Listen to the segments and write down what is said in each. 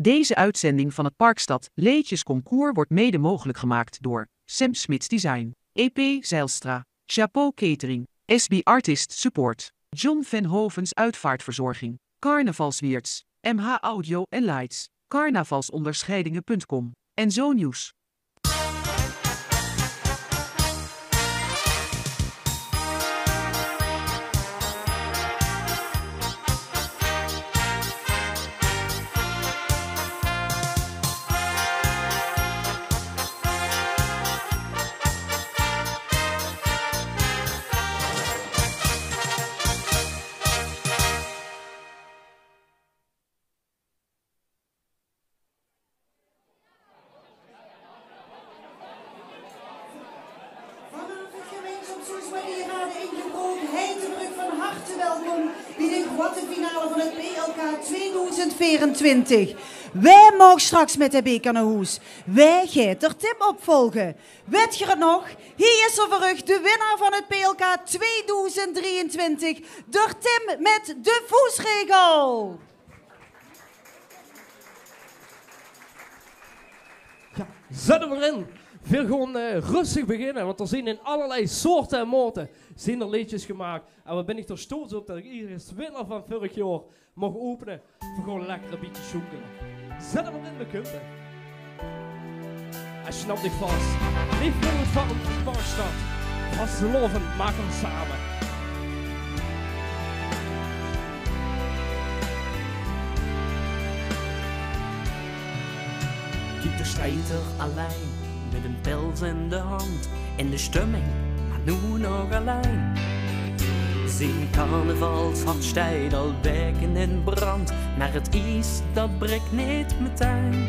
Deze uitzending van het Parkstad Leedjesconcours wordt mede mogelijk gemaakt door Sam Smits Design, EP Zijlstra, Chapeau Catering, SB Artist Support, John van Hovens Uitvaartverzorging, Carnavalswiertz, MH Audio en Lights, carnavalsonderscheidingen.com en Zo Nieuws. PLK 2024. Wij mogen straks met de beker naar huis. Wij gaan er Tim opvolgen. Weet je het nog? Hier is er voor u de winnaar van het PLK 2023. Door Tim met de voesregel. Ja, zet hem erin. Ik wil gewoon rustig beginnen, want er zijn in allerlei soorten en maten zijn er liedjes gemaakt. En wat ben ik er stoot op dat ik Iris winnaar van vorig jaar mag openen voor gewoon lekker een beetje zoekelen. Zet hem erin, de kumpen. En snap dich vast. Leef voor het van de Parkstad. Vasteloven, maak hem samen. Kijk de strijder alleen, met een pils in de hand. In de stemming, maar nu nog alleen. Zijn carnavalshart stijgt al weken in brand. Maar het ijs, dat breekt niet meteen.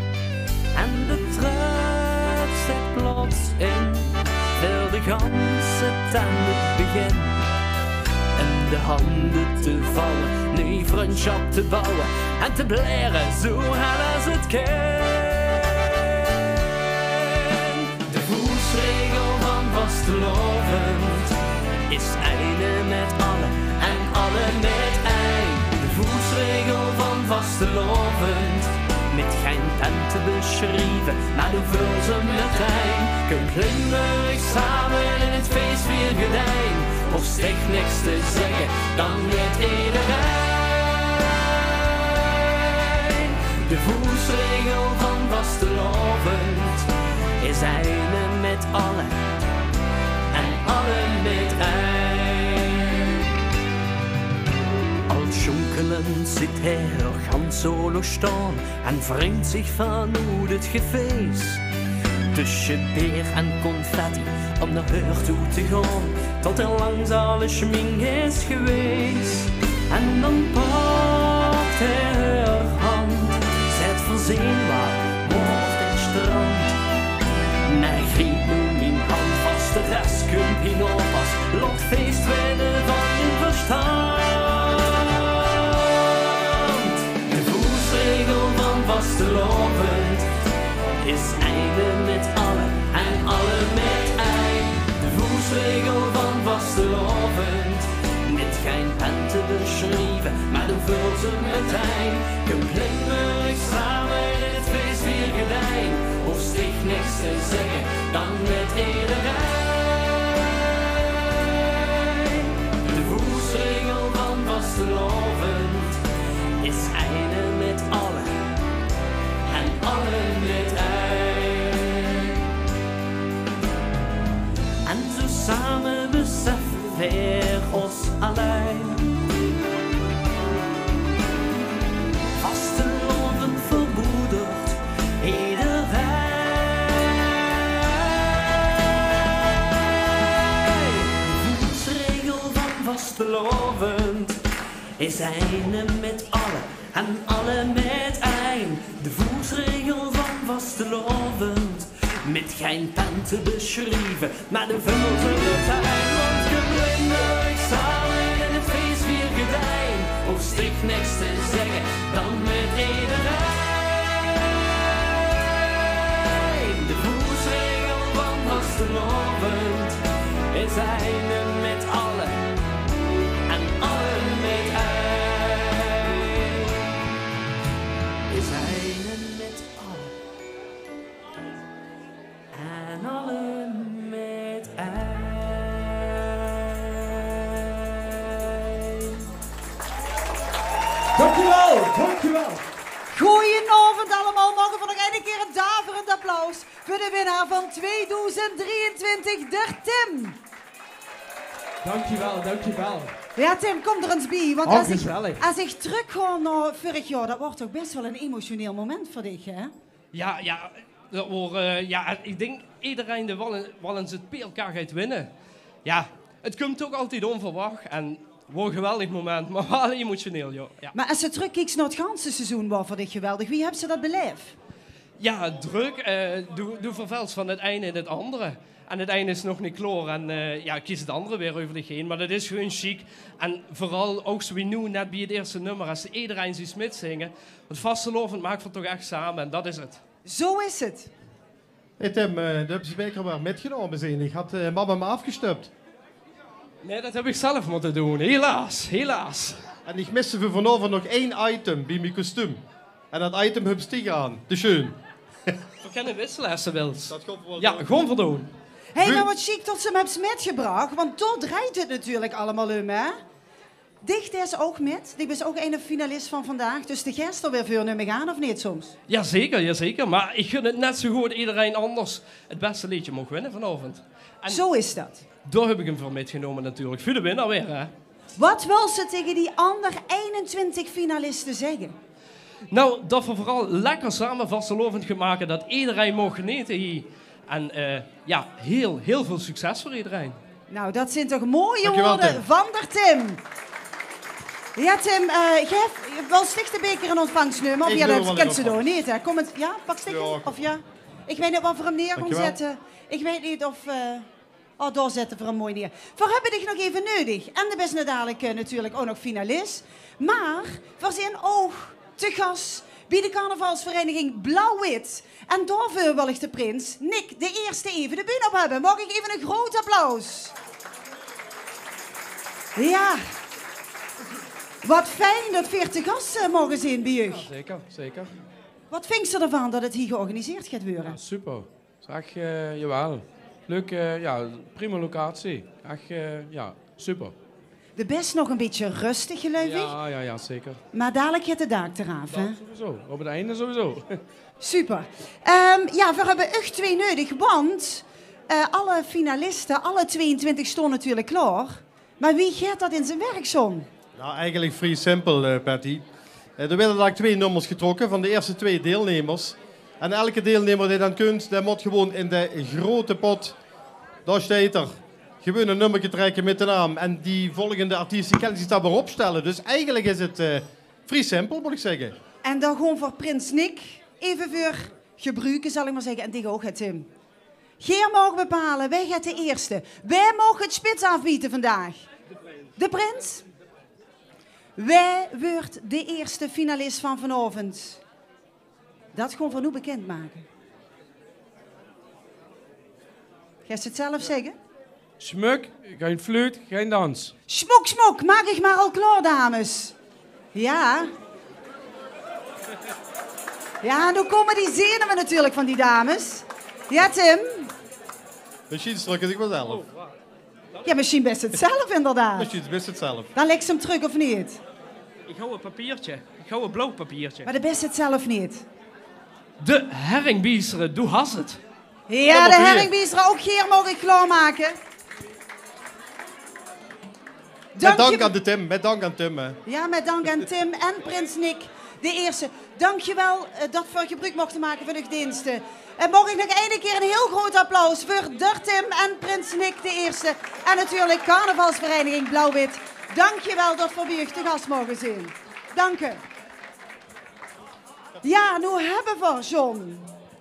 En de trut zit plots in. Voor de ganse aan het begin. En de handen te vallen, nu vriendschap te bouwen. En te bleren, zo hard als het kan. Regel van vastelovend is einde met alle en alle met een. De voetsregel van vastelovend, met geen pen te beschrijven, maar doe vul ze meteen. Kun plunderen samen in het feest weer gedijn, of sticht niks te zeggen, dan weet iedereen. De voetsregel van vastelovend is einde met allen en allen met een. Als jonkelend zit hij er gans solo staan en wringt zich van hoe het gefeest. Tussen beer en confetti om naar haar toe te gaan, tot er langs alle schmink is geweest. En dan pakt hij haar hand, zet verzeembaar op het strand. Maar griep nu mijn hand vast, de rest kunt je nog pas. Lot feest winnen van je verstand. De voetsregel van vastelovend is einde met allen en alle met een. De voetsregel van vastelovend, met geen pen te beschrijven, maar doe vul ze meteen. Complimmerig samen in het feest weer gedijn, of sticht niks te zeggen, dan met iedereen. De voetsregel van vastelovend is einde met allen en allen met een. En zo samen beseffen weer ons alleen. Vastelovend vermoedert iedereen. De voetsregel van vastelovend is einde met allen en alle met een. De voetsregel van vastelovend, met geen pen te beschrijven, maar de vult in de tuin. Want geblindelijk samen in het feest weer gedijn, of stikt niks te zeggen, dan met iedereen. De voetsregel van vastelovend is einde met allen en allen met een. Is einde keer een daverend applaus voor de winnaar van 2023, de Tim. Dankjewel, dankjewel. Ja, Tim, kom er eens bij. Want als ik terug ga naar vorig jaar, dat wordt toch best wel een emotioneel moment voor dich, hè? Ja, dat wordt, ik denk iedereen die wel eens het PLK gaat winnen. Ja, het komt ook altijd onverwacht en wordt een geweldig moment, maar wel emotioneel, joh. Ja. Maar als je terugkijkt naar het ganse seizoen, was voor dich geweldig. Wie heeft ze dat beleefd? Ja, druk. Doe vervels van het ene in het andere. En het ene is nog niet klaar. En ik kies het andere weer over zich heen. Maar dat is gewoon chic. En vooral ook zo wie nu, net bij het eerste nummer, als iedereen ziet Smit zingen. Het vastelovend maakt het toch echt samen. En dat is het. Zo is het. Hey Tim, de heb je beker wel metgenomen zijn. Ik had mama me afgestupt. Nee, dat heb ik zelf moeten doen. Helaas, helaas. En ik miste voor vanavond nog 1 item bij mijn kostuum. En dat item heb ik aan. Te schön. We kunnen wisselen als ze wilt. Dat komt wel Ja, door. gewoon voldoen. Hé, maar wat chic dat ze hem hebben metgebracht, want daar draait het natuurlijk allemaal om, hè? Dicht is ook met. Die is ook een finalist van vandaag, dus de gast er weer voor nummer gaan, of niet soms? Jazeker. Maar ik gun het net zo goed iedereen anders het beste liedje mag winnen vanavond. En Zo is dat. daar heb ik hem voor metgenomen natuurlijk. Voor de winnaar weer, hè. Wat wil ze tegen die andere 21 finalisten zeggen? Nou, dat we vooral lekker samen vastelovend gaan maken, dat iedereen mag genieten hier. En heel veel succes voor iedereen. Nou, dat zijn toch mooie Dankjewel, woorden Tim. van der Tim. Ja, Tim, jij hebt wel Stichtenbeker in ontvangst nu, maar Ik ja, doe dat wel kent in ze door ontvangst. niet, hè? Kom het, ja, pak stikken? Ja. Of ja? Ik weet niet wat voor hem neer gaan Dankjewel. zetten. Ik weet niet of... daar zetten we hem mooi neer. We hebben dich nog even nodig. En de best dadelijk natuurlijk ook nog finalist. Maar we zijn ook te gast bij de carnavalsvereniging Blauw-Wit. En daarvoor wil ik de prins, Nick, de eerste even de bühne op hebben. Mag ik even een groot applaus? Ja. Wat fijn dat 40 gasten mogen zijn bij u. Zeker. Wat vindt ze ervan dat het hier georganiseerd gaat worden? Ja, super. Zeg, jawel. Leuk, prima locatie. Echt, super. De best nog een beetje rustig, geloof ik. Ja, zeker. Maar dadelijk gaat de daak eraf, hè? Dat sowieso. Op het einde sowieso. Super. We hebben echt 2 nodig, want alle finalisten, alle 22 stonden natuurlijk klaar. Maar wie gaat dat in zijn werk zo? Nou, eigenlijk vrij simpel, Patty. Er werden eigenlijk 2 nummers getrokken van de eerste 2 deelnemers. En elke deelnemer die dan kunt, die moet gewoon in de grote pot, daar staat er, gewoon een nummer trekken met de naam. En die volgende artiesten kan zich daar maar opstellen. Dus eigenlijk is het vrij simpel, moet ik zeggen. En dan gewoon voor prins Nick, even voor gebruiken, zal ik maar zeggen. En die ook, hè, Tim. Geer mogen bepalen, wij gaan de eerste. Wij mogen het spits afbieden vandaag. De prins? Wij wordt de eerste finalist van vanavond. Dat gewoon van u bekendmaken. Ga je het zelf zeggen? Smuk, geen fluit, geen dans. Smok, maak ik maar al klaar, dames. Ja. Ja, nu komen die zenuwen natuurlijk van die dames. Ja, Tim? Misschien struk ik wel zelf. Ja, misschien best hetzelfde, inderdaad. Misschien best hetzelfde. Dan leg ze hem terug, of niet? Ik hou een papiertje. Ik hou een blauw papiertje. Maar de best het zelf niet. De herringbieseren, doe has het. Ja, de herringbiezer ook hier mogen ik klaarmaken. Met dank aan de Tim, met dank aan Tim. Hè. Ja, met dank aan Tim en prins Nick, de eerste. Dankjewel dat we gebruik mochten maken van uw diensten. En mag ik nog één keer een heel groot applaus voor der Tim en prins Nick, de eerste. En natuurlijk carnavalsvereniging Blauw-Wit. Dankjewel dat we bij u te gast mogen zijn. Dank u. Ja, nu hebben we, John,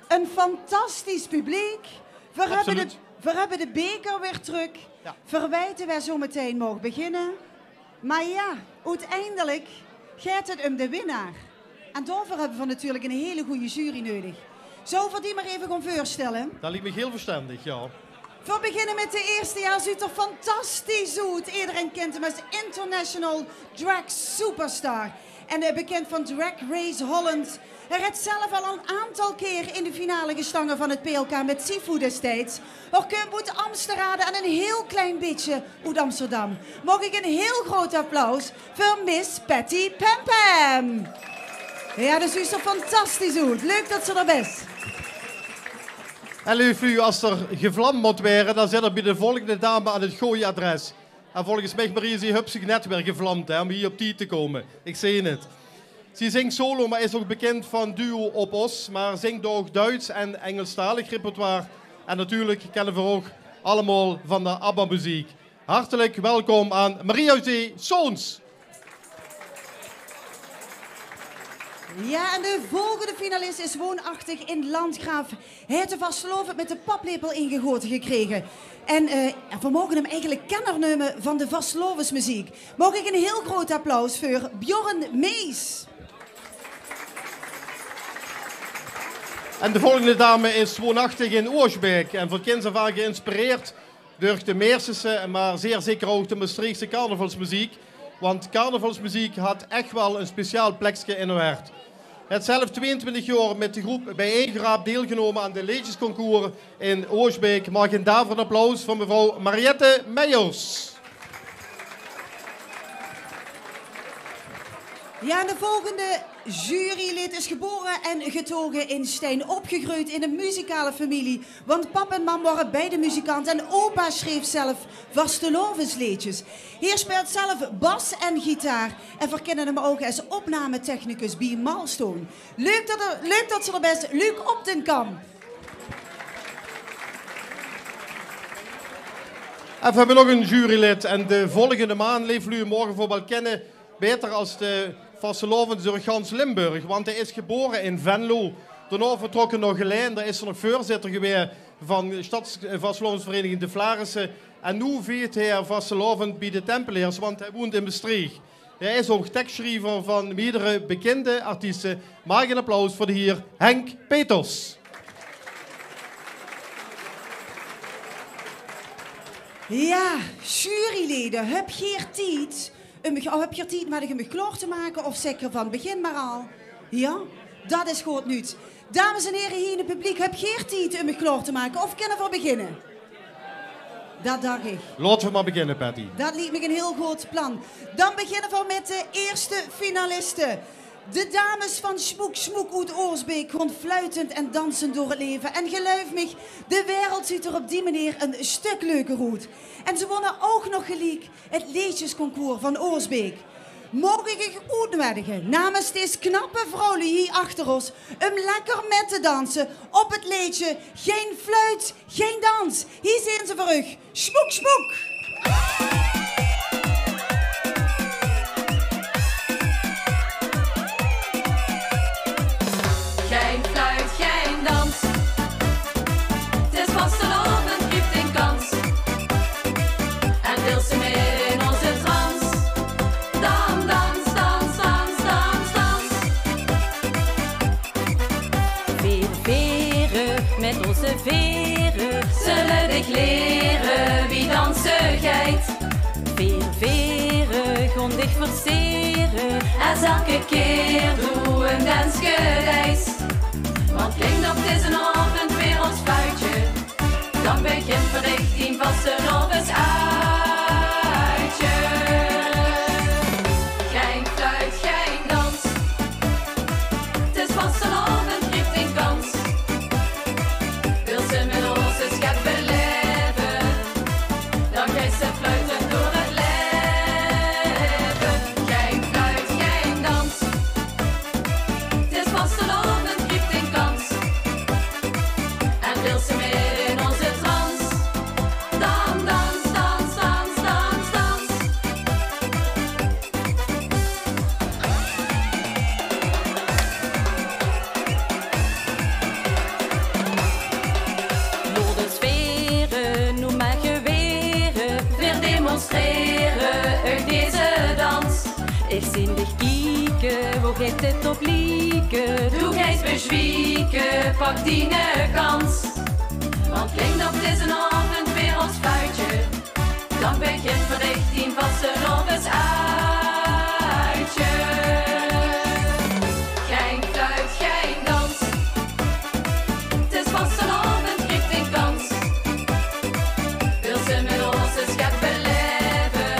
een fantastisch publiek. We hebben de beker weer terug. Ja. Verwijten wij zo meteen mogen beginnen. Maar ja, uiteindelijk gaat het om de winnaar. En daarvoor hebben we natuurlijk een hele goede jury nodig. Zou we die maar even gaan voorstellen? Dat lijkt me heel verstandig, ja. We beginnen met de eerste. Ja, ziet er fantastisch uit. Iedereen kent hem als International Drag Superstar. En bekend van Drag Race Holland. Hij heeft zelf al een aantal keer in de finale gestangen van het PLK met Sifu destijds. Ook uit Amsterdam en een heel klein beetje uit Amsterdam. Mag ik een heel groot applaus voor Miss Patty Pam Pam. Ja, dat is zo fantastisch goed. Leuk dat ze er is. En lieve, als er gevlamd moet worden, dan zit er bij de volgende dame aan het goede adres. En volgens mij, Marie, is die hupsig net weer gevlamd, hè, om hier op tijd te komen. Ik zie het. Ze zingt solo, maar is ook bekend van duo Op Os. Maar zingt ook Duits en Engelstalig repertoire. En natuurlijk kennen we ook allemaal van de ABBA-muziek. Hartelijk welkom aan Marie-José Soons. Ja, en de volgende finalist is woonachtig in Landgraaf. Hij heeft de vastelovend met de paplepel ingegoten gekregen. En we mogen hem eigenlijk kenner nemen van de vastelovensmuziek. Mag ik een heel groot applaus voor Bjorn Mees. En de volgende dame is woonachtig in Oosbeek. En voor kinderen vaak geïnspireerd door de Meersense, maar zeer zeker ook de Maastrichtse carnavalsmuziek. Want carnavalsmuziek had echt wel een speciaal plekje in haar hart. Hij heeft zelf 22 jaar met de groep bijeengeraapt deelgenomen aan de liedjesconcours in Oosbeek. Mag ik een daverend applaus voor mevrouw Mariette Meijers. Ja, en de volgende jurylid is geboren en getogen in Stijn. Opgegroeid in een muzikale familie. Want pap en mam waren beide muzikanten. En opa schreef zelf vastelovensliedjes. Hij speelt zelf bas en gitaar. En verkennen hem ook als opnametechnicus bij Milestone. Leuk dat ze er best Luc Optenkamp. En we hebben nog een jurylid. En de volgende maand leeft u morgen bijvoorbeeld kennen beter als de vastelovens door Gans Limburg. Want hij is geboren in Venlo. Daarna vertrokken naar Geleen. Daar is er nog voorzitter geweest van de Stadsvastelovensvereniging De Vlarissen. En nu viert hij vastelovend bij de Tempeliers, want hij woont in Maastricht. Hij is ook tekstschrijver van meerdere bekende artiesten. Maak een applaus voor de heer Henk Peters. Ja, juryleden, heb je hier tijd? Heb je tijd met hem klaar te maken of zeker van begin maar al? Ja, dat is goed nieuws. Dames en heren hier in het publiek, heb je hier tijd om klaar te maken of kunnen we beginnen? Dat dacht ik. Laten we maar beginnen, Patty. Dat liet me een heel goed plan. Dan beginnen we met de eerste finalisten. De dames van Smoek Smoek uit Oosbeek gewoon fluitend en dansend door het leven. En geluif me, de wereld ziet er op die manier een stuk leuker uit. En ze wonnen ook nog gelijk het liedjesconcours van Oosbeek. Mogen ik uitnodigen namens deze knappe vrouwen hier achter ons om lekker met te dansen op het liedje Geen fluit, geen dans. Hier zijn ze voor u. Smoek Smoek. Geen fluit, geen dans. Het is vastelovend, geeft een kans. En wil ze meer in onze trance? Dan, dans, dans, dans, dans, dans. Veren, met onze veren. Zullen ik leren wie dansen geit? Veren, grondig verseren. En elke keer doe een dansgereis. Want klinkt op deze avond weer ons fluitje. Dan begint verricht die vastelovens uitje. Geen fluit, geen dans. Het is vastelovend, geeft een kans. Wil ze met ons een schep beleven, dan geeft ze fluiten door het leven. Geen fluit, geen dans. Het is vastelovend, geeft een kans. En wil ze meer in onze trance? Dan, dans, dans, dans, dans, dans. Door de sferen, noem maar geweren. Weer demonstreren uit deze dans. Eerst in de kieken, hoe gaat het op lieken? Doe gij eens bezwieken, pak die kans. Want klinkt op deze avond weer ons fluitje. Dan begint verricht die vastelovens uitje. Geen fluit, geen dans. Het is vastelovend, geeft een kans. Wil ze met ons een schep beleven,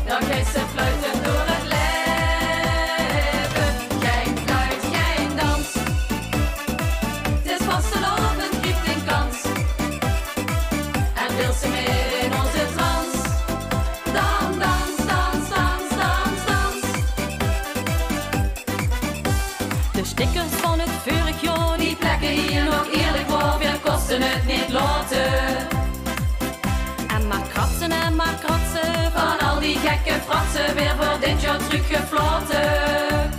dan geeft ze fluiten door het leven. Geen vorig jaar die plekken hier nog eerlijk waar, we kosten het niet laten. En maar kratsen van al die gekke fratsen, weer wordt dit jaar teruggefloten.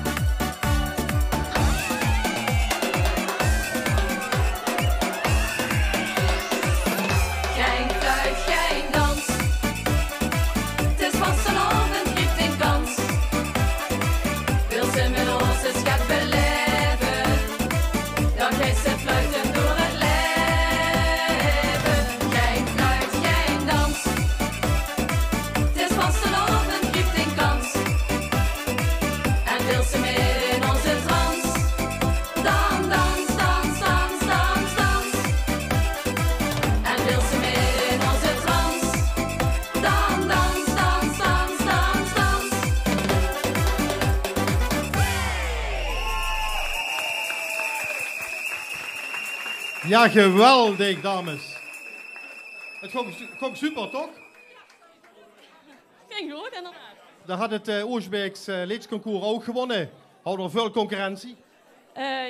Geen fluit, geen dans, het is vastenavond, geeft een kans. Wil ze met ons eens gaat beleven, dan geeft ze fluiten door het leven. Geen fluit, geen dans, het is vastenavond, geeft een kans. En wil ze meer in onze trans, dan dans, dans, dans, dans, dans. En wil ze meer in onze trans, dan dans, dans, dans, dans, dans. Ja, geweldig, dames. Het ging super, toch? Ging goed, inderdaad. Daar had het Oorsbeeks liedjesconcours ook gewonnen. Hadden er veel concurrentie.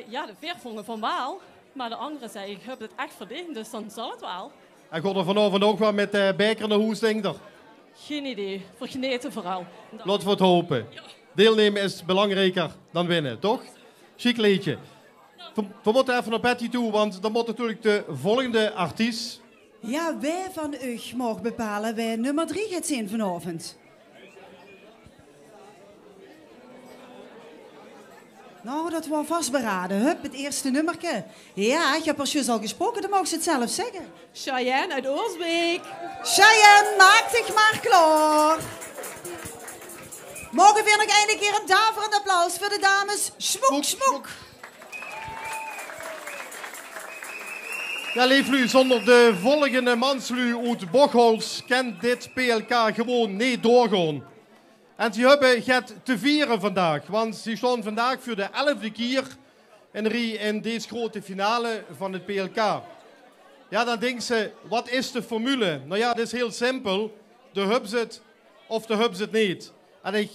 Ja, de veer vonden van wel. Maar de andere zei, ik heb het echt verdiend, dus dan zal het wel. En gaat er vanavond ook wel met de beker naar huis, denk ik. Geen idee, voor genieten vooral. Laten we het hopen. Deelnemen is belangrijker dan winnen, toch? Chic liedje. We moeten even naar Patty toe, want dan moet natuurlijk de volgende artiest. Ja, wij van u mogen bepalen wie nummer 3 gaat zijn vanavond. Nou, dat was vastberaden. Hup, het eerste nummerke. Ja, ik heb er juist al gesproken, dan mag ze het zelf zeggen. Cheyenne uit Oorsbeek. Cheyenne, maak zich maar klaar. Mogen we nog een keer een daverend applaus voor de dames. Smoek, smoek. Ja, lieflu, zonder de volgende manslu uit Bocholt kent dit PLK gewoon niet doorgaan. En ze hebben het te vieren vandaag, want ze staan vandaag voor de 11e keer in deze grote finale van het PLK. Ja, dan denken ze, wat is de formule? Nou ja, dat is heel simpel. De hebben ze het of de hebben ze het niet. En ik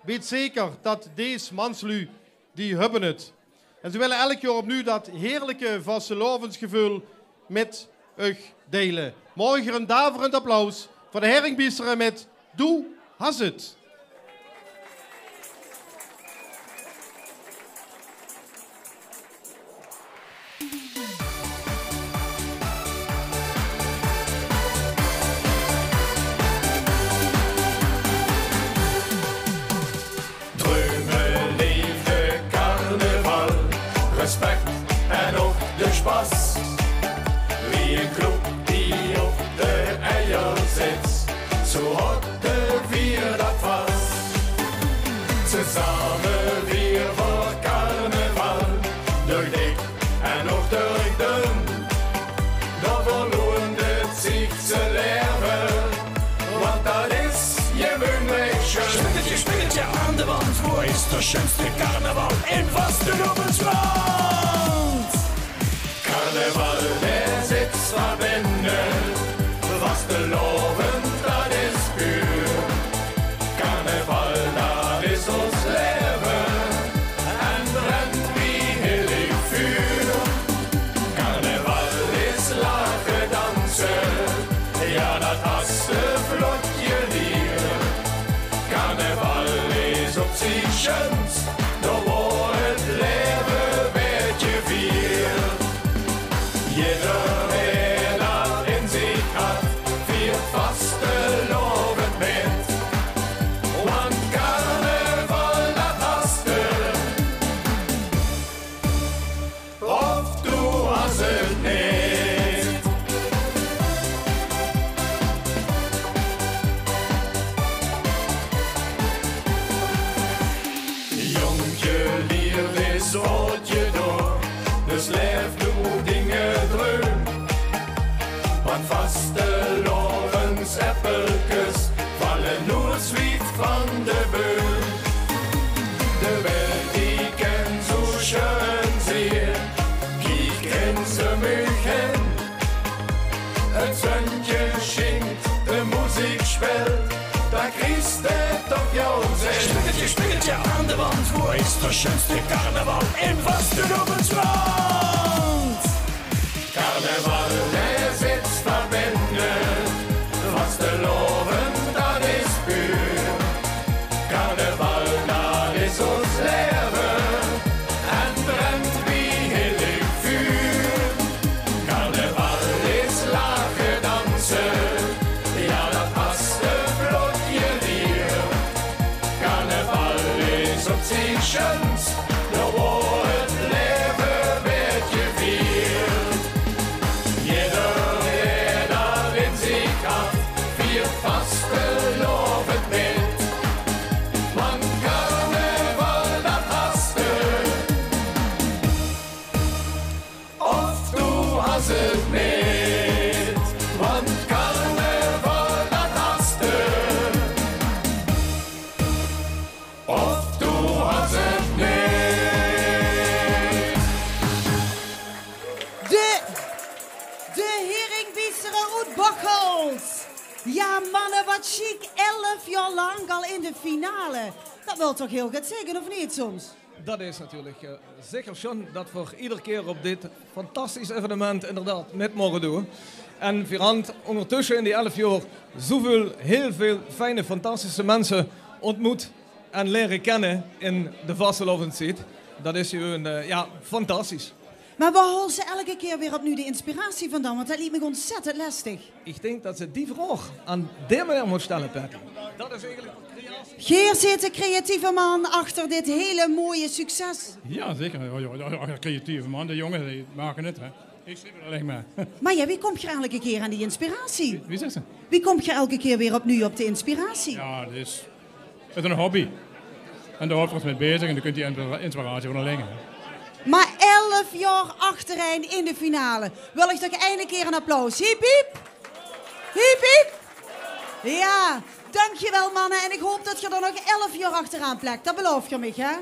weet zeker dat deze manslu, die hebben het. En ze willen elk jaar opnieuw dat heerlijke vastelavondsgevoel met u delen. Morgen een daverend applaus voor de Herringbiesteren met Doe has het. Drömen, liefde, carnaval, respect en ook de spas. Wie een kroep die op de eier zit, zo houden we dat vast. Samen weer voor carnaval, door dik en ook door dun. Dan verloren het zich te leven, want dat is je wunderlijk schön. Spinnetje aan de wand, wo is de schönste carnaval in Vastelovensland? Carnaval, der zit van binnen, Vasteloven, dat is puur. Carnaval, dat is ons leven, en brengt wie heilig vuur. Carnaval is lachen dansen, ja dat has de vlotje lier. Carnaval is op zich schönt, door wordt het leven beetje vier. Iedereen dat in zich had, viert vastelovend met. Want carnaval dat haste, of doe als het niet. Jongje lier is oortje door, dus leef doe dingen dreun. Want vastelovens appeltjes vallen nooit zwiet van de beul. De welt die ken zo schön zeer, kieken ze mich hen. Het zonnetje schinkt, de muziek speelt, daar kriegst het op jouw zin. Spinnetje aan de wand, wo is de schönste carnaval in Vastelovensland? was het niet. Want carnaval, dat hast du. Of du was het niet. De Heringbiesere uit Bocholt. Ja, mannen, wat chic. 11 jaar lang al in de finale. Dat wil toch heel goed zeggen, of niet soms? Dat is natuurlijk zeker schon dat we iedere keer op dit fantastisch evenement inderdaad met mogen doen. En Virant ondertussen in die 11 jaar zoveel, heel veel fijne, fantastische mensen ontmoet en leren kennen in de Vastelovensziet. Dat is gewoon fantastisch. Maar waar halen ze elke keer weer opnieuw de inspiratie vandaan? Want dat liet me ontzettend lastig. Ik denk dat ze die vraag aan de meneer moet stellen, Patty. Dat is eigenlijk de creatie. Geer zit de creatieve man achter dit hele mooie succes. Ja, zeker. Ja, creatieve man. De jongens die maken het, hè. Ik schrijf er alleen maar. Maar ja, wie komt je elke keer aan die inspiratie? Wie zegt ze? Wie komt je elke keer weer opnieuw op de inspiratie? Ja, het is een hobby. En daar wordt met bezig en dan kunt je inspiratie van alleen. Maar 11 jaar achtereen in de finale. Wil ik toch eindelijk keer een applaus. Hiep, hiep. Hiep, hiep. Ja, dankjewel mannen. En ik hoop dat je er nog 11 jaar achteraan plakt. Dat beloof je me, hè?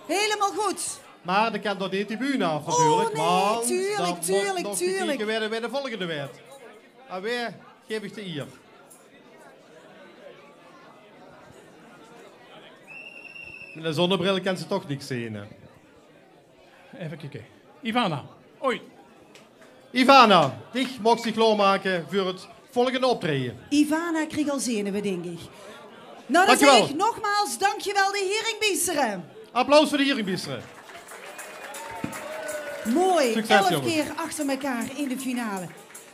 Helemaal goed. Maar dan kan door die tribune af natuurlijk. Oh nee, want tuurlijk. nog gekeken werden bij de volgende werd. En weer geef ik de hier. Met een zonnebril kan ze toch niks zien. Hè? Even kijken. Ivana. Oei. Ivana, dich mocht zich klaarmaken voor het volgende optreden. Ivana kreeg al zenuwen, denk ik. Nou, dan Dankjewel. zeg ik nogmaals, dankjewel de Heringbieseren. Applaus voor de Heringbieseren. Mooi, Succes, 11 jongens. keer achter elkaar in de finale.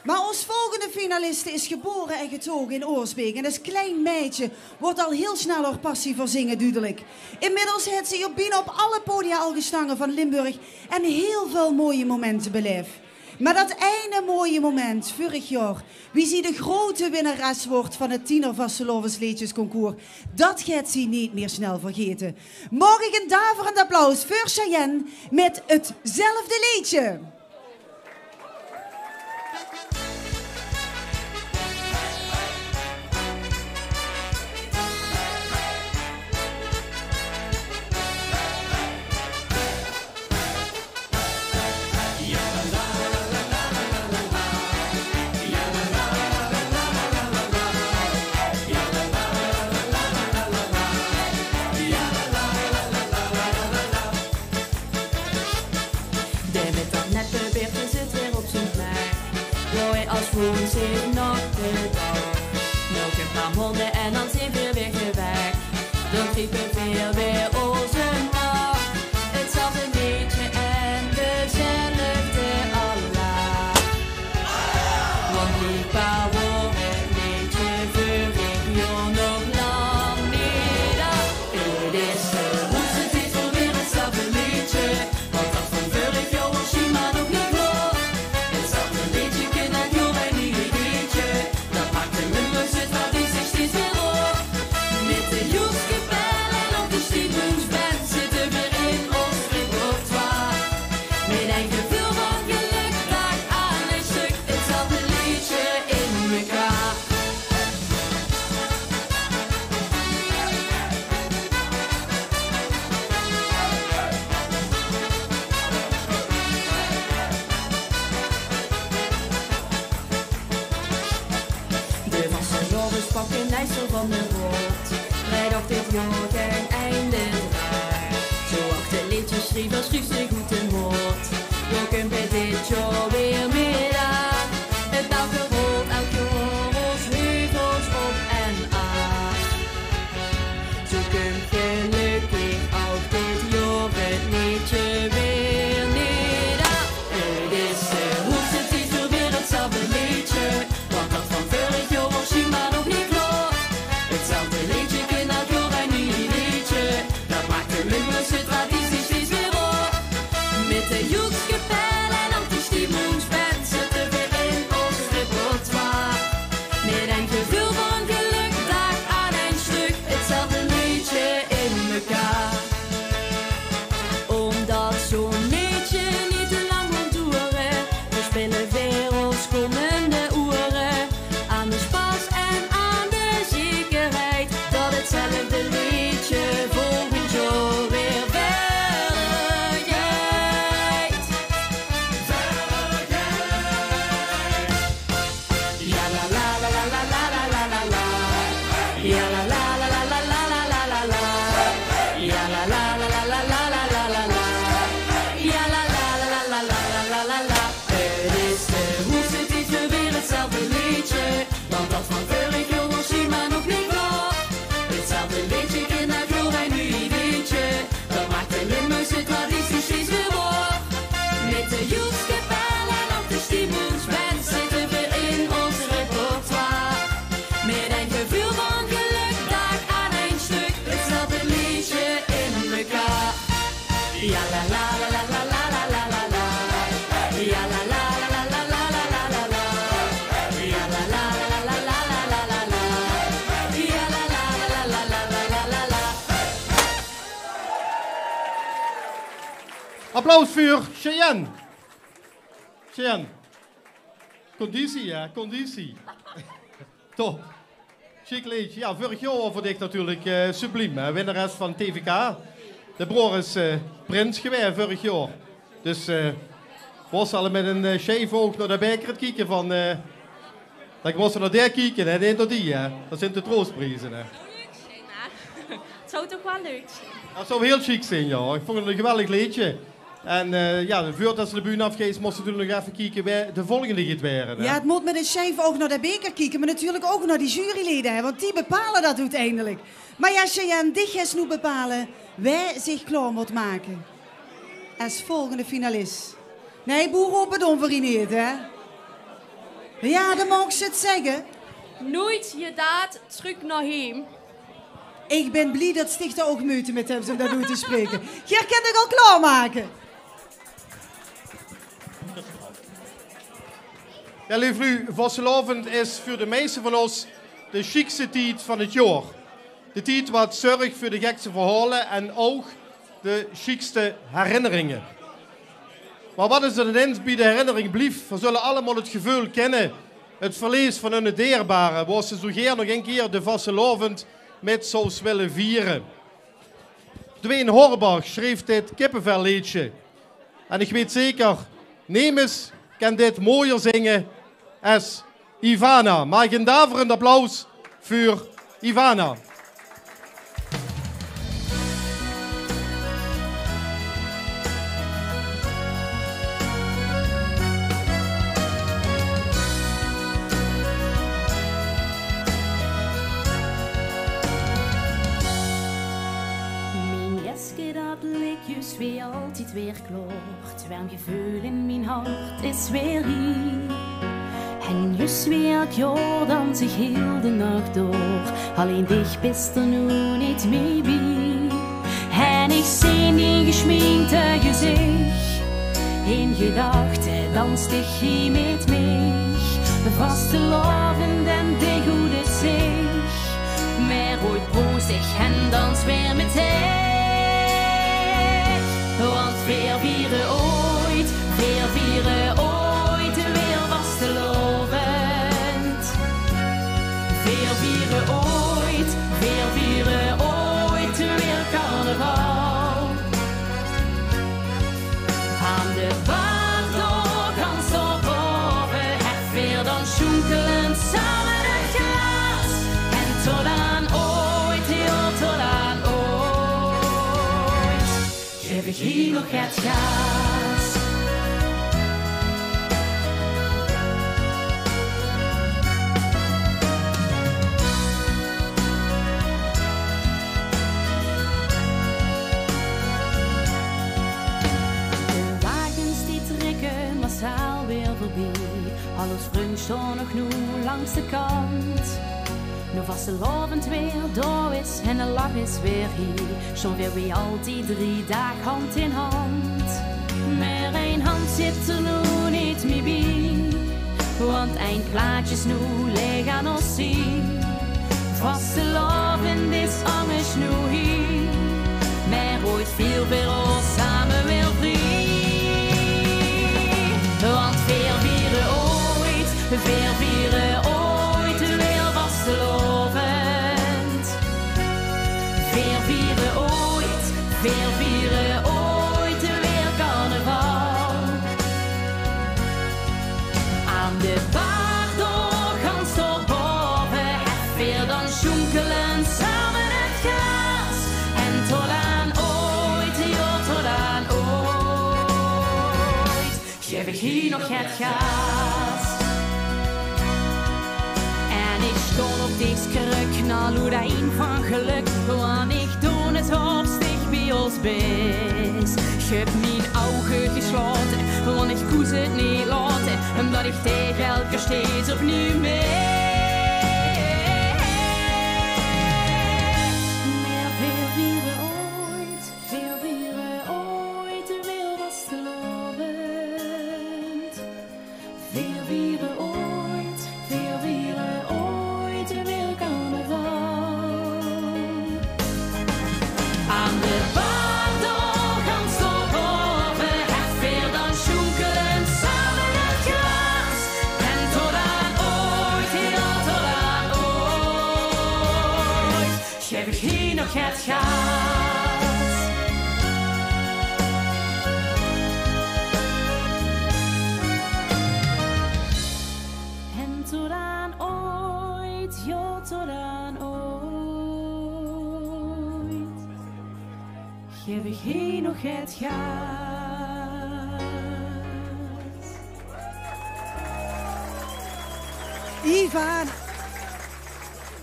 Maar ons volgende finaliste is geboren en getogen in Oorsbeek. En dat is klein meidje, wordt al heel snel haar passie voor zingen duidelijk. Inmiddels heeft ze op alle podia al gestangen van Limburg en heel veel mooie momenten beleefd. Maar dat ene mooie moment, vorig jaar, wie ze de grote winnares wordt van het Tiener Vastelovensliedjesconcours, dat gaat ze niet meer snel vergeten. Mag ik een daverend applaus voor Cheyenne met hetzelfde liedje. Voelen zich nog de dag. Nog een paar monden en dan zijn we weer weg. Dan kriepen we weer onze nacht. Hetzelfde liedje en dezelfde Allah. Want die paar woorden liedje voor ik joh nog lang niet af. Het is de roeste titel weer hetzelfde liedje. Want dat van vorig jaar was je maar nog niet hoor. Hetzelfde liedje kan ik joh. Dat maakt de nummers het waar die zich steeds weer op. Met de Joeskapel en op de Stiebensband zitten we in ons repertoire. Met een gevoel van geluk, dag aan een stuk, hetzelfde liedje in elkaar. De Vastelovens pakken ijzer van de rot. Vrijdag dit jaar geen einde draai. Zo achter liedjes schreef ze goed in woord. Je kunt bij dit jaar weer meer aan. Het nou gerold elk jaar ons heuvels op en aan. Zo kunt gelukkig ook dit jaar het liedje weer niet aan. Het is de hoogste titel weer hetzelfde liedje. Want dat van vorig jaar was je maar nog niet klaar. Hetzelfde liedje kan elk jaar een nieuw liedje. Dat maakt de nummers het traditie steeds weer op. Met de Joeks gevoelskapel en op de Stiebelsband zitten we in ons repertoire. Met een gevoel van geluk, dag aan een stuk, het zat een liedje in elkaar. Ja la la la la la la la la la la. Ja la la la la la la la la la la. Ja la la la la la la la la la. Ja la la la la la la la la. Applaus voor Cheyenne. Cheyenne. Conditie, ja, conditie. Top. Chic liedje. Ja, vorig jaar voor dich natuurlijk subliem. Hè? Winnares van TVK. De broer is prins geweest vorig jaar. Dus was al met een scheef oog naar de beker het kijken van... dat moest naar daar kijken, hè? Niet naar die, hè? Dat zijn de troostprijzen, hè? Het zou toch wel leuk zijn. Dat zou heel chic zijn, ja. Ik vond het een geweldig liedje. En ja, voordat ze de bühne afgeeft, moesten we nog even kijken wie de volgende gaat werden. Hè? Ja, het moet met een scheef oog naar de beker kijken, maar natuurlijk ook naar die juryleden, hè, want die bepalen dat uiteindelijk. Maar ja, Cheyenne, dit gaat nu bepalen wie zich klaar moet maken. Als volgende finalist. Nee, boer op het onverineerd, hè? Ja, dan mag ze het zeggen. Nooit je daad terug naar hem. Ik ben blij dat Stichter ook moeite met hem om dat door te spreken. Jij kan het al klaarmaken. Ja, lieve u, vastelavond is voor de meesten van ons de chicste tijd van het jaar. De tijd wat zorgt voor de gekste verhalen en ook de chicste herinneringen. Maar wat is er ineens bij de herinnering blijft? We zullen allemaal het gevoel kennen, het verlies van hun dierbare, waar ze zo graag nog een keer de vastelavond met zoals willen vieren. Dwayne Horbach schreef dit kippenvelliedje. En ik weet zeker, Nemes kan dit mooier zingen als Ivana. Maak een daverend applaus voor Ivana. Weer altijd weer klaar. Het warm gevoel in mijn hart is weer hier. En juist weer elk jaar dan zich heel de nacht door. Alleen dich bist er nu niet mee bij. En ik zie die geschminkte gezicht. In gedachten danst dich hier met mij. De vaste lovend en de goede zich. Maar ooit boos ik en dans weer met hem. Want weer vieren ooit, weer vastelovend. Weer vieren ooit, weer carnaval. Aan de baardorgans erboven, het weer dan schoenkelend samen het glas. En tot aan ooit, heel tot aan ooit. Geef ik hier nog het gas. De wagens die trekken massaal weer voorbij. Alles bruncht er nog nu langs de kant. Nu vastelovend weer door is en de lach is weer hier. Zo weer wie al die 3 dagen hand in hand. Maar een hand zit er nu niet meer bij. Want een plaatje is nu leeg aan ons zien. Vastelovend is anders nu hier. Maar ooit veel weer ons samen weer vrij. Want weer vieren ooit, weer vastelovend. Weer vieren ooit, weer carnaval. Aan de baardorgans erboven, het weer dan schoenkelen samen het glas. En tot aan ooit, ja tot aan ooit, geef ik hier nog het gas. En ik stond op deze kruk naar Loedijn van geluk, want ik doe het hartsticht bij ons best. Ik heb mijn ogen gesloten, want ik moest het niet laten, omdat ik tegen elke steeds opnieuw mee. Meer veel vieren ooit, veel was te lovend. Veel vieren ooit, veel carnaval. Aan de baardoorgang stond boven het veel dan schoenkelen samen het glas. En tot aan ooit, heel tot aan ooit, geef ik hier nog het gas. En tot aan ooit, ja tot aan ooit, geef ik hier nog het gas. Ivana.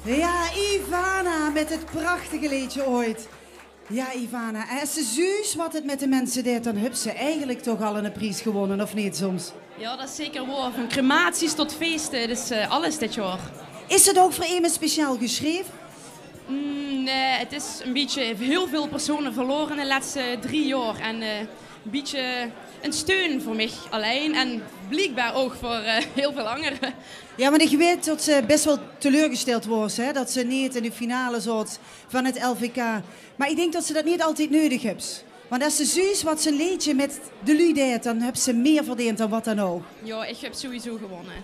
Ja, Ivana met het prachtige liedje ooit. Ja, Ivana. En als ze zuus wat het met de mensen deed, dan heb ze eigenlijk toch al een prijs gewonnen, of niet soms? Ja, dat is zeker waar. Van crematies tot feesten, dus alles dit jaar. Is het ook voor iemand speciaal geschreven? Nee, het is een beetje heel veel personen verloren de laatste 3 jaar. En een beetje een steun voor mij alleen en blijkbaar ook voor heel veel anderen. Ja, want ik weet dat ze best wel teleurgesteld was, hè? Dat ze niet in de finale zat van het LVK. Maar ik denk dat ze dat niet altijd nodig heeft. Want als ze zuus wat ze een liedje met de lui deed, dan heeft ze meer verdiend dan wat dan ook. Ja, ik heb sowieso gewonnen.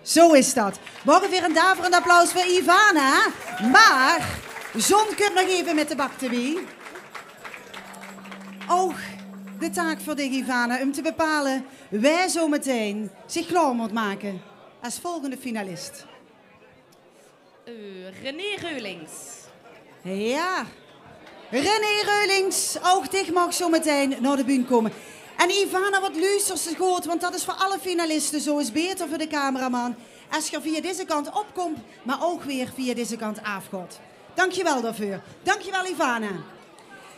Zo is dat. Morgen weer een daverend applaus voor Ivana. Maar John komt nog even met de bak te wie. Ook de taak voor de Ivana om te bepalen wij zometeen zich klaar moet maken als volgende finalist. René Reulings. Ja, René Reulings, ook dich mag zo meteen naar de bühne komen. En Ivana, wat luistert ze goed, want dat is voor alle finalisten zo, is beter voor de cameraman. Als je via deze kant opkomt, maar ook weer via deze kant afgaat. Dankjewel daarvoor. Dankjewel, Ivana.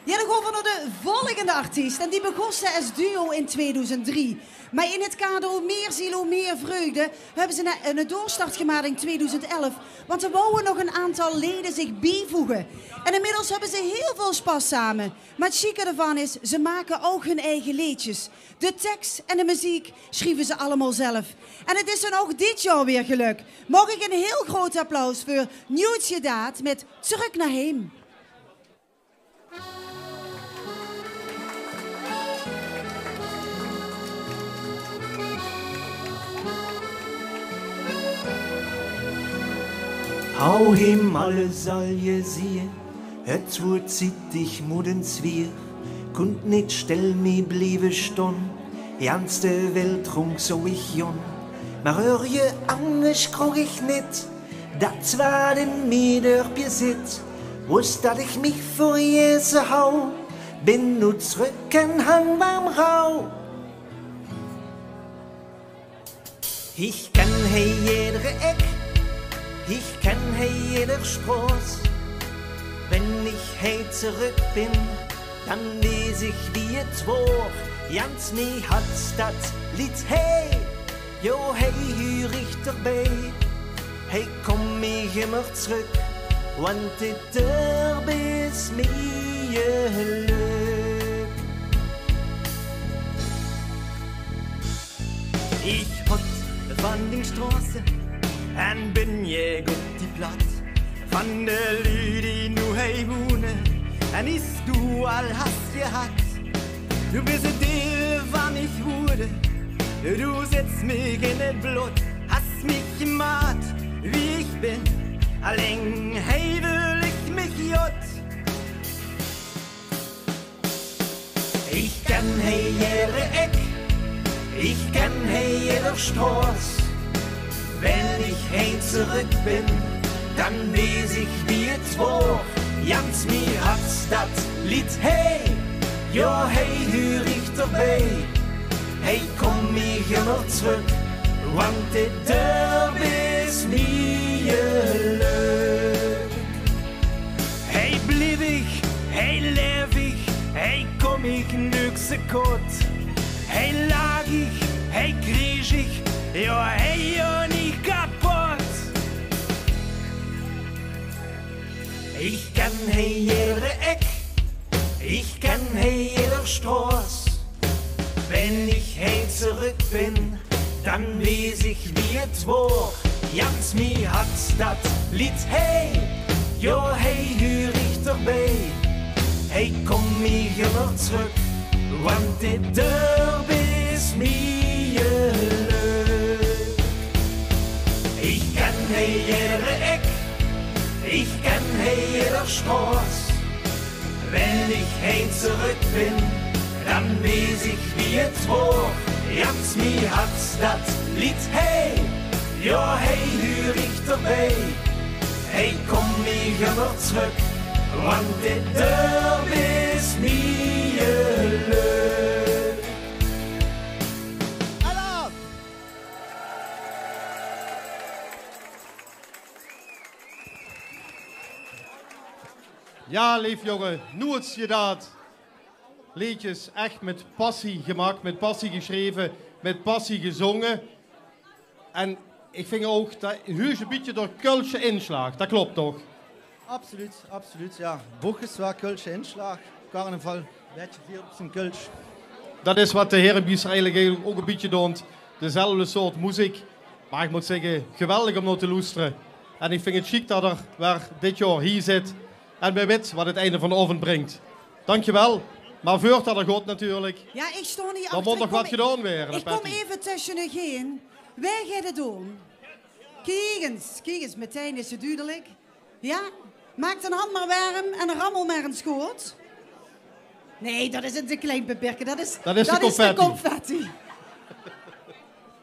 Ja, dan gaan we naar de volgende artiest. En die begon ze als duo in 2003. Maar in het kader Hoe meer ziel, hoe meer vreugde hebben ze een doorstart gemaakt in 2011. Want er wouden nog een aantal leden zich bijvoegen. En inmiddels hebben ze heel veel spas samen. Maar het chique ervan is, ze maken ook hun eigen liedjes. De tekst en de muziek schrijven ze allemaal zelf. En het is dan ook dit jaar weer geluk. Mag ik een heel groot applaus voor Nieuwtje Daad met Terug naar Heem. Hou hem alle zal je zien, het wordt zittig moedens weer, kunt niet stil mee blijven staan, jans de Welt rung zo ich jon. Maar hör je anders krog ich niet, dat war in Miederpje zit, wust dat ich mich voor Jesu hou, bin nu zurück en hang warm rau. Ich kenn hey jedere Eck, ich kenn hey jeder Spross. Wenn ich hey zurück bin, dann weiß ich wie es war. Jans mi hat's dat Lied hey, jo hey hör ich dabei. Hey komm ich immer zurück, want dit is mir geluk. Ich hot van den Straße en bin je gut die Platz van de Lü die nu hey wohnen en is du all hast gehad. Du bist ein Deel wann ich wurde, du setzt mich in het Blut, hast mich gemacht wie ich bin, allein hey will ich mich jut. Ich kenn hey jede Eck, ich kenn hey jeder Straß. Wenn ich hey zurück bin, dann weiß ich wie es war. Jans mir hat's dat Lied hey, jo hey hör ich dabei. Hey komm ich immer zurück, want dit is mir geluk. Hey blieb ich, hey leef ich, hey komm ich nüchse kot. Hey lag ich, Straße. Wenn ich heim zurück bin, dann weiß ich, wie es war. Ganz mi hat dat Lied, hey, ja, hey, hör ich dabei. Hey, komm mir immer zurück, want dit Dorp ist mir Glück. Ich kenn hey jede Eck, ich kenn hey jeder Straße. Wenn ich heim zurück bin, dann weiß ich, wie es war. Ganz mi hat's dat Lied, hey, ja, hey, hör ich dabei. Hey, komm mir immer zurück, want dit Dorp ist mir Glück. Hallo! Ja, lief jongen, nu is je dat. Liedjes echt met passie gemaakt, met passie geschreven, met passie gezongen. En ik vind ook dat heus een beetje door Kölsche inslag, dat klopt toch? Absoluut, absoluut, ja. Boekjes waar Kölsche inslag, carnaval, beetje veel op zijn Kölsch. Dat is wat de Herenbies eigenlijk ook een beetje doet. Dezelfde soort muziek. Maar ik moet zeggen, geweldig om naar te luisteren. En ik vind het chic dat er waar dit jaar hier zit. En bij weet wat het einde van de avond brengt. Dankjewel. Maar voordat dat er gaat natuurlijk. Ja, ik sta niet achter. Dan moet nog wat gedaan worden. Ik kom even tussen u heen. Wij gaan het doen. Kijk eens, meteen is het duidelijk. Ja? Maak een hand maar warm en rammel maar een schoot. Nee, dat is een te klein beperken. Dat is de confetti.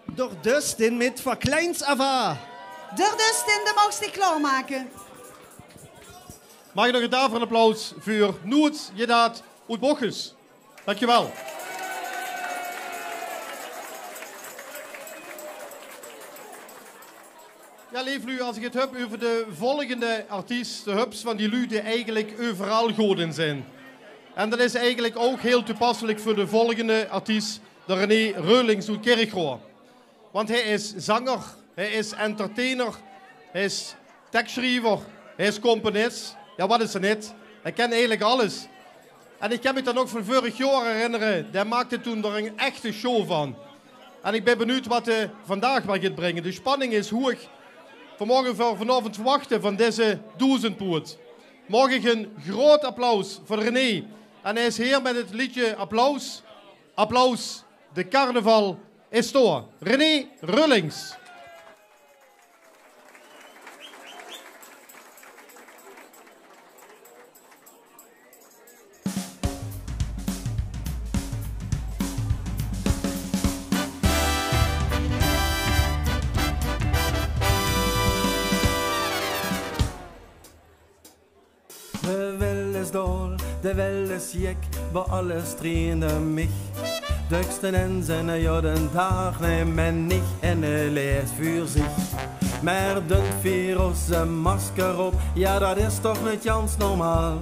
Door Dustin met verkleins Ava. Door Dustin, de magst die klaarmaken. Mag je nog een daarvoor een applaus voor Noet, Jedaat, uit Bochus. Dankjewel. Ja, lief nu, als ik het heb over de volgende artiest, de hubs van die lui die eigenlijk overal goden zijn. En dat is eigenlijk ook heel toepasselijk voor de volgende artiest, de René Reulings uit Kerkrade. Want hij is zanger, hij is entertainer, hij is tekstschrijver, hij is componist. Ja, wat is er niet? Hij kent eigenlijk alles. En ik kan me dan nog van vorig jaar herinneren, hij maakte toen er een echte show van. En ik ben benieuwd wat hij vandaag wel gaat brengen. De spanning is hoog. Vanavond verwachten van deze duizendpoort. Mag ik een groot applaus voor René. En hij is hier met het liedje Applaus. Applaus, de carnaval is door. René Reulings. De Welt ist jeck, wo alles drehende mich. Döxten en seine Joden Tag nehmen nicht eine Lees für sich. Mer dünnt Virus Maske op, ja dat is toch nicht ganz normal.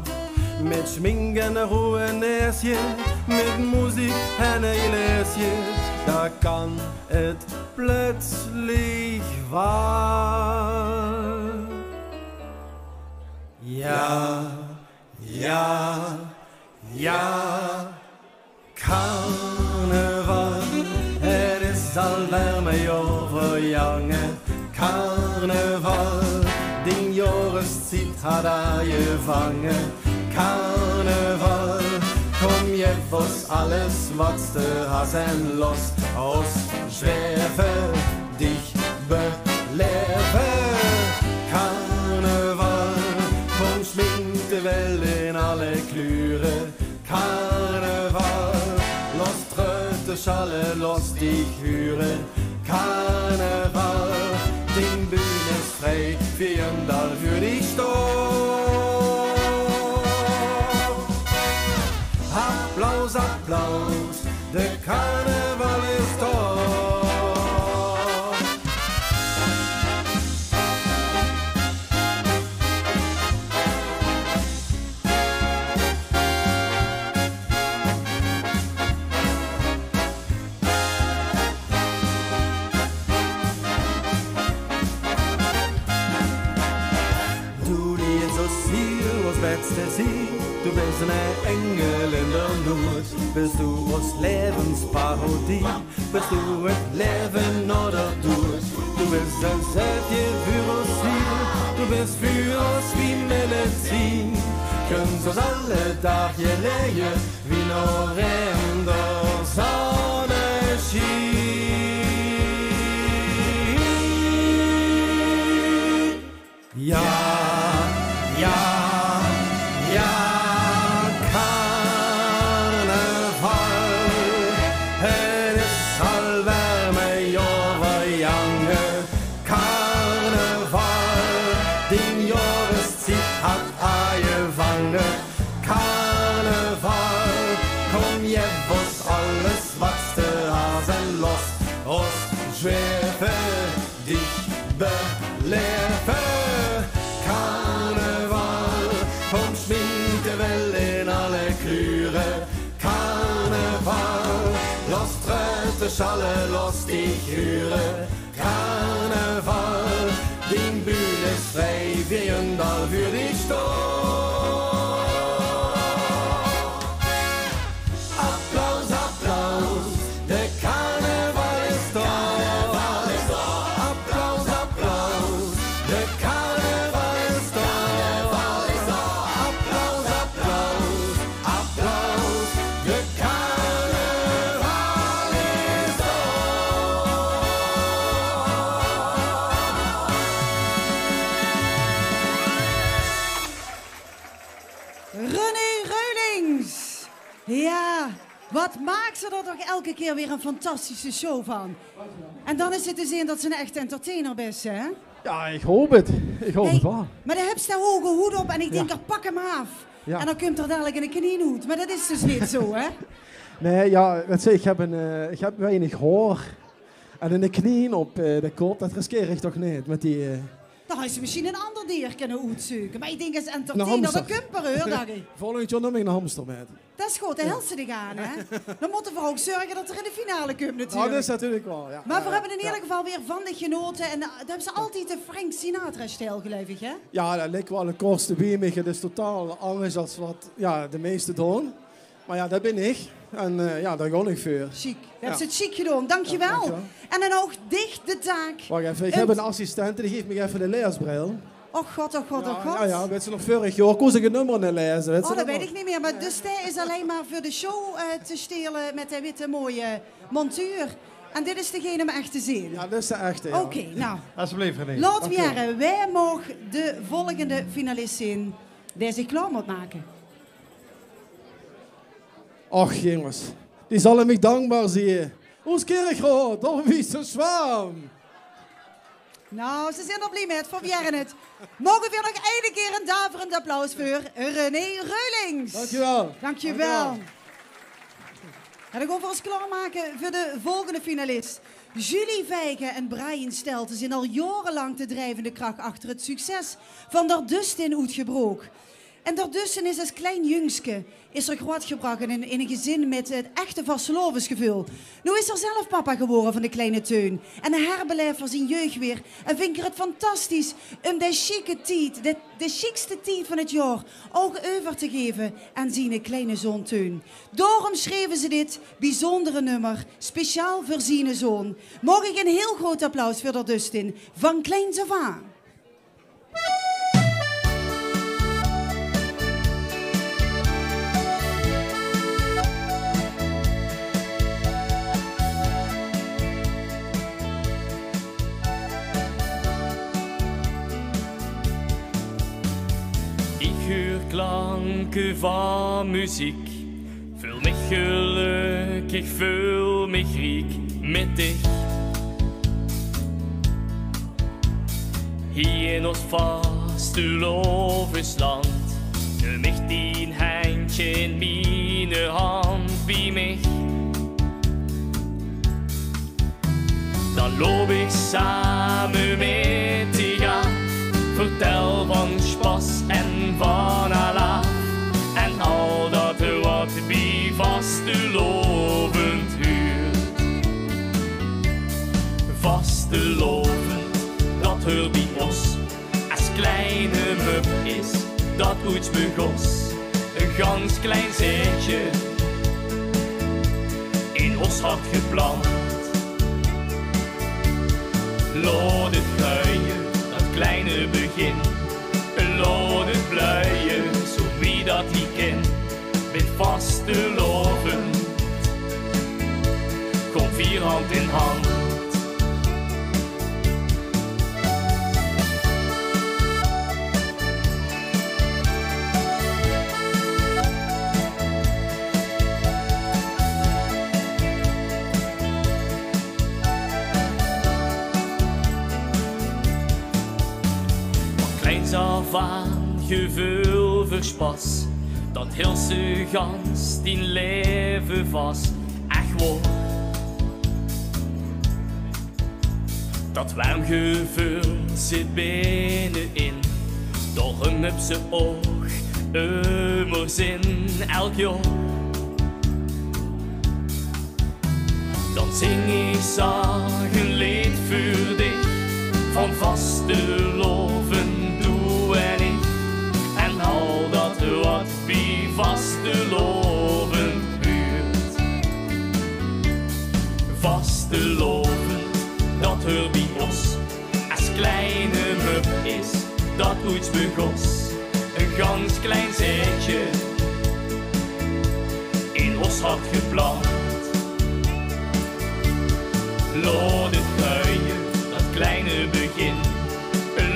Mit Schminken Ruhe Näschen, mit Musik eine Läschen, da kann et plötzlich wahr. Ja. Ja, ja, Karneval, het is al wärme overjangen. Karneval, den Jahreszeit hat gevangen. Karneval, komm je was alles, was du hast en Lust aus Schwerfe dich belebe. Karneval, komm schmink de Welt in alle Klüre. Karneval, los tröte Schalle, los dich hören. Karneval, den Bühne ist frei, wie ein Dall für dich stehen. Applaus, Applaus, der Karneval ist da. Letzte sie, Du bist eine Engel in der Not, bist du aus Lebensparodie, bist du het Leben oder Tod. Du bist ein Sätje für uns hier, du bist für uns wie Medizin. Können uns alle Tag hier legen, wie noch in der Sonne schien. Ja, ja, ja, Karneval. Het is al warme Jahre, Karneval. Die Jahreszeit hat angefangen. Karneval, komm je was alles was du hast en los. Aus Schwefel dich beleben. In alle kleuren, Karneval, los tröte Schalle, los dich hören, Karneval, die Bühne ist frei, wie ein Ball für dich stehen. Applaus, Applaus, der Karneval ist da. Applaus, Applaus, der Karneval ist da. Ja, wat maakt ze er toch elke keer weer een fantastische show van. En dan is het te zien dat ze een echt entertainer is, hè? Ja, ik hoop het. Ik hoop het wel. Maar dan heb je de hoge hoed op en ik denk, pak hem af. Ja. En dan komt er dadelijk een knienhoed. Maar dat is dus niet zo, hè? Nee, ja, weet je, ik heb weinig hoor. En in de knieën op de kop, dat riskeer ik toch niet met die... Dan had je misschien een ander dier kunnen uitzoeken. Maar ik denk als entertainer, dat kunt maar hoor, dacht ik. Volgend jaar neem ik een hamster met. Dat is goed, de helft te gaan, hè? Dan moeten we ook zorgen dat er in de finale komt natuurlijk. Nou, dat is natuurlijk wel, ja. Maar we hebben in ieder geval weer van de genoten. En dat hebben ze altijd de Frank Sinatra-stijl, geloof ik, hè? Ja, dat lijkt wel een kortste biemige. Dat is totaal anders dan wat de meeste doen. Maar ja, dat ben ik. En ja, daar ga ik voor. Chic. Je hebt het chic gedaan, dankjewel. dankjewel. En dan ook dicht de taak. Wacht even, ik heb een assistent die geeft me even de leesbril. Och god, oh god, oh god. Ja, weet ze nog vorig jaar koos ik een nummer niet lezen. Weet Dat weet ik niet meer. Maar dus hij is alleen maar voor de show te stelen met de witte mooie montuur. En dit is degene om echt te zien. Ja, dit is de echte, ja. Oké, nou. Alsjeblieft, René. Laten we jaren. Wij mogen de volgende finalist zien die zich klaar moet maken. Och jongens, die zullen mij dankbaar zien. Ons kerkgroot, door wie ze zwam. Nou, ze zijn er blij met, voor jaren het. Mogen we nog één keer een daverend applaus voor René Reulings. Dankjewel. Dankjewel. En dan gaan we ons klaarmaken voor de volgende finalist. Julie Vijgen en Brian Stelten zijn al jarenlang de drijvende kracht achter het succes van Der Dustin uitgebroken. En daartussen is als klein jongske is er grootgebracht in een gezin met het echte vastelovensgevoel. Nu is er zelf papa geworden van de kleine Teun. En hij herbeleeft voor zijn jeugd weer. En vindt het fantastisch om de chique tijd, de chicste tijd van het jaar, ook over te geven aan zijn kleine zoon Teun. Daarom schreven ze dit bijzondere nummer, speciaal voor zijn zoon. Mag ik een heel groot applaus voor Der Dustin, van kleins af aan. Klanken van muziek, vul mich gelukkig, vul mich riek mit dich. Hier in ons vastelovensland, nimm ich dein Händchen in meine Hand wie mich. Dan loop ik samen met dich aan, vertel van Spaß en van Allah. En al dat wat bij vastelovend huurt. Vastelovend, dat hoort bij ons. Als kleine mup is dat ooit begos. Een gans klein zeetje in ons hart geplant. Laat het groeien, dat kleine begin. Laat het bloeien, zo wie dat die kent. Met vaste loven, kom 4 hand in hand. Af aan gevoel verspas, dat heel ze gans die leven was, echt waar. Dat warm gevoel zit binnenin, daarom heb ze ook immer zin elk jaar. Dan zing ik zacht een lied voor dich, van vaste loven. En ik, en al dat wat wie vaste loven buurt. Vaste loven, dat er bij ons als kleine mup is, dat ooit begos. Een gans klein zeetje in ons hart geplant. Laat het groeien, dat kleine begin.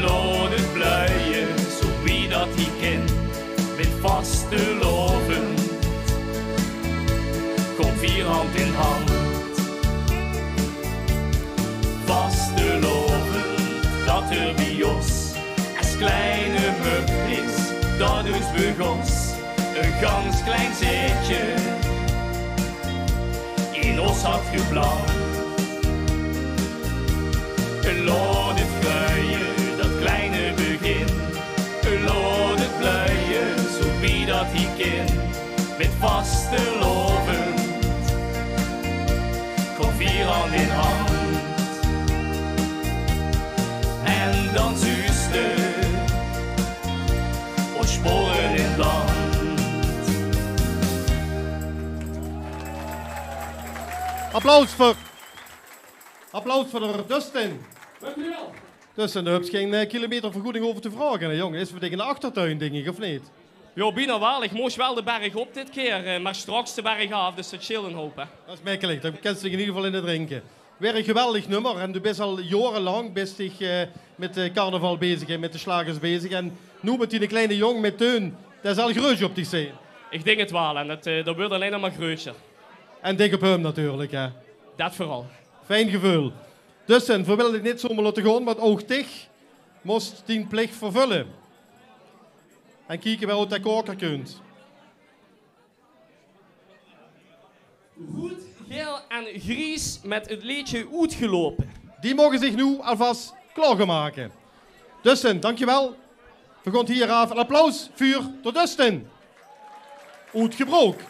Laat het bloeien, zo wie dat die kent, met vaste loven. Kom 4 hand in hand. Vaste loven, dat er bij ons als kleine mup is, dat ons begos. Een gans klein zeetje in ons hart geplant. Laat het groeien, kleine begin, laat het bloeien, zo wie dat die kent, met vaste loven, kom 4 hand in hand. En dan zuste, ons sporen in het land. Applaus voor de Dustin. Dank u wel. Dus daar heb je geen kilometervergoeding over te vragen, hè, jongen. Is het tegen de achtertuin, denk ik, of niet? Ja, bijna wel. Ik moest wel de berg op dit keer, maar straks de berg af, dus dat chillen hopen. Dat is makkelijk, dan kent ze zich in ieder geval in het drinken. Weer een geweldig nummer en du bent al jarenlang met carnaval bezig en met de slagers bezig. En nu met die kleine jong met Teun, dat is al grootje op die scène. Ik denk het wel en dat wordt alleen nog maar grootser. En dik op hem natuurlijk, hè. Dat vooral. Fijn gevoel. Dus we willen het niet zomaar laten gaan, maar ook dich moest die plicht vervullen. En kijken waar het koker kunt. Goed, geel en gries met het liedje uitgelopen. Die mogen zich nu alvast klaarmaken. Dustin, dankjewel. We gaan hier af. Een applaus voor Dustin. Uitgebroken.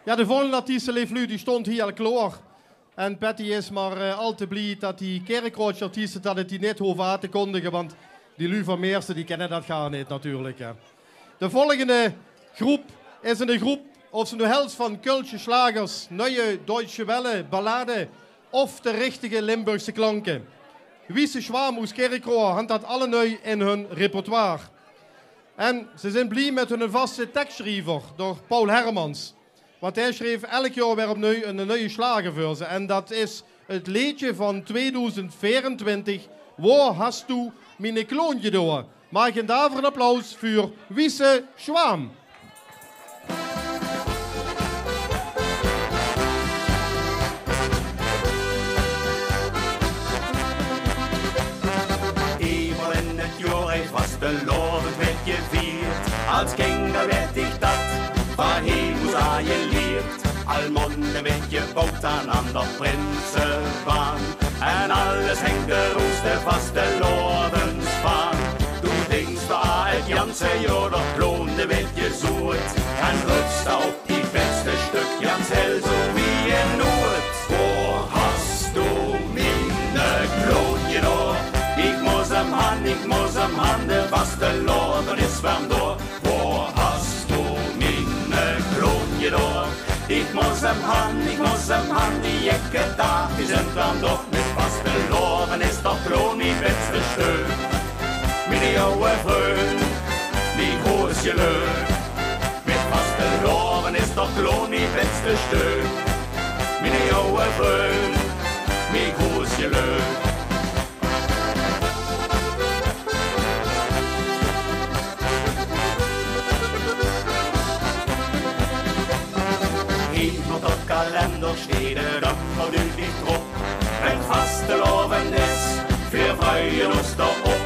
Ja, de volgende artiest, Leflu, die stond hier al klaar. En Patty is maar al te blij dat die kerkroodje-artiesten dat het die net hoeven aan te kondigen, want die Lu van Meersen, die kennen dat gar niet natuurlijk. Ja. De volgende groep is een groep, of ze nu helft van Kölsche slagers, nieuwe Deutsche Welle, ballade of de richtige Limburgse klanken. Wiese Schwarmoes Kerkroor had dat alle nieuw in hun repertoire. En ze zijn blij met hun vaste tekstschrijver door Paul Hermans. Want hij schreef elk jaar weer opnieuw een nieuwe slager voor ze. En dat is het liedje van 2024. Waar hast du mijn kloontje door? Maak een daarvoor een applaus voor Wiese Schwam. Eenmaal in het jaar is vastelovend werd gevierd. Als kinder werd ik dat van hemels aan je leert. Almonden werd gebouwd aan de prinsenbaan. En alles hengt de roeste vastelovens van. Toen dingst waar het Janse jaar dat blonde werd gezoerd. En rutste op die beste stuk Jans hel zo wie in Noord. Waar hast du mijn kloonje door? Ik moet hem han, de vasteloven is is warm door. Wo hast du meine Klonje door? Ik moest hem han, die jekke dag is een warm door. Met vaste loven is toch kloon niet beste steun. Mijn oude vriend, die hoes je leuk. Met vaste loven is toch kloon niet beste steun. Mijn oude vriend, die hoes je leuk. Iemand op kalender steht dat wat u niet op. Een vaste loven is, wir freuen uns da op.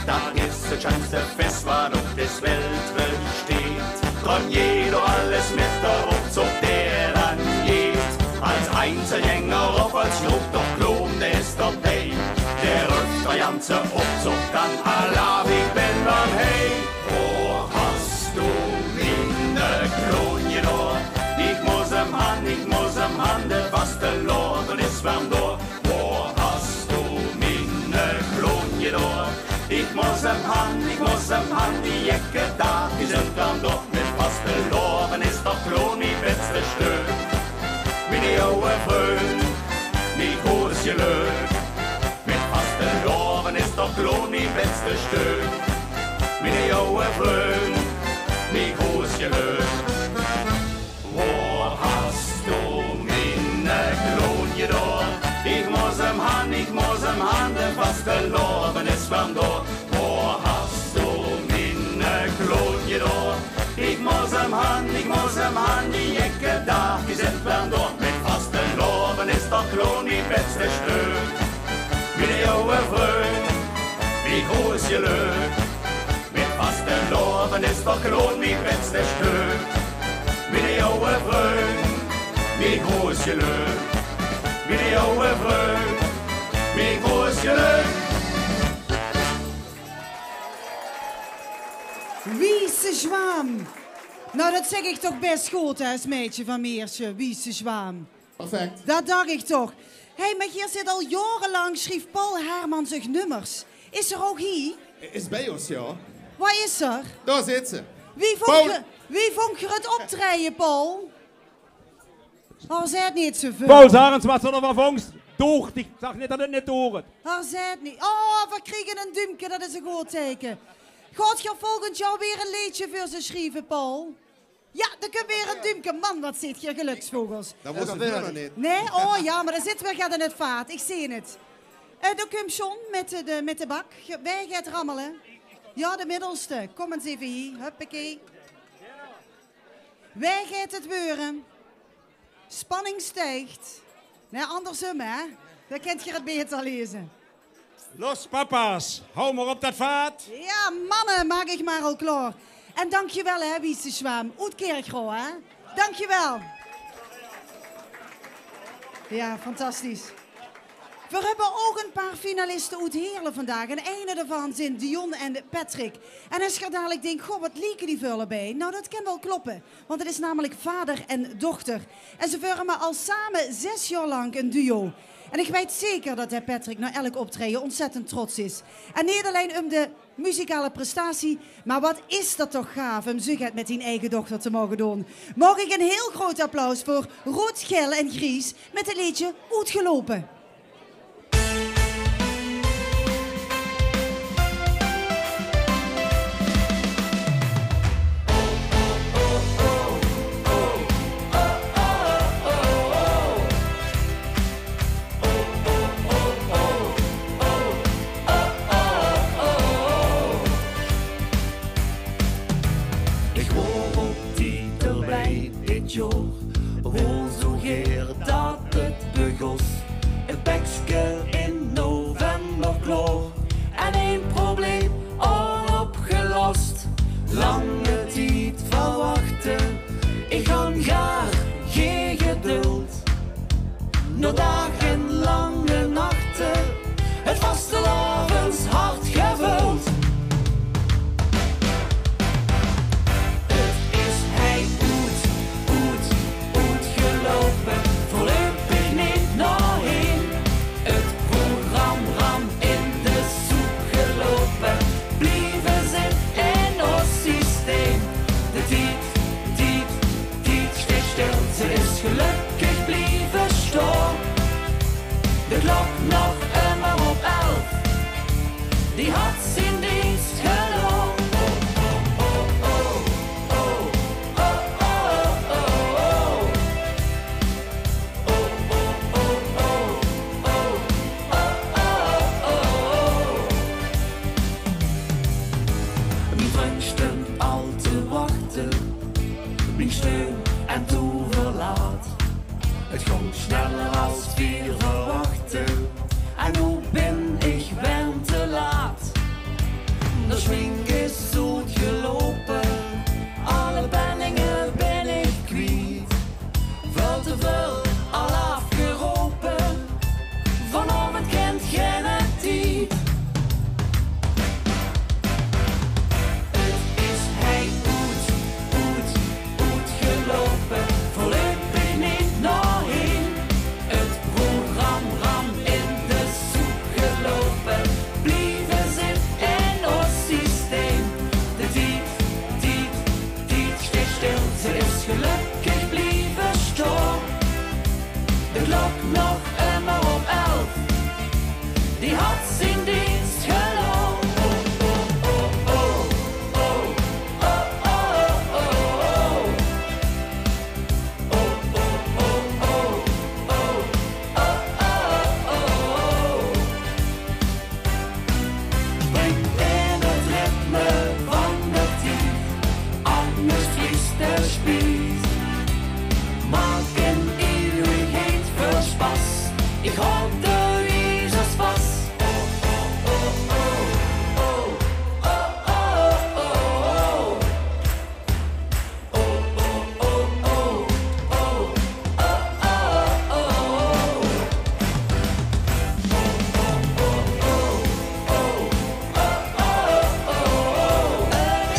Dat is het schönste Fest, waarop des Welt besteht. Kann jeder alles mit der Opzug, der dann geht. Als Einzelgänger auf, als Schluck, doch Klon, der ist dabei. Der rückt der ganze Opzug, dann Allah, ich bin dann hey. Wo hast du meine Klonje door? Ich muss hem han, der vaste Loven ist warm door. Wo hast du meine Klonje door? Ik moest hem han, die jekke dag is een warm door. Met vaste loven is toch kloon niet beste steun. Mijn oude vriend, niet hoes je leuk. Met vaste loven is toch kloon niet beste steun. Mijn oude vriend, niet hoes je leuk. Wo hast du meine Klonje door? Ik moest hem han, de vaste loven is warm door. Wo hast du meine Klonje door? Ik moest hem han, die jekke dag is het warm door. Met vaste loven is toch kloon niet beste steun. Mijn oude vriend, wie hoes je leuk. Met vaste loven is toch kloon niet beste steun. Mijn oude vriend, wie hoes je leuk. Mijn oude vriend, wie hoes je leuk. Wiese Zwaan. Nou, dat zeg ik toch best goed, hè, meisje van Meersje. Wiese Zwaan. Perfect. Dat dacht ik toch. Hé, maar hier zit al jarenlang, schreef Paul Herman zich nummers. Is er ook hier? Is bij ons, ja. Wat is er? Daar zit ze. Wie vond je het optreden, Paul? Oh, zei het niet zoveel. Paul Zarens, wat er van vangst? Doort. Ik zag niet dat het niet hoort. Zei het niet. Oh, we kregen een duimpje, dat is een goed teken. Gaat je volgend jaar weer een liedje voor ze schrijven, Paul? Ja, dan kun je weer een duimpje. Man, wat zit je geluksvogels. Dat was het weer niet. Nee? Oh ja, maar dan zitten we in het vaat. Ik zie het. Dan komt John met de bak. Wij gaat rammelen. Ja, de middelste. Kom eens even hier. Huppakee. Wij gaat het beuren. Spanning stijgt. Nee, andersom, hè. Dan kent je het beter lezen. Los, papa's. Hou maar op dat vaat. Ja, mannen, maak ik maar al klaar. En dankjewel, hè, Wiese Zwaan. Uit Kerkro, hè. Dankjewel. Ja, fantastisch. We hebben ook een paar finalisten uit Heerlen vandaag. En een daarvan zijn Dion en Patrick. En als je dadelijk denkt, goh, wat lieken die vullen bij? Nou, dat kan wel kloppen. Want het is namelijk vader en dochter. En ze vormen al samen 6 jaar lang een duo. En ik weet zeker dat Patrick na elk optreden ontzettend trots is. En niet alleen om de muzikale prestatie, maar wat is dat toch gaaf om zo met die eigen dochter te mogen doen. Mag ik een heel groot applaus voor Rood, Gel en Gries met het liedje Uitgelopen. Hoe zo geer dat het begos. Een bekske in november kloor. En één probleem onopgelost. Lange tijd verwachten. Ik ga graag geen geduld. No dagen, lange nachten. Het vastelavonds hard gevuld. Voorlopig niet naar heen. Het programma in de soep gelopen. Blijven zitten in ons schneller als wir verwachten. En hoe ben ik ben te laat? De schwing is zoet gelopen, alle penningen ben ik kwijt. Veel te veel al afgeropen, vanavond kent geen tijd. Het is hij goed gelopen, voorlopig niet nog heen. Het programma in de soep gelopen, blijven zit in ons systeem. De tijd steekt stil, ze is gelukkig blijven staan. De klok nog immer op 11, die had zijn dienst gedaan. Spring in het ritme van de tijd, anders vliest de spies. Maak een eeuwigheid verspas, ik houd de wezens vast.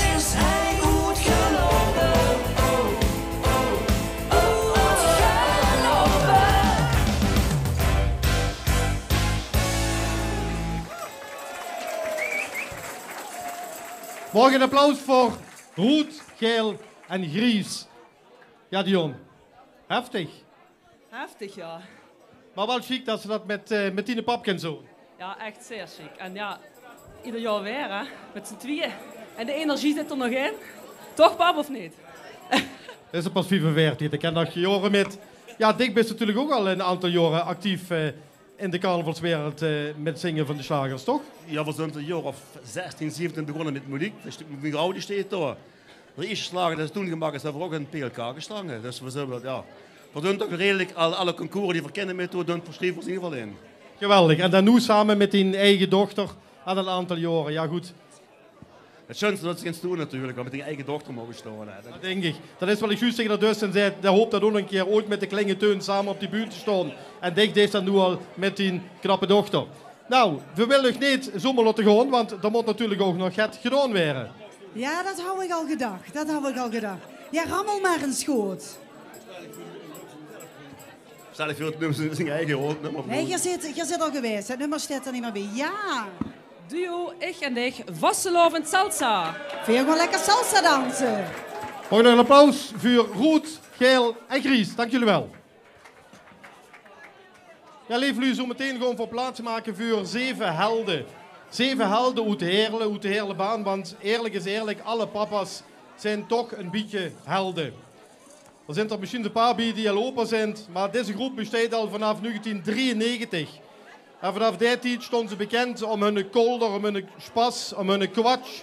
Is hij goed gelopen? Morgen een applaus voor Roet, Geel en Gries. Ja, Dion. Heftig. Heftig, ja. Maar wel chic dat ze dat met Tine Papkens doen. Ja, echt zeer chic. En ja, ieder jaar weer, hè. Met z'n tweeën. En de energie zit er nog in. Toch, pap, of niet? Dat is pas 45. Ik ken dat je jaren met... Ja, Dick is natuurlijk ook al een aantal jaren actief in de carnavalswereld met zingen van de slagers, toch? Ja, we zijn een jaar of 16, 17 begonnen met muziek. Dus mijn vrouw die staat daar. De eerste slager dat is toen gemaakt is, hebben we ook een PLK gestangen. Dus we zijn ja... We doen toch redelijk alle concours die we kennen met, we doen verschrijven in ieder geval in. Geweldig. En dan nu samen met die eigen dochter aan een aantal jaren. Ja, goed. Het schönste dat ze gaan doen natuurlijk, met die eigen dochter mogen staan. Dat denk ik. Dat is wat ik juist tegen dat dus en zei. Dat hoopt dat ook een keer ooit met de klingenteun samen op die bühne te staan. En Dick heeft dat nu al met die knappe dochter. Nou, we willen nog niet zomaar laten gaan, want er moet natuurlijk ook nog het gedaan worden. Ja, dat hou ik al gedacht. Ja, rammel maar een schoot. Stel ik voor het nummer zijn eigen hoofdnummer. Nee, je zit al geweest. Het nummer staat er niet meer bij. Ja. Duo, ik en ik, vastelovend salsa. Veel gewoon lekker salsa dansen. Mag ik nog een applaus voor Roet, Geel en Gries. Dank jullie wel. Ja, lieve jullie zo meteen gewoon voor plaats maken voor 7 helden. 7 helden uit de Heerlenbaan. Want eerlijk is eerlijk, alle papa's zijn toch een beetje helden. Er zijn er misschien een paar bij die al opa zijn, maar deze groep bestaat al vanaf 1993. En vanaf die tijd stonden ze bekend om hun kolder, om hun spas, om hun kwatsch.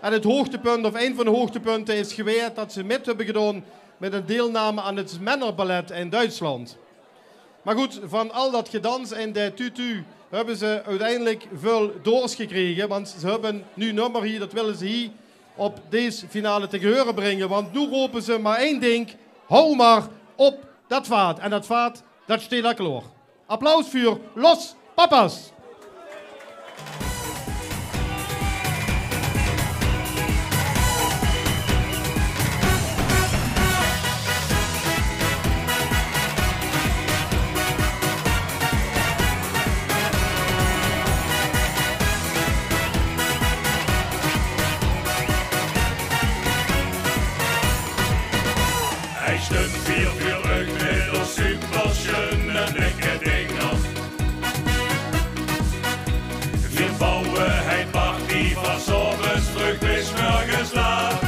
En het hoogtepunt, of een van de hoogtepunten, is geweest dat ze met hebben gedaan met een deelname aan het Männerballet in Duitsland. Maar goed, van al dat gedans en de tutu hebben ze uiteindelijk veel doors gekregen. Want ze hebben nu een nummer hier, dat willen ze hier op deze finale te geheuren brengen. Want nu roepen ze maar één ding, hou maar op dat vaat. En dat vaat, dat steekt al klaar. Applaus voor Los Papas. Hij stond 4 uur uit met een superschöne dikke Dinger. Wir Bauheit macht die Versorgens früh bis morgens laat.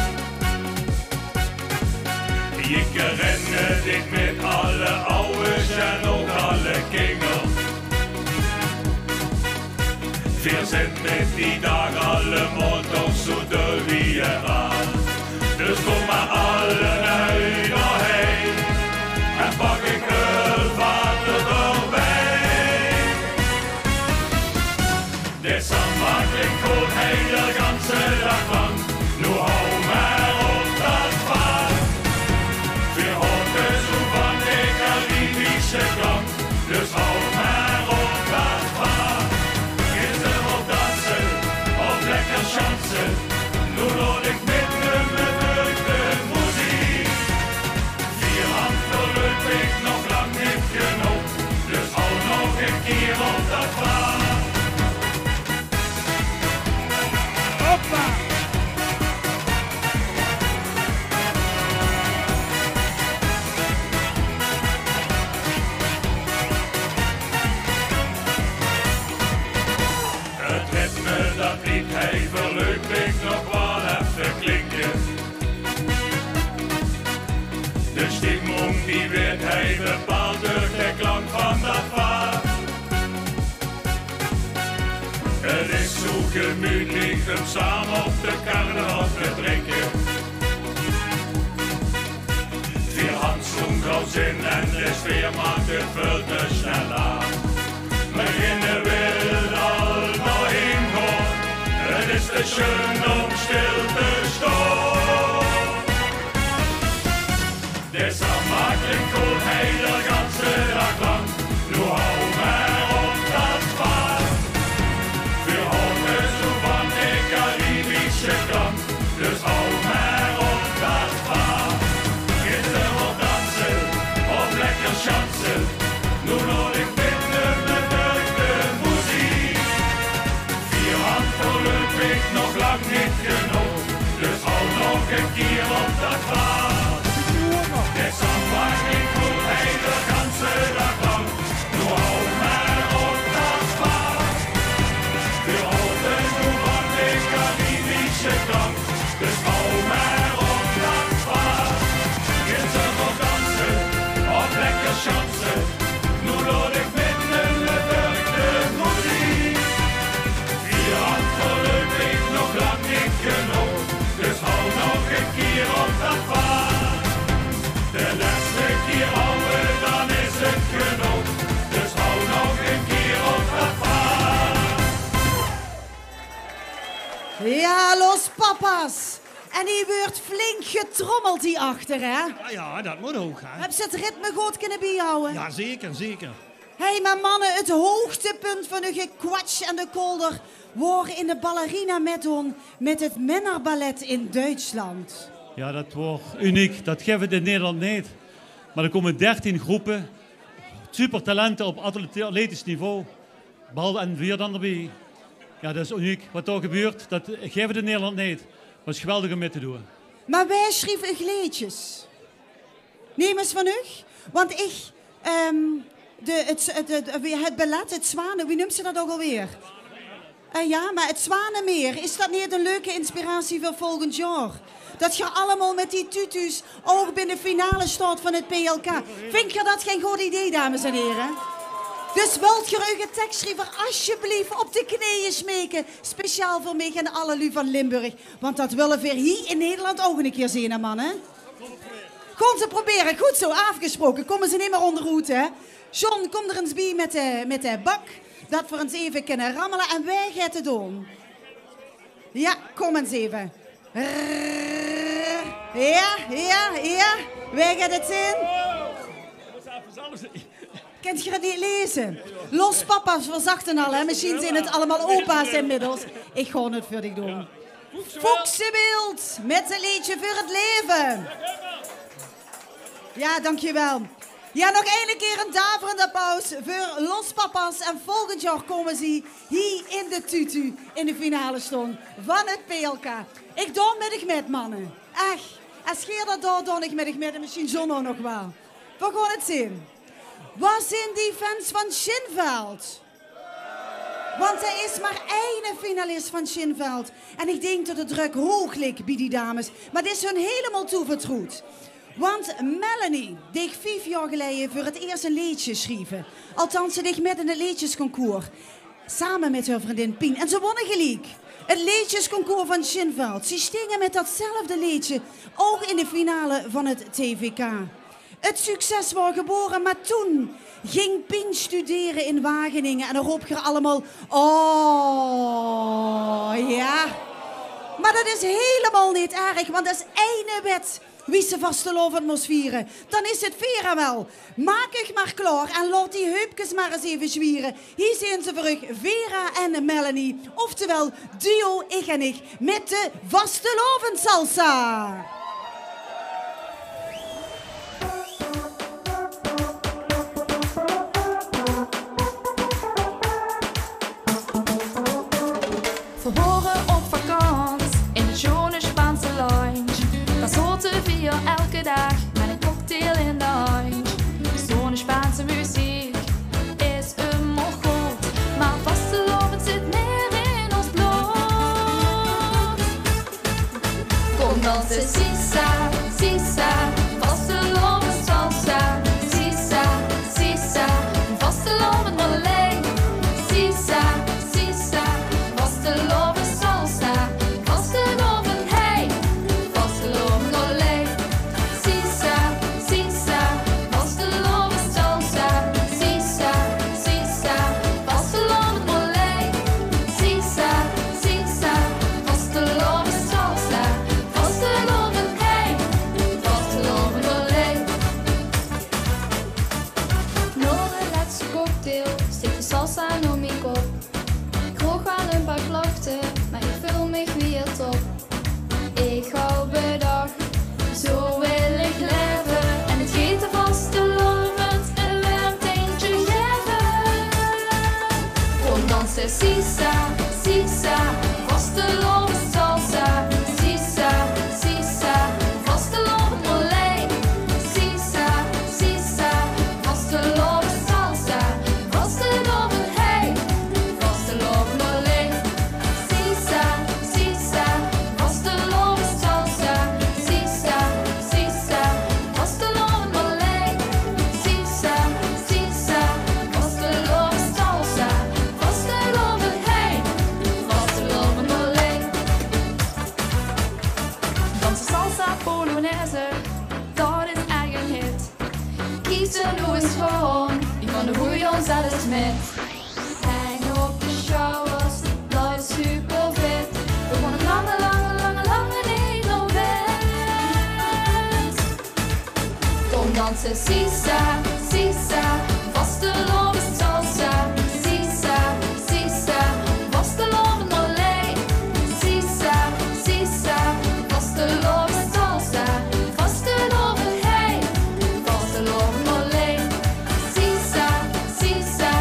Ik renne dit met alle ouders en ook alle kinderen. Wir sind met die dag allemaal toch zo dol wie eraan. Dus kom maar alle naar heen en pak ik heel vaak. gemütlich zusammen auf der Karneval te drinken. Wir Hans und Grausin en de sfeer maakt het veel te snel aan. Beginnen wil al nog ingaan, het is te schön om stil te staan. Deshalb mag ik goed hij de ganze dag lang, nu hou maar op dat paard. Wir houden zo van de Caribische kant, dus hou maar op dat paard. Gisteren op dansen, op lekker chansen, nu nog ik binnen de deugde muziek. 4 hand voorlopig nog lang niet genoeg, dus hou nog een keer op dat paard. Deshalb mag ik goed hij de ganze dag lang, nu hou maar op dat paard. Wir houden zo van de Caribische kant, dus hou maar op dat paard. Gisteren op dansen, op lekker chansen, nu laat ik binnen de deugde muziek. 4 hand voorlopig nog lang niet genoeg, dus hou nog een keer op dat paard. De laatste keer houden, dan is het genoeg, dus hou nog een keer op dat paard. Ja, los papa's. En die wordt flink getrommeld hierachter, hè? Ja, dat moet ook, hè. Heb ze het ritme goed kunnen bijhouden? Ja, zeker, zeker. Hé, maar mannen, het hoogtepunt van de gekwatsch en de kolder wordt in de ballerina meedoen met het Männerballet in Duitsland. Ja, dat wordt uniek. Dat geven we in Nederland niet. Maar er komen 13 groepen. Super talenten op atletisch niveau. Behalve en 4 dan erbij. Ja, dat is uniek. Wat daar gebeurt, dat geven we in Nederland niet. Maar het is geweldig om mee te doen. Maar wij schrijven gleedjes. Neem eens van u. Want ik, het ballet, het zwanen, wie noemt ze dat ook alweer? Ja, maar het Zwanenmeer, is dat niet een leuke inspiratie voor volgend jaar? Dat je allemaal met die tutus ook binnen de finale staat van het PLK. Vind je dat geen goed idee, dames en heren? Dus wilt je uw tekstschrijver alsjeblieft op de knieën smeken. Speciaal voor mij en alle lu van Limburg. Want dat willen we hier in Nederland ook een keer zien, hè, mannen. Kom ze proberen. Goed zo, afgesproken. Komen ze niet meer onder hoed, hè. John, kom er eens bij met de bak. Dat we ons even kunnen rammelen. En wij gaan het doen. Ja, kom eens even. Ja. Wij gaan het zien. Kent je dat niet lezen? Los papa's verzachten al, hè? Misschien zijn het allemaal opa's inmiddels. Ik ga het voor dich doen. Foxenbeeld met een liedje voor het leven. Ja, dankjewel. Ja, nog één keer een daverende applaus voor Los Papa's. En volgend jaar komen ze hier in de tutu in de finale staan van het PLK. Ik doe met mannen. Echt. Als je dat doe ik met en misschien John ook nog wel. We gaan het zien. Waar zijn die fans van Schinveld? Want er is maar één finalist van Schinveld. En ik denk dat de druk hoog ligt bij die dames. Maar dit is hun helemaal toevertrouwd. Want Melanie deed 5 jaar geleden voor het eerst een liedje schrijven. Althans, ze deed met in het liedjesconcours. Samen met haar vriendin Pien. En ze wonnen gelijk. Het liedjesconcours van Schinveld. Ze stingen met datzelfde liedje. Ook in de finale van het TVK. Het succes was geboren, maar toen ging Pien studeren in Wageningen. En dan roep je allemaal, oh ja. Maar dat is helemaal niet erg, want dat is één wet. Wie ze vastelovend moest vieren, dan is het Vera wel. Maak ik maar klaar en laat die heupjes maar eens even zwieren. Hier zijn ze voor u, Vera en Melanie. Oftewel, duo ik en ik met de vastelovend salsa. We horen op vakantie in de schone Spaanse lounge. Daar zaten we elke dag met een cocktail in de hand. Zo'n Spaanse muziek is een goed, maar vastelovend zit meer in ons bloed. Kom dansen, sisa, sisa, vastelovend salsa. Sisa, sisa, vastelovend Marleen. Sisa, sisa, vastelovend. cocktail, steek de salsa om mijn kop. Ik hoor wel een paar klachten, maar ik voel me weer top. Ik hou bedag, zo wil ik leven. En het eten vastelovend, een warm tintje geven. Kom dansen, sisa, sisa, vastelovend salsa. Sisa, sisa, vastelovend mollet. Sisa, sisa, vastelovend salsa. Vastelovend hey, vastelovend mollet. Sisa, sisa, vastelovend salsa. Sisa, sisa, vastelovend mollet. Sisa, sisa, vastelovend salsa. Vastelovend hey, vastelovend mollet. Dansen salsa polonaise, dat is echt een hit. Kiezen hoe is gewoon, ik van de goeie ons alles met. Hang op de showers, dat is super vet. We gaan een lange, lange, lange, lange Nederland. Kom dansen, sisa, sisa, vastelovend salsa. Sisa, sisa, vastelovend mollet. Sisa, sisa, vastelovend salsa. Vastelovend hey, vastelovend mollet. Sisa, sisa,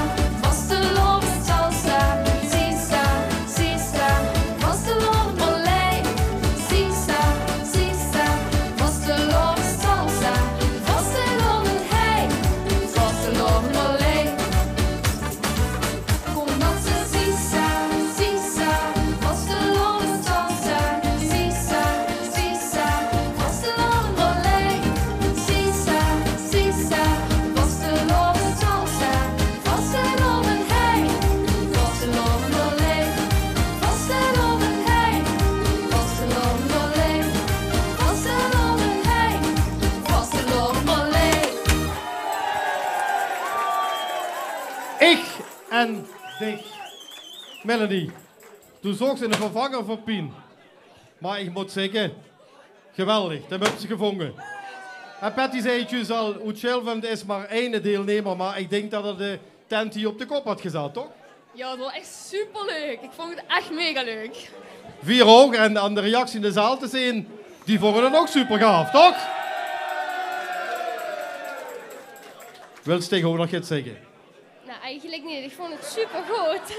vastelovend salsa. Sisa, sisa, vastelovend mollet. Sisa, sisa, vastelovend salsa. Vastelovend hey, vastelovend mollet. Kom dansen, sisa, sisa, vastelovend salsa. Sisa, sisa, vastelovend mollet. Sisa, sisa, vastelovend salsa. Vastelovend hey, vastelovend mollet. Vastelovend hey, vastelovend mollet. Vastelovend hey, vastelovend mollet. Ik en dich. Melanie, du zocht in de vervanger voor Pien. Maar ik moet zeggen, geweldig, dat hebben ze gevonden. En Patty zei het juist al, Oetschelvend is maar één deelnemer, maar ik denk dat er de tent hier op de kop had gezet, toch? Ja, dat was echt superleuk. Ik vond het echt mega leuk. 4 ook, en aan de reactie in de zaal te zien, die vonden het ook super gaaf, toch? Wil je tegenwoordig nog iets zeggen? Nou, eigenlijk niet. Ik vond het super goed.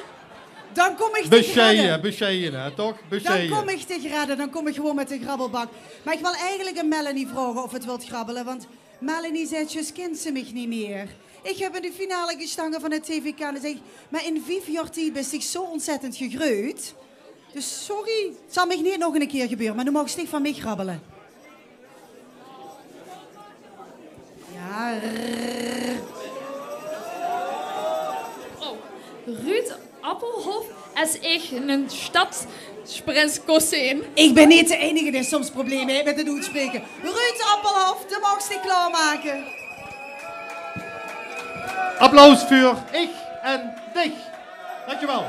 Dan kom ik te graden. Bescheiden, hè, toch? Dan Bescheiden. kom ik te graden, dan kom ik gewoon met de grabbelbak. Maar ik wil eigenlijk aan Melanie vragen of het wilt grabbelen, want Melanie zei, je kent ze mij niet meer. Ik heb in de finale gestangen van het TVK en zeg, maar in 5 jaar tijd ben ik zo ontzettend gegroeid. Dus sorry, het zal mij niet nog een keer gebeuren, maar nu mag ik van mij grabbelen. Ja. Ruud Appelhof is echt een stadsprinskossin. Ik ben niet de enige die soms problemen heeft met het uitspreken. Ruud Appelhof, de mag ik klaarmaken. Applaus voor ik en dich. Dankjewel.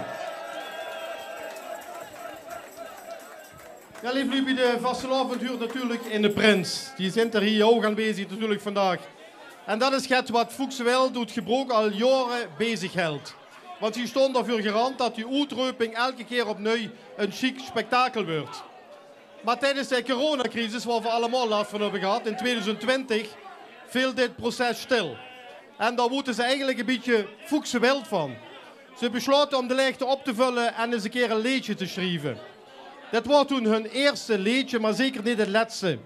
Ja, lieve Lubie, de vastelavond huurt natuurlijk in de Prins. Die zijn er hier ook aanwezig natuurlijk vandaag. En dat is het wat Fuchswel doet gebroken al jaren bezig houdt. Want die stond ervoor garant dat die uitreuping elke keer opnieuw een chic spektakel wordt. Maar tijdens de coronacrisis, waar we allemaal last van hebben gehad, in 2020, viel dit proces stil. En daar moeten ze eigenlijk een beetje Fuchswel van. Ze besloten om de leegte op te vullen en eens een keer een liedje te schrijven. Dit was toen hun eerste liedje, maar zeker niet het laatste.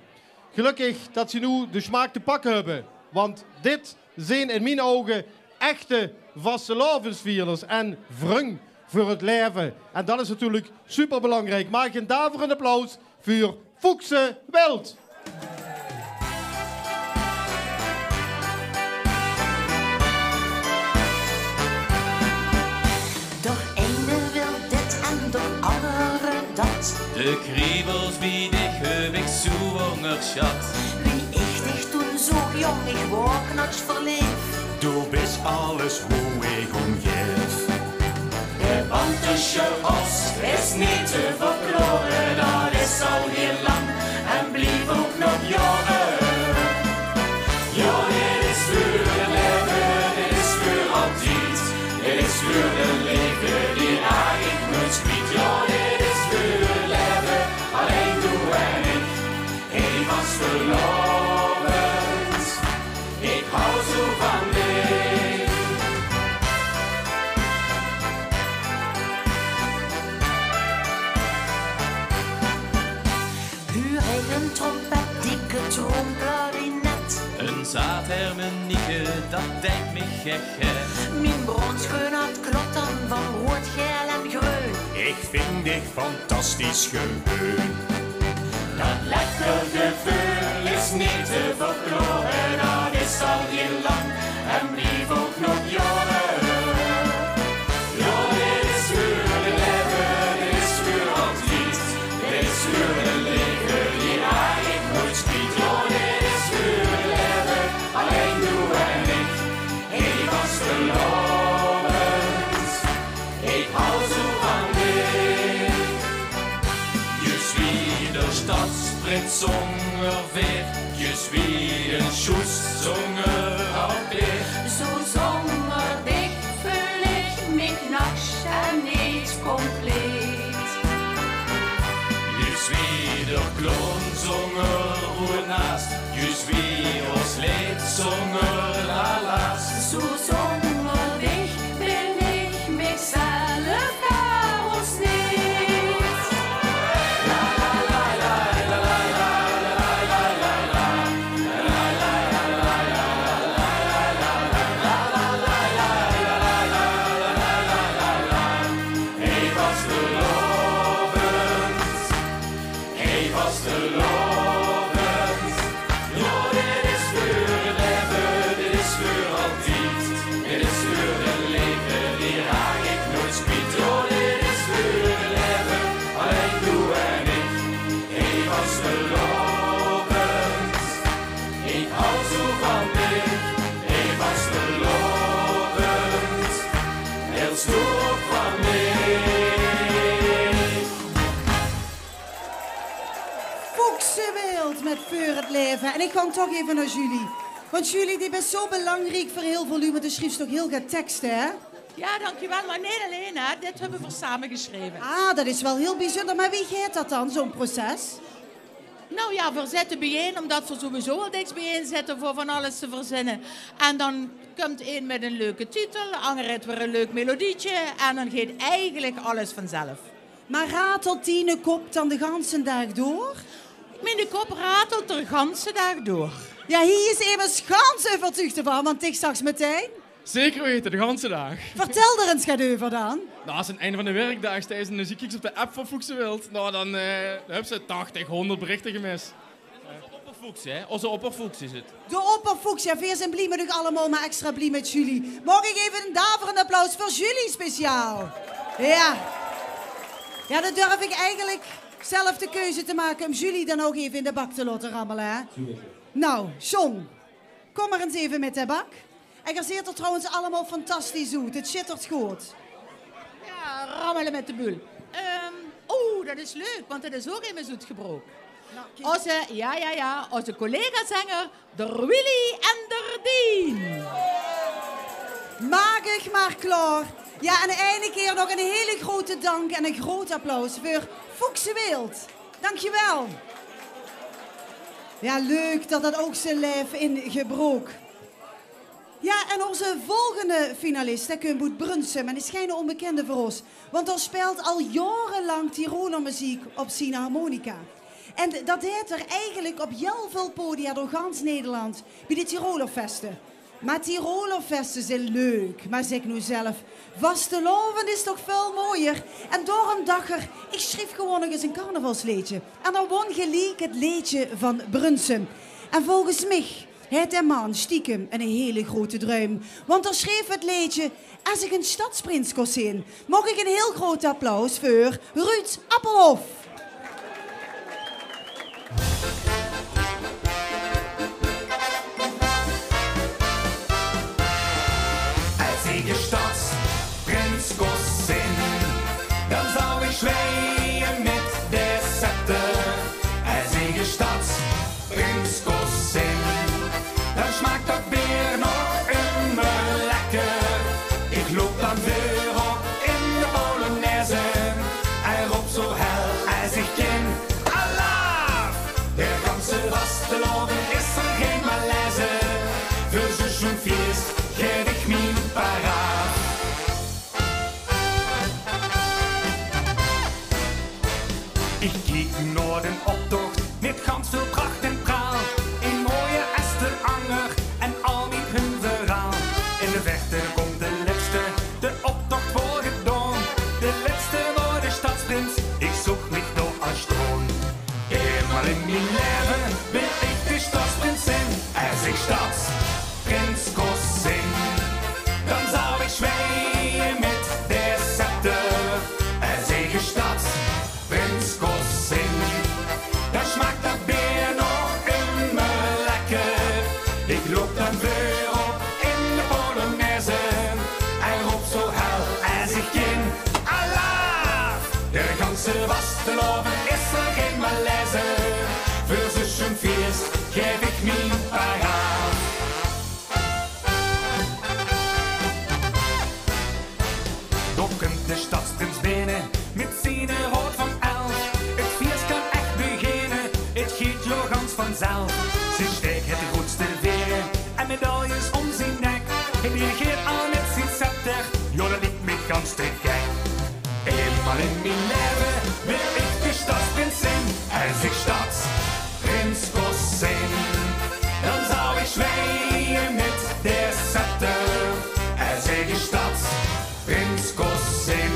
Gelukkig dat ze nu de smaak te pakken hebben. Want dit zijn in mijn ogen echte vastelavondsvierders en wrung voor het leven. En dat is natuurlijk super belangrijk. Maak een daverend applaus voor Fuchswel. Door ene wil dit en door andere dat. De kriebels wie dich heb ik zo onderschat. Wie ich dich toen zo jong ik wou knatsch verleef. Du bist alles hoe ik omgeef. De Bantische os is niet te verkloren. Dat is al heel lang en blijft ook nog jaren. Ja, dit is voor het leven, dit is voor altijd. dit is voor de liefde die eigenlijk nooit spiet. Ja, dit is voor het leven, alleen du en ik. Ik was verlovend, ik hou zo van dich. Uw eigen trompet, dikke troonklarinet. Een zaadhermonieke, dat deed me gek. Mijn bronsgeun had klopt dan van rood, geel en groen. Ik vind dich fantastisch geheun. Dat lekker gevoel is niet te verkloren. Dat is al heel lang en blijft ook nog jaren. Ja, dit is voor het leven, dit is voor altijd. Dit is voor het leven, die eigenlijk nooit spiet. Ja, dit is voor het leven, alleen du en ik. Ik was verlovend, ik hou zo van dich. Je suis der Stadtsprint ongeveer. Je suis een Schuss zonger auf dich. Zo zonder dich fühl ich mich nachts en niet compleet. Je suis der Klon zonger hoe naast. Je suis ons Lied zonger alas. Zo zonder dich bin ich mich zelf daraus niet. La la la la la la la la la la la. La la la la la la la la la. Ik was verlovend, ik was verlovend. Ja, dit is voor het leven, dit is voor altijd. Dit is voor het leven, die raak ik nooit spiet. Ja, dit is voor het leven, alleen du en ik. Ik was verlovend, ik hou zo van dich. Ik was verlovend, heel stoer van mij. Fuchsenwild met Voor het leven. En ik ga toch even naar Julie. Want Julie, die is zo belangrijk voor heel volume. Dus schreef toch heel veel teksten, hè? Ja, dankjewel. Maar niet alleen, hè. Dit hebben we samen geschreven. Ah, dat is wel heel bijzonder. Maar wie gaat dat dan, zo'n proces? Nou ja, we zitten bijeen, omdat we sowieso al niks bijeen zitten voor van alles te verzinnen. En dan komt één met een leuke titel, de ander heeft weer een leuk melodietje. En dan gaat eigenlijk alles vanzelf. Maar ratelt die kop dan de ganse dag door? Mijn kop ratelt de ganse dag door. Ja, hier is immers gans overtuigd van, want ik straks meteen. Zeker weten, de ganse dag. Vertel er eens gaat over dan. Nou, als het einde van de werkdag tijdens een muziekkiks op de app van Fuchsenwild, nou dan hebben ze 80, 100 berichten gemist. Opperfuchs, hè? Onze opperfuchs is het. De opperfuchs, ja, veel zijn blij met u allemaal, maar extra blij met Julie. Mag ik even een daverend applaus voor Julie speciaal? Ja. Ja, dan durf ik eigenlijk zelf de keuze te maken om Julie dan ook even in de bak te laten rammelen, hè? Nou, John, kom maar eens even met de bak. En je ziet er trouwens allemaal fantastisch uit. Het schittert goed. Ja, rammelen met de bul. Oeh, dat is leuk, want het is ook immers uitgebroken. Onze collega-zanger, de Willy en de Dien. Magig maar klaar. Ja, en eindelijk keer nog een hele grote dank en een groot applaus voor Fuchsenwild. Dankjewel. Ja, leuk dat dat ook zijn lijf ingebroken. Ja, en onze volgende finalist, Kumboet Brunsum, en die schijnen onbekende voor ons. Want hij speelt al jarenlang Tiroler muziek op zijn harmonica. En dat deed er eigenlijk op heel veel podia door gans Nederland bij de Tirolerfesten. Maar Tirolerfesten zijn leuk, maar zeg nu zelf, vastelovend is toch veel mooier. En daarom dacht ik schreef gewoon nog eens een carnavalsliedje. En dan won gelijk het liedje van Brunsum. En volgens mij heeft de man stiekem een hele grote druim. Want er schreef het liedje, als ik een stadsprins kon zien, mag ik een heel groot applaus voor Ruud Appelhof. Als ik een stadsprins kon zien, dan zou ik zwaaien met de scepter. Als ik een stadsprins kon zien, dan smaakt dat bier nog immer lekker. Ik loop dan ganze vasteloven is er geen malaise. Voor zo'n feest geef ik mijn paraat. Dokkend de stadsprins binnen met zijn rood van elf. Het feest kan echt beginnen, het giet Jogans vanzelf. Ze steekt het grootste veren en medailles om zijn nek. Hij dirigeert al met zijn scepter, joh dat lijkt me gans te gek. Eenmaal in mijn leven wil ik de stadsprins zijn. Als ik stadsprins kost zijn, dan zou ik zwaaien met de scepter. Als ik de stadsprins kost zijn,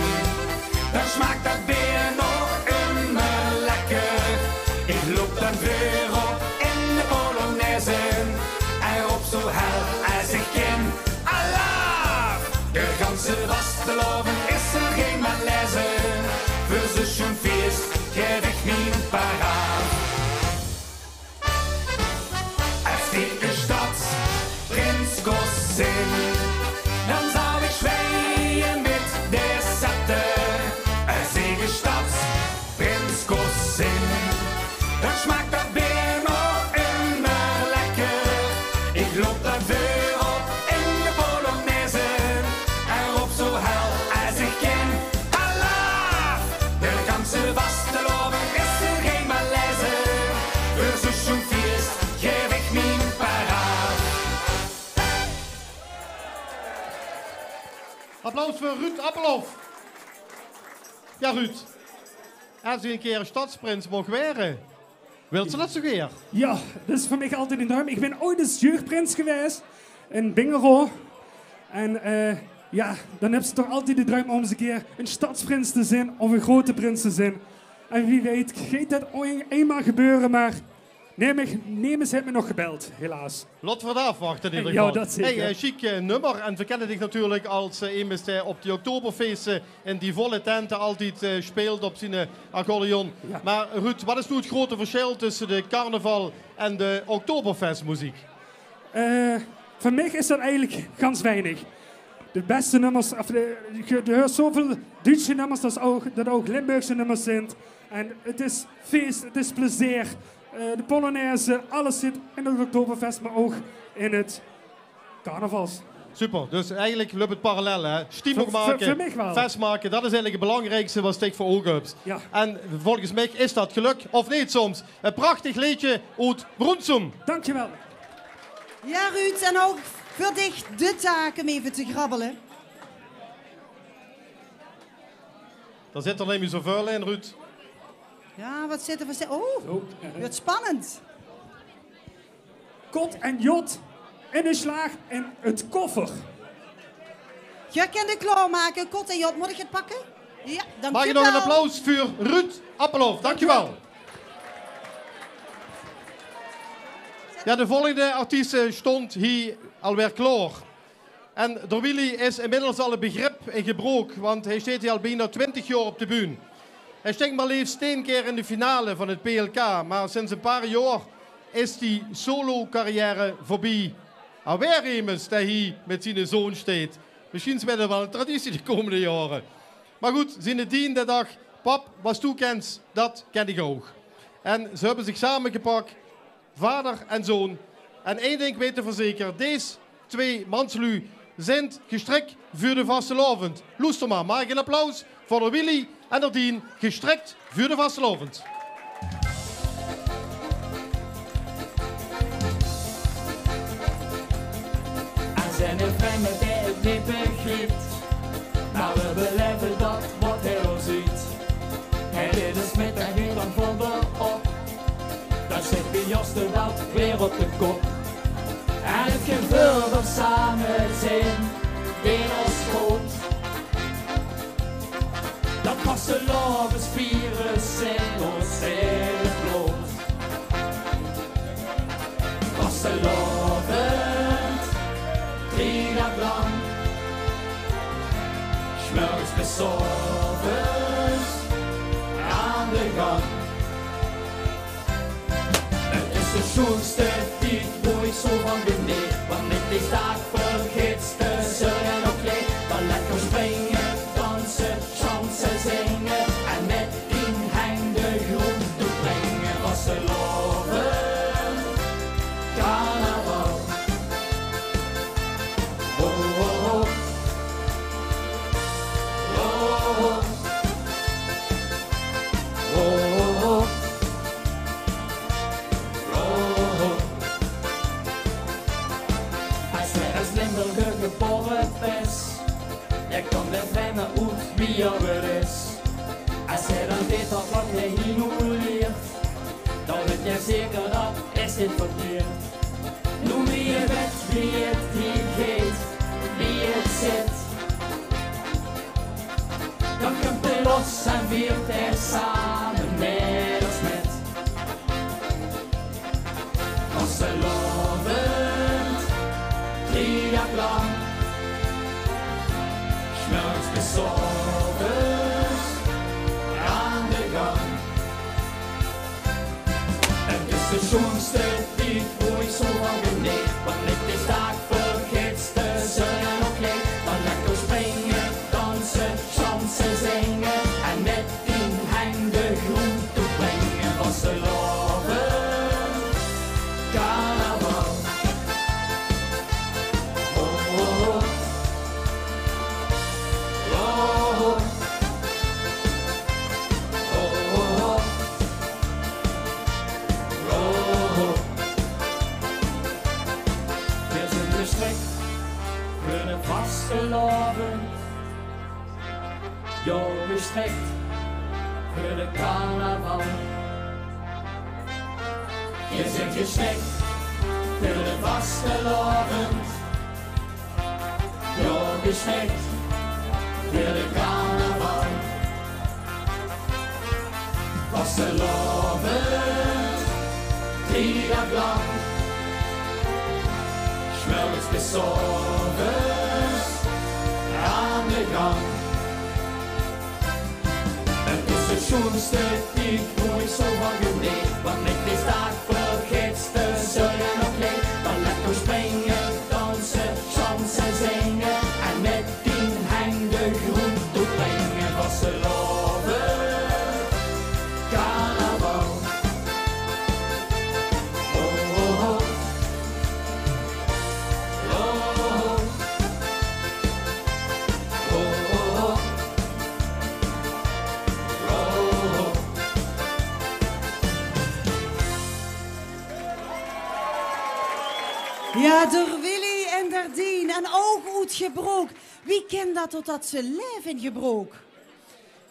dan smaakt dat weer nog immer lekker. Ik loop dan weer op in de Polonaise en roep zo hel als ik ken. Allah! De ganse vasteloven is er geen malaise. Voor zo'n feest geef ik mijn paraat. Als ik de stadsprins kost zijn, dan zou ik zwaaien met de scepter. Als ik de stadsprins kost zijn, dan smaakt dat weer nog immer lekker. Ik loop dan weer op in de Polonaise en roep zo hel als ik ken. Allah! De ganse vasteloven is er geen malaise. Voor zo'n feest geef ik mijn paraat. Applaus voor Ruud Appelhoff. Ja, Ruud. Als u een keer een stadsprins mocht werden, wilt ze dat zo weer? Ja, dat is voor mij altijd een droom. Ik ben ooit eens jeugdprins geweest in Bingelo. En ja, dan heb ze toch altijd de droom om eens een keer een stadsprins te zijn of een grote prins te zijn. En wie weet, gaat dat eenmaal gebeuren, maar Nemes heeft me nog gebeld, helaas. Lot voor de afwachten in ieder Ja, geval. dat zeker. Hey, chic nummer. En we kennen dich natuurlijk als iemand die op die Oktoberfeesten in die volle tenten altijd speelt op zijn accordeon. Ja. Maar Ruud, wat is nu het grote verschil tussen de carnaval en de Oktoberfestmuziek? Voor mij is dat eigenlijk ganz weinig. De beste nummers, of je hoort zoveel Duitse nummers dat ook Limburgse nummers zijn. En het is feest, het is plezier. De Polonaise, alles zit in het Oktoberfest, maar ook in het carnavals. Super, dus eigenlijk loopt het parallel, hè? Stimmung maken, voor mij wel. fest maken, dat is eigenlijk het belangrijkste wat ik voor ogen heb. Ja. En volgens mij is dat geluk, of niet soms. Een prachtig liedje uit Brunsum. Dankjewel. Ja, Ruud, en ook voor dich de taak om even te grabbelen. Daar zit alleen maar zoveel in, Ruud. Ja, wat zit er voor... Oh, wordt spannend. Kot en jot in de slaag en het koffer. Je kan de klaarmaken, kot en jot. Moet ik het pakken? Ja, dankjewel. Mag je nog een applaus voor Ruud Appelhoff. Dankjewel. Ja, de volgende artiest stond hier alweer klaar. En door Willy is inmiddels al een begrip in gebroek, want hij staat hier al bijna 20 jaar op de bühne. Hij steekt maar liefst 10 keer in de finale van het PLK, maar sinds een paar jaar is die solo-carrière voorbij. Alweer iemand die hier met zijn zoon staat. Misschien is het wel een traditie de komende jaren. Maar goed, zijn diende dag, pap, wat toe kent, dat ken ik ook. En ze hebben zich samengepakt, vader en zoon. En één ding weet ik verzekerd, deze twee manslui zijn gestrekt voor de vastelovend. Luister maar, maak een applaus voor de Willy en de Dien, gestrekt voor de vastelovend. Er zijn een vreemde die het niet begrijpt, maar we beleven dat wat hij ons ziet. Hij deed dus met de hier dan van de op, dan zit bij Jos de Woud weer op de kop. En het gevoel van samen zijn, in ons schoot. Dat vastelovens vieren zijn ons heel bloot. Vastelovend, 3 dagen lang. S'morgens bis s'avonds aan de gang. Het is de schoonste tijd waar ik zo van geniet. Want met die dag vergitste zullen nog leed. Dan lekker springen, dansen, chansen, zingen. En met die 3 jaar is. Als hij dan weet dat wat hij hier nu leert, dan weet jij zeker dat is dit verkeerd. Noem wie je bent, wie het hier geeft, wie het zit. Dan komt hij los en viert hij samen met ons met. Vastelovend, 3 jaar lang. Schmerz bis ovens aan de gang. Het is de schoonste die wo ik zo van geniet. Want niet is dag vergeten, zullen nog niet. Maar lekker springen, dansen, chansen zingen. En met die hang de groen toe brengen. Vastelovend, carnaval. Oh, oh, oh. Vastelovend, jou gestrekt voor de carnaval. Je zit gestrekt voor de vastelovend, jou gestrekt voor de carnaval. Vastelovend, 3 jaar lang. Schmelz bis ovens aan de gang. Het is de schoonste die wo ik zo van geniet. Want niet is dag vergeten, zul je nog leed. Dan lekker springen, dansen, chansen zingen. En met die hang de groen toe brengen. Vastelovend, carnaval. Oh, oh, oh. Ja, door Willy en Dardien en ook Oet Gebroek. Wie kent dat totdat ze leven Gebroek?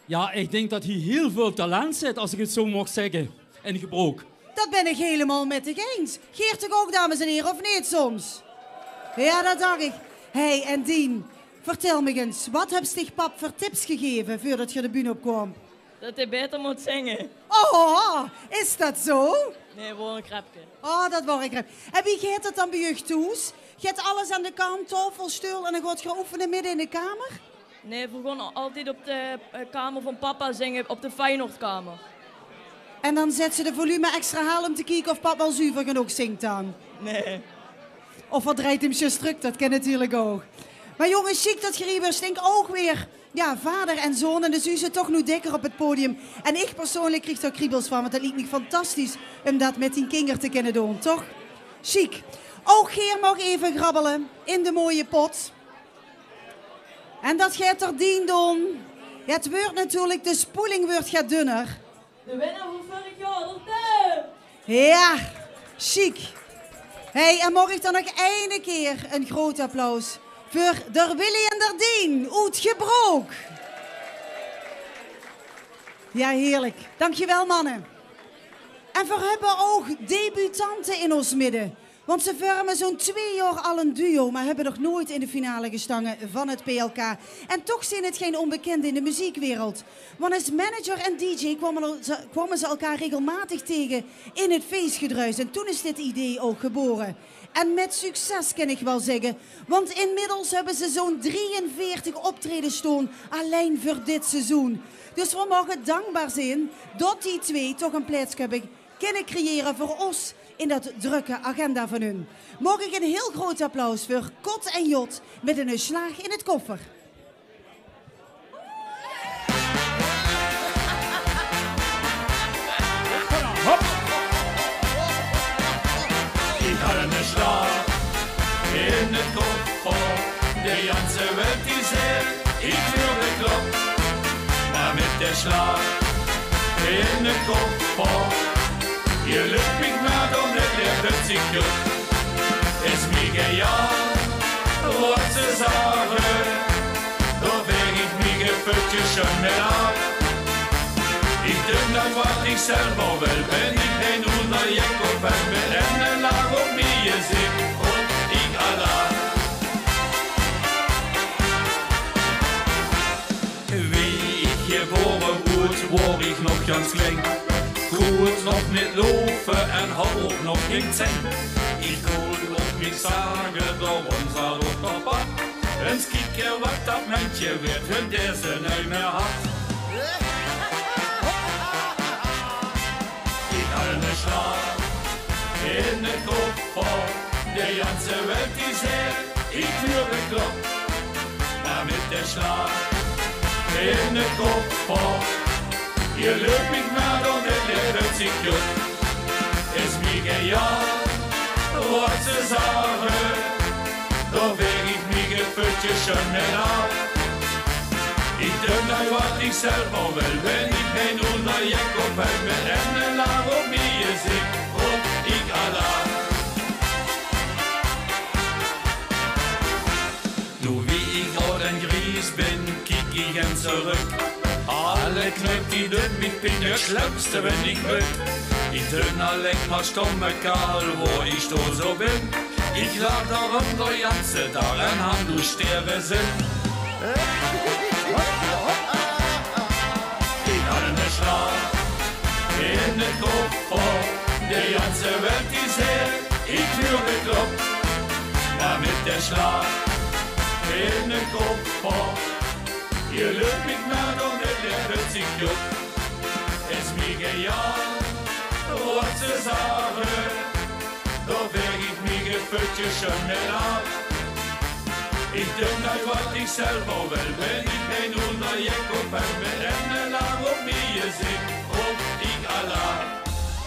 Ja, ik denk dat hij heel veel talent zit, als ik het zo mag zeggen. In Gebroek. Dat ben ik helemaal met je eens. Geert toch ook, dames en heren, of niet soms? Ja, dat dacht ik. Hey, en Dien, vertel me eens, wat heb je pap voor tips gegeven voordat je de bühne opkwam? Dat hij beter moet zingen. Oh, is dat zo? Nee, gewoon een krapje. Oh, dat was ik. En wie gaat dat dan bij je thuis? Gaat alles aan de kant, tafel, stoel en dan gaat je oefenen midden in de kamer? Nee, we gaan altijd op de kamer van papa zingen, op de Feyenoordkamer. En dan zet ze de volume extra haal om te kijken of papa wel zuiver genoeg zingt dan? Nee. Of wat draait hem just druk, dat ken natuurlijk ook. Maar jongens, chic dat geriebers, denk ook weer... Ja, vader en zoon en de zus toch nu dikker op het podium. En ik persoonlijk kreeg daar kriebels van, want dat liep me fantastisch om dat met die kinderen te kunnen doen, toch? Chic. Ook Geer mag even grabbelen in de mooie pot. En dat gaat er dien doen. Ja, het wordt natuurlijk, de spoeling gaat dunner. De winnaar van vorig jaar, de Ja, chic. Hey, en mag ik dan nog één keer een groot applaus voor der Willy en Dardien, Oet Gebroek. Ja, heerlijk. Dankjewel, mannen. En we hebben ook debutanten in ons midden. Want ze vormen zo'n 2 jaar al een duo, maar hebben nog nooit in de finale gestangen van het PLK. En toch zijn het geen onbekenden in de muziekwereld. Want als manager en DJ kwamen ze elkaar regelmatig tegen in het feestgedruis. En toen is dit idee ook geboren. En met succes kan ik wel zeggen. Want inmiddels hebben ze zo'n 43 optredens staan alleen voor dit seizoen. Dus we mogen dankbaar zijn dat die 2 toch een plaats hebben kunnen creëren voor ons in dat drukke agenda van hun. Mag ik een heel groot applaus voor Kot en Jot met een slag in het koffer. Ik had een slag in het koffer. De ganze Welt die zegt, ik wil de klok. Maar met de slag in het koffer. Je lukt mich maar dan het leert zich goed. Is mir gejagt, wat ze zeggen. Doch wenn ich mich gefühlt schön mit ab. Ich denk dann, was ich selber will, wenn ich den unter Jakob bin, mit einem Lag auf mir sing und ich Allah. Wie ich geboren wurde, war ich noch ganz klein. Gut noch nicht laufen und auch noch kein Zehn. Ich konnte noch nicht sagen, darum sah doch der Bach. Wenn's kicke, was das manche wird, wenn der sie nicht mehr hat. Ich halte Schlag in den Kopf, der ganze Welt die seht, ich höre Glock. Damit der Schlag in den Kopf, ihr löbt mich mehr und der wird sich gut. Es mir gejagt, was zu sagen, doch wäg ich mich gefüllt schon nicht ab. Ich denk an, was ich selber will, wenn ich kein unter Jakob bin, mit einem Lag auf mir sing und ich Allah. Nur wie ich grad ein Gries bin, kick ich ihn zurück. Alle knüpft die dünn, ich bin der Schlimmste, wenn ich will. Ich tön allein mal stumme Karl, wo ich da so bin. Ich lag darum der ganze Tag an Hand, du sterbe sind. Ich halte Schlag in den Kopf, der ganze Welt die seht, ich höre Glock. Damit der Schlag in den Kopf, ihr löbt mich mehr und der wird sich gut. Es mir gejagt, was zu sagen, doch wäg ich mich gefüllt schon nicht ab. Ich denk an, was ich selber will, wenn ich kein unter Jakob bin, mit einem Lag auf mir sing und ich Allah.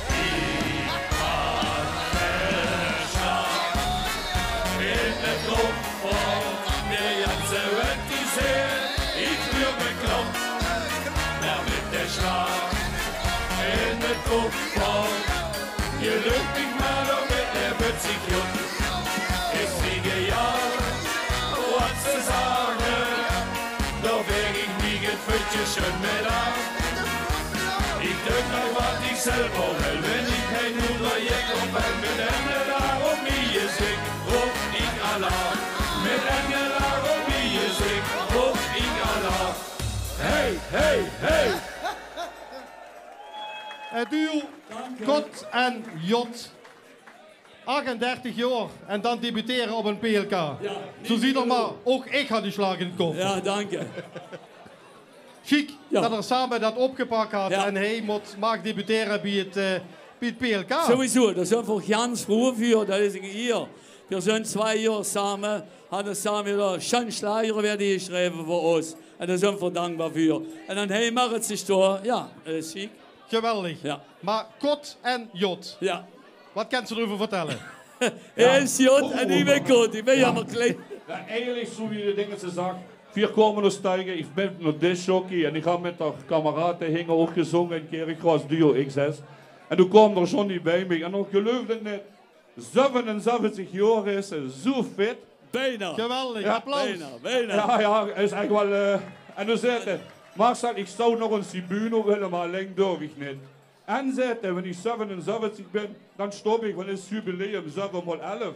Ich hatte Schlag in den Kopf, der ganze Welt die seht, ich höre Glock. Damit der Schlag in den Kopf, ihr löbt mich mal und der wird sich gut. Ich kriege ja, was zu sagen, doch wäg ich nie gefüllt schon mit ab. Ich denk an, was ich selber will, wenn ich kein unter Jakob bin, mit einem Lag auf mir sing, ruf ich Allah. Mit einem Lag auf mir sing, ruf ich Allah. Hey, hey, hey! Het duo Kot en Jot. 38 jaar en dan debuteren op een PLK. Ja, zo zie je maar, ook ik had die slag in de kop. Ja, dank je. Chic dat er samen dat opgepakt had en hij mag debuteren bij het PLK. Sowieso, daar zijn we ganz froh voor, dat is ik hier. Wir sind 2 Jahre zusammen, haben zusammen wieder schon Schleier werden geschrieben für uns. Und da sind wir dankbar für. Und dann hey, macht sich da, ja, das ist schick. Geweldig. Ja. Maar Kot en Jot. Ja. Wat kan ze erover vertellen? Hij is Jot en ik ben Kot. Ik ben jammer klein. Ja, eigenlijk, zo wie de dingen ze zegt, 4 komende stijgen. Ik ben een discjockey en ik heb met de kameraden hingen ook gezongen in Kerkroos Duo XS. En toen kwam er Johnny bij mij en dan geloofde net. 77 jaar is en zo fit. Bijna. Geweldig, ja, applaus. Bijna. Ja, is echt wel... en toen zei hij, Marcel, ik zou nog een Sibuno willen, maar alleen durf ik niet. En zei hij, wanneer ik 77 ben, dan stop ik, want het is jubileum 7x11.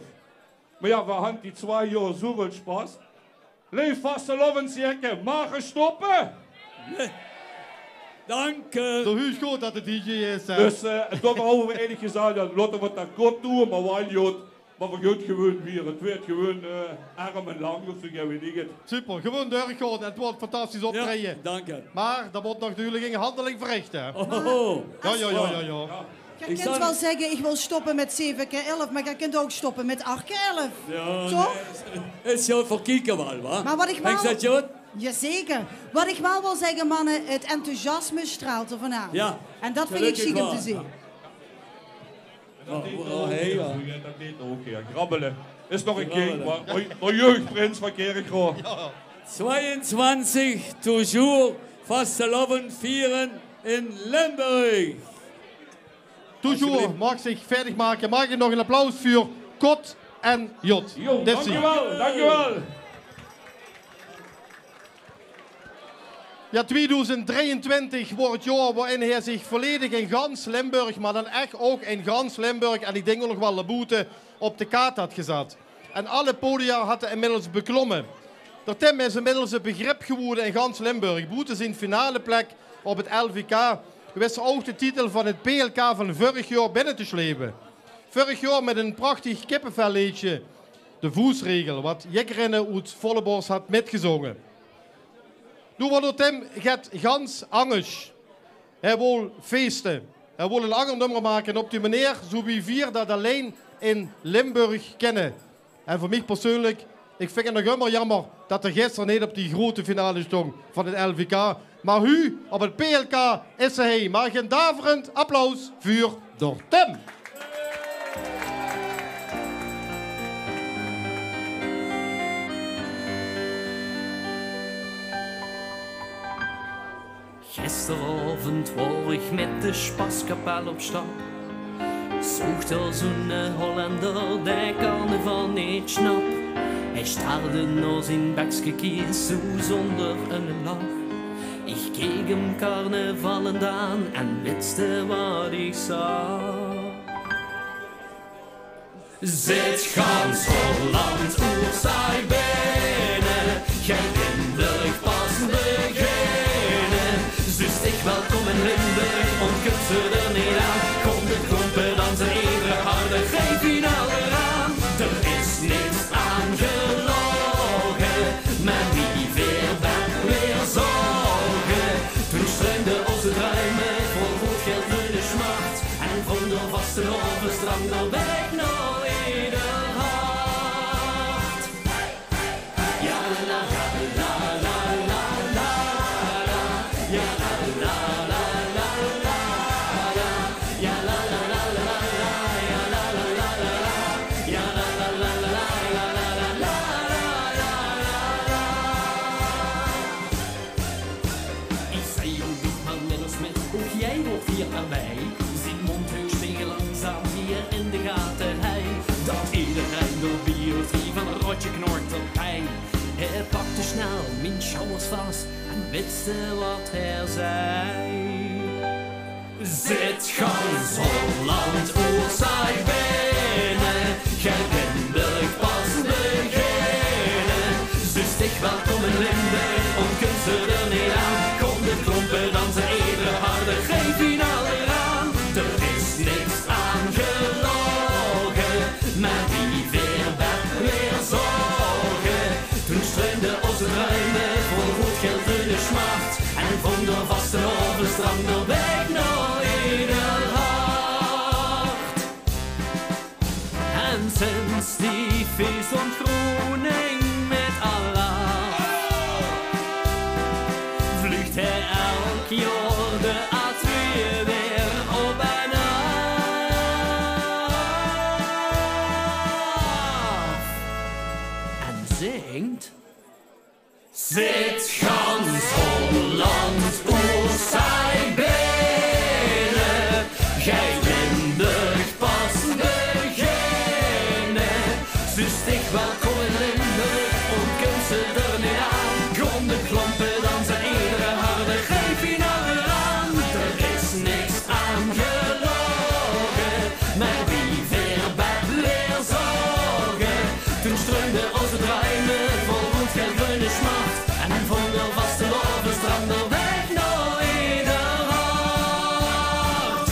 Maar ja, we hadden die 2 jaar zoveel spaß. Leef vaste lovensjekken, mag je stoppen? Nee. Danke. De huis goed dat het DJ is. Dus toch houden we eigenlijk gezegd, ja, laten we dat kort doen, maar wel jood. Maar we gaan gewoon weer. Het werd gewoon arm en lang, of zo weet ik het. Super, gewoon doorgaan en het wordt fantastisch optreden. Ja, dank Maar er wordt nog natuurlijk een handeling verricht. Hè? Oh. Ja. Je kunt wel zeggen, ik wil stoppen met 7x11, maar je kunt ook stoppen met 8x11. Ja, toch? Het is zo voor kieken wel, wa? Maar wat ik wel... Denk je dat, Jod? Jazeker. Wat ik wel wil zeggen, mannen, het enthousiasme straalt er vanavond. Ja. En dat vind ik chic om te zien. Dat deed ook, ja. Grabbelen. Is nog een keer, maar jeugdprins van Kerkroos. Ja. 22, toujours, vastelovend vieren in Limburg. Toujours mag zich verder maken. Mag je nog een applaus voor Kot en Jot. Dankjewel, dankjewel. Ja, 2023 wordt het jaar waarin hij zich volledig in gans Limburg, maar dan echt ook in gans Limburg en ik denk ook nog wel de boete op de kaart had gezet. En alle podia had hij inmiddels beklommen. Der Tim is inmiddels een begrip geworden in gans Limburg. Boete zijn finale plek op het LVK. Wist ook de titel van het PLK van vorig jaar binnen te slepen. Vorig jaar met een prachtig kippenvelliedje, de voetsregel, wat Jekkerinnen uit Vollebos had metgezongen. Nu wordt Tim gaat gans anders. Hij wil feesten. Hij wil een ander nummer maken op die manier, zo wie vier dat alleen in Limburg kennen. En voor mij persoonlijk, ik vind het nog helemaal jammer dat er gisteren niet op die grote finale stond van het LVK. Maar u op het PLK is er heen. Maar een daverend applaus voor door Tim. Gisteravond was ik met de Spaskapel op stap. Zocht er zo'n Hollander, die carnaval niet snap. Hij staarde naar zijn bekske kies, zo zonder een lach. Ik keek hem carnavalend aan en wiste wat ik zag. Zit gans Holland oer zij binnen, geen Limburg pas beginnen. Zus ik welkom in Limburg, ontkut ze er niet aan. Kom de klompen dan zijn even harder, geen finale aan. Er is niks aangelogen, maar wie weer bent weer zorgen. Toen streunde onze druimen voor goed geld in de smacht. En van de vaste overstrang naar weg naar ieder hart. Ja la la la la la la la. Ja la la la la la la. Ja la la la la la. Ja la la la la la. Ja la la la la la la la la. Ik zei jou niet maar middels met, ook jij wordt hier erbij. Zijn mondheus tegen langzaam hier in de gaten hij. Dat iedereen door biologie van een rotje knort op hij. Hij pakte snel mijn schouders vast en wiste wat hij zei. Zit gans Holland oer zij binnen, geen Limburg pas beginnen. Zus dich welkom in Limburg, ontkun ze er niet aan. Kom de klompen dansen even harder, geen finale aan. Er is niks aangelogen, maar wie weer bent weer zorgen. Toen streunde onze ruimen voor goed geld in de smacht. En vond de vaste overstrang de weg naar ieder hart. En sinds die feestontgroening met Allah vlucht hij elk jaar de A2 weer op en af. En zingt. Zit gans Holland oer zij binnen, gij Limburg pas beginnen. Zus dich welkom in Limburg, ontkun ze er niet aan. Kom de klompen dansen iedere harde, geen finale aan. Er is niks aangelogen, maar wie weer bent weer zorgen. Toen streunde onze druimen vol goed geld in de smacht. En van de vaste overstrang de weg naar ieder hart.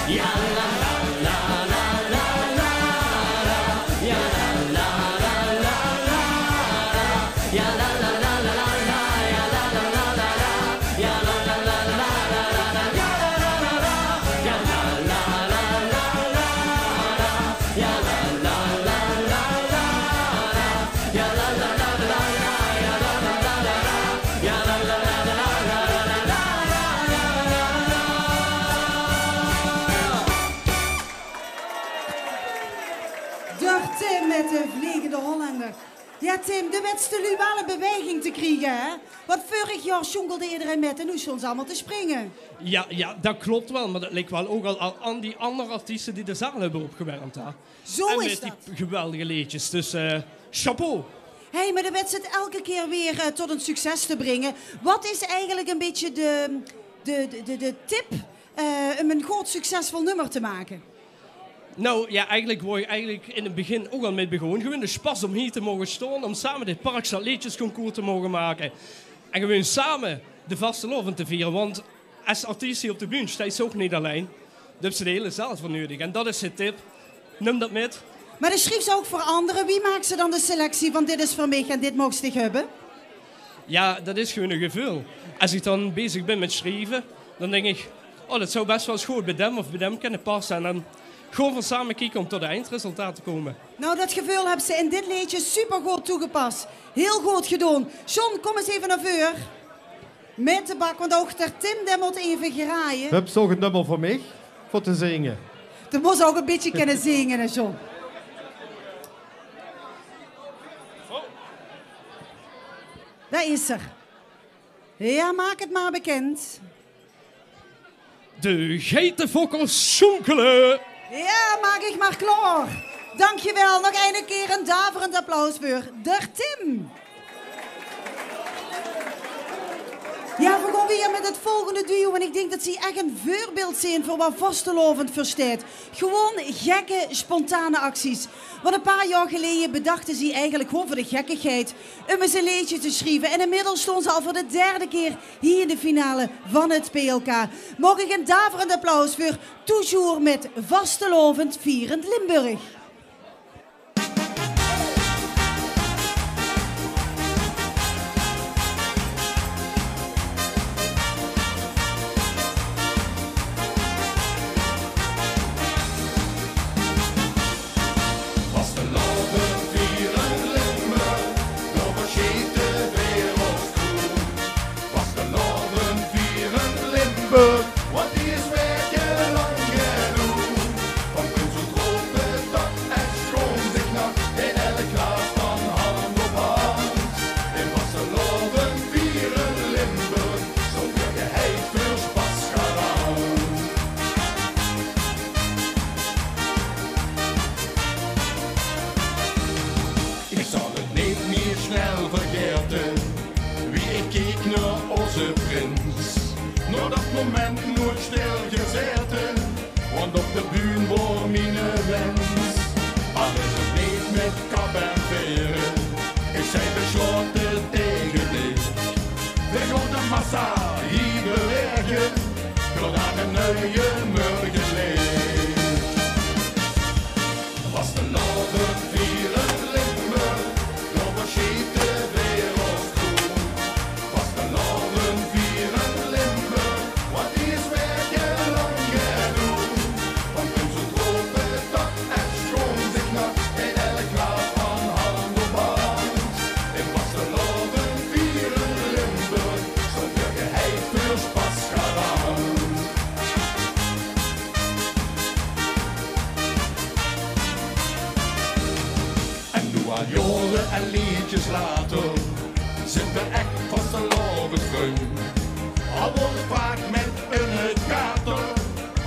Ja la la la la la la la. Ja la la la la la la. Ja la la la la la la. Ja la la la la la. Ja la la la la la la. Ja la la la la. Ja la la la la la la. Ja la la la la la la. Ja la la la la la. Door Tim met de Vliegende Hollander. Ja, Tim, de wenste nu wel een beweging te krijgen, hè? Want vorig jaar jongelde iedereen met en nu stond ze allemaal te springen. Ja, dat klopt wel, maar dat lijkt wel ook al aan die andere artiesten die de zaal hebben opgewarmd. Hè? Zo en is met die geweldige liedjes, dus chapeau. Hey, maar de wedstrijd elke keer weer tot een succes te brengen. Wat is eigenlijk een beetje de tip om een goed succesvol nummer te maken? Nou ja, eigenlijk word je in het begin ook al mee begonnen. Gewoon de spas om hier te mogen staan, om samen dit Parkstad Liedjesconcours te mogen maken. En gewoon samen de vastelovend te vieren. Want als artiest hier op de bühne sta je ook niet alleen. Daar hebben ze de hele zaal voor nodig. En dat is de tip. Neem dat met. Maar de schreef ze ook voor anderen. Wie maakt ze dan de selectie van dit is voor mij en dit mocht je hebben? Ja, dat is gewoon een gevoel. Als ik dan bezig ben met schrijven, dan denk ik... Oh, dat zou best wel eens goed bij dem of bij dem kunnen passen. En dan gewoon van samen kijken om tot het eindresultaat te komen. Nou, dat gevoel hebben ze in dit liedje supergoed toegepast. Heel goed gedaan. John, kom eens even naar voren. Met de bak, want ook der Tim die moet even graaien. Heb je ook een nummer voor mij? Voor te zingen. Je moet ook een beetje kunnen zingen, hè, John. Daar is er. Ja, maak het maar bekend. De geitenfokkers zonkelen. Ja, maak ik maar klaar. Dankjewel. Nog een keer een daverend applaus voor der Tim. Ja, we gaan weer met het volgende duo. En ik denk dat ze echt een voorbeeld zijn voor wat vastelovend verstaat. Gewoon gekke, spontane acties. Want een paar jaar geleden bedachten ze eigenlijk gewoon voor de gekkigheid om eens een liedje te schrijven. En inmiddels stonden ze al voor de derde keer hier in de finale van het PLK. Mag ik een daverend applaus voor Toujours met vastelovend vierend Limburg. Want die is werken lang genoeg. Van kunst tot tropen, dat en schoon zich nog in elk glas van hand op hand. In vasteloven vieren Limburg, zo'n geheid voor spas gedaan. Ik zal het niet meer snel vergeten, wie ik keek naar onze prins. Nog dat moment nooit stilgezeten, want op de bühne wordt mijn wens. Al is het niet met kap en veren, ik zei besloten tegen dit. We gaan de massa hier bewegen, doordat een nieuwe morgen leeft. Vasteloven vieren Limburg, door verschiet de wereld groen. Vasteloven vieren Limburg, want die is werken lang genoeg. Van kunst tot tropen, dat en schoon zich nog in elk glas van hand op hand. In vasteloven vieren Limburg, zo'n geheid voor spas gedaan. En nu al jaren en liedjes later, zijn we echt vastelovend groen. Al wordt het vaak met in het kater,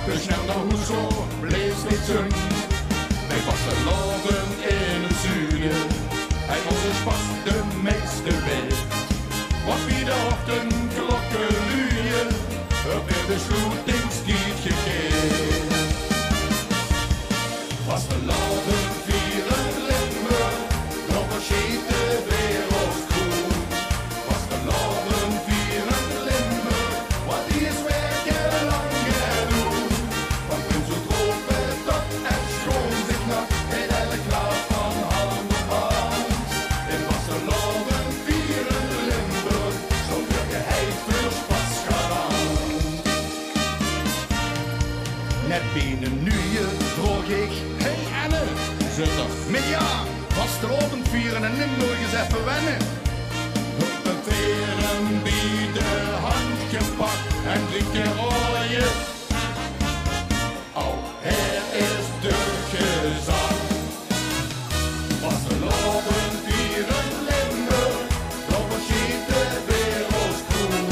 dus snel naar hoezo bleef niet zon. Wij vasteloven in het zuiden, en onze spas de meeste weet. Wat wie de ochtendklokken luien, op weer de sluitingstijd gegeven. Vasteloven vieren Limburg, nog verschiet de wereld groen. Vasteloven vieren Limburg, want die is werken lang genoeg. Van kunst tot tropen, dat en schoon zich nog in elk glas van hand op hand. In vasteloven vieren Limburg, zo'n geheid voor spas gedaan. Net binnen nu je droog ik, hey Anne, zit er met ja, vastelovend vieren en Limburg eens even wennen. Op een veren bij de hand gepakt en 3 keer rooien. Oh, hier is de gezang. Vasteloven vieren Limburg, door verschiet de wereld groen.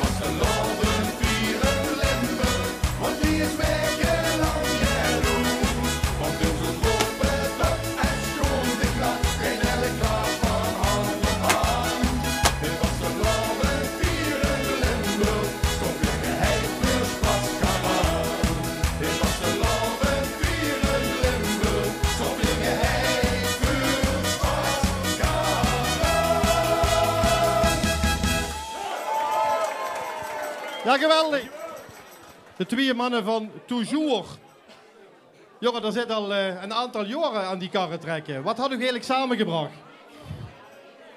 Vasteloven vieren Limburg, want die is werken lang genoeg. Van kunst tot tropen, dat en schoon zich nog in elk glas van Ja, geweldig. De twee mannen van Toujours. Jongen, daar zit al een aantal jaren aan die karren trekken. Wat had u eigenlijk samengebracht?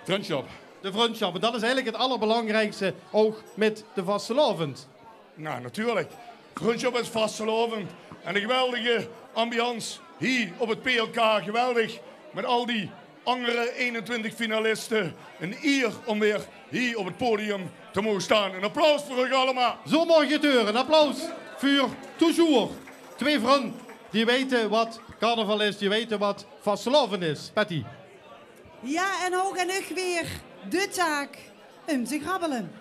Vriendschap. De vriendschap. En dat is eigenlijk het allerbelangrijkste, ook met de vastelavond. Nou, natuurlijk. Vriendschap is vastelavond. En de geweldige ambiance hier op het PLK. Geweldig. Met al die andere 21 finalisten. Een eer om weer hier op het podium te mogen staan. Een applaus voor u allemaal. Zo mag je het horen. Een applaus voor Toujours. Twee vrienden die weten wat carnaval is, die weten wat vastelavond is. Patty. Ja, en hoog en ug weer de taak om te grabbelen.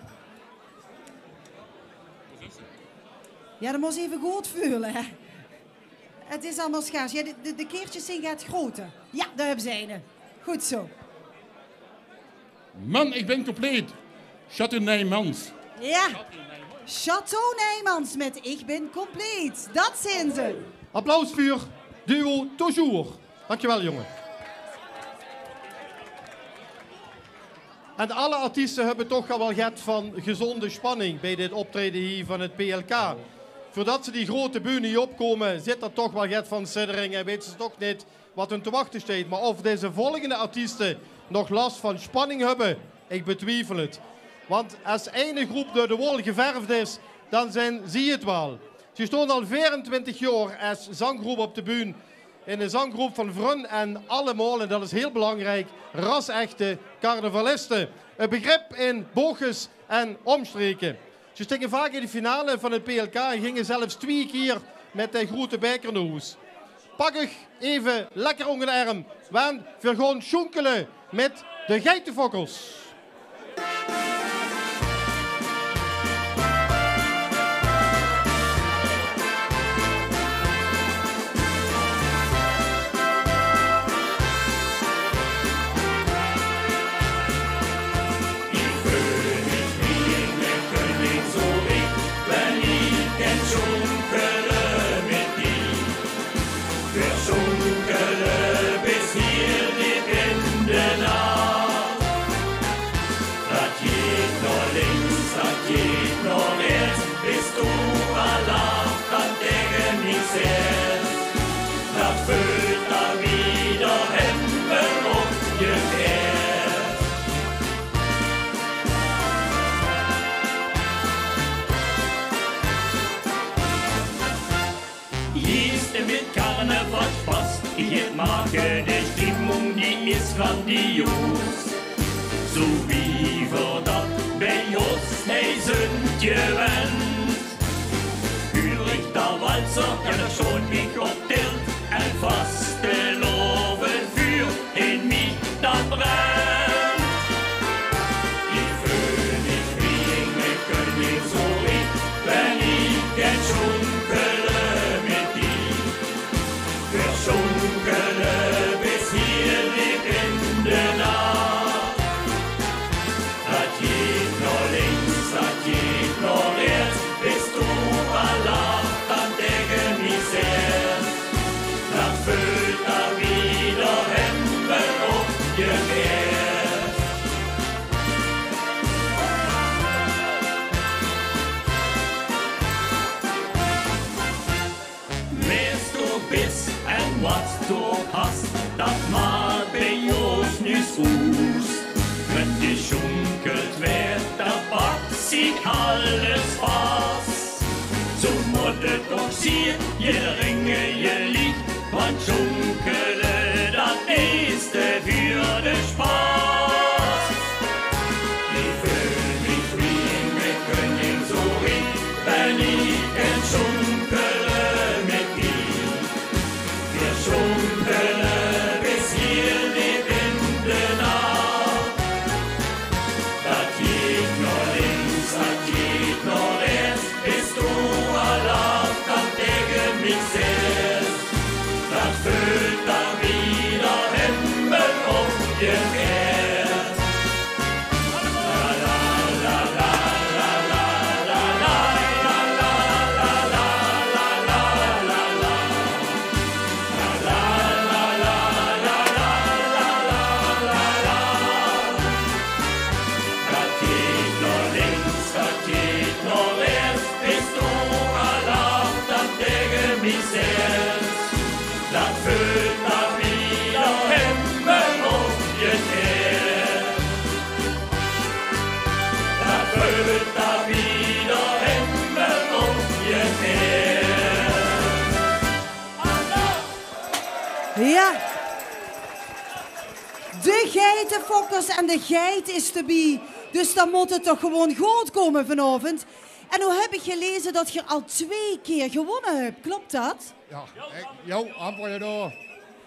Ja, dat moest even goed voelen, hè. Het is allemaal schaars. Ja, de keertjes zijn gaat groter. Ja, daar hebben ze een. Goed zo. Man, ik ben compleet. Chateau Nijmans. Ja, Chateau Nijmans met Ik ben compleet. Dat zijn ze. Applaus voor duo Toujours. Dankjewel, jongen. En alle artiesten hebben toch al wel gehad van gezonde spanning bij dit optreden hier van het PLK. Voordat ze die grote bühne hier opkomen, zit er toch wel gehad van siddering en weten ze toch niet wat hun te wachten staat. Maar of deze volgende artiesten nog last van spanning hebben, ik betwijfel het. Want als ene groep door de wol geverfd is, dan zie je het wel. Ze staan al 24 jaar als zanggroep op de bühne. In een zanggroep van vrienden en allemaal, en dat is heel belangrijk, ras-echte carnavalisten. Een begrip in boogjes en omstreken. Ze steken vaak in de finale van het PLK en gingen zelfs 2 keer met de grote beker naar huis. Pak ik even lekker onder de arm, want we gaan schonkelen met de geitenfokkels. Maken, de Stimmung die ist grandios. So wie wir dat bei uns hey sind gewöhnt. Ulrich der Walzer, ja der schon mich obtilt. Ein Fasteloven für in mich dann brennt. Ich fühl mich wie ein König so ich, wenn ich den Schunkele mit dir. Verschunkele bis hier die Winde nach. Das geht noch links, das geht noch rechts, bist du erlacht an der Misere. Das füllt da wieder Hemden aufgewehrt. Wärst du bist en wat du hast, dat mag bij ons niet aus. Wenn geschunkelt wird, da packt sich alles fast. So muss es doch sein, jeder Ringe, je Licht, man schunkele, das ist für den Spaß. Ich fühl mich wie ein König so ich, wenn ich den schunkele mit dir. Wir schunkele bis hier die Winde nach. Das geht noch links, das geht noch rechts, bist du erlaubt, an der mich selbst. Das füllt dann Ja. De geitenfokkers en de geit is te bij. Dus dan moet het toch gewoon goed komen vanavond. En nu heb ik gelezen dat je al 2 keer gewonnen hebt. Klopt dat? Ja, jouw antwoord door.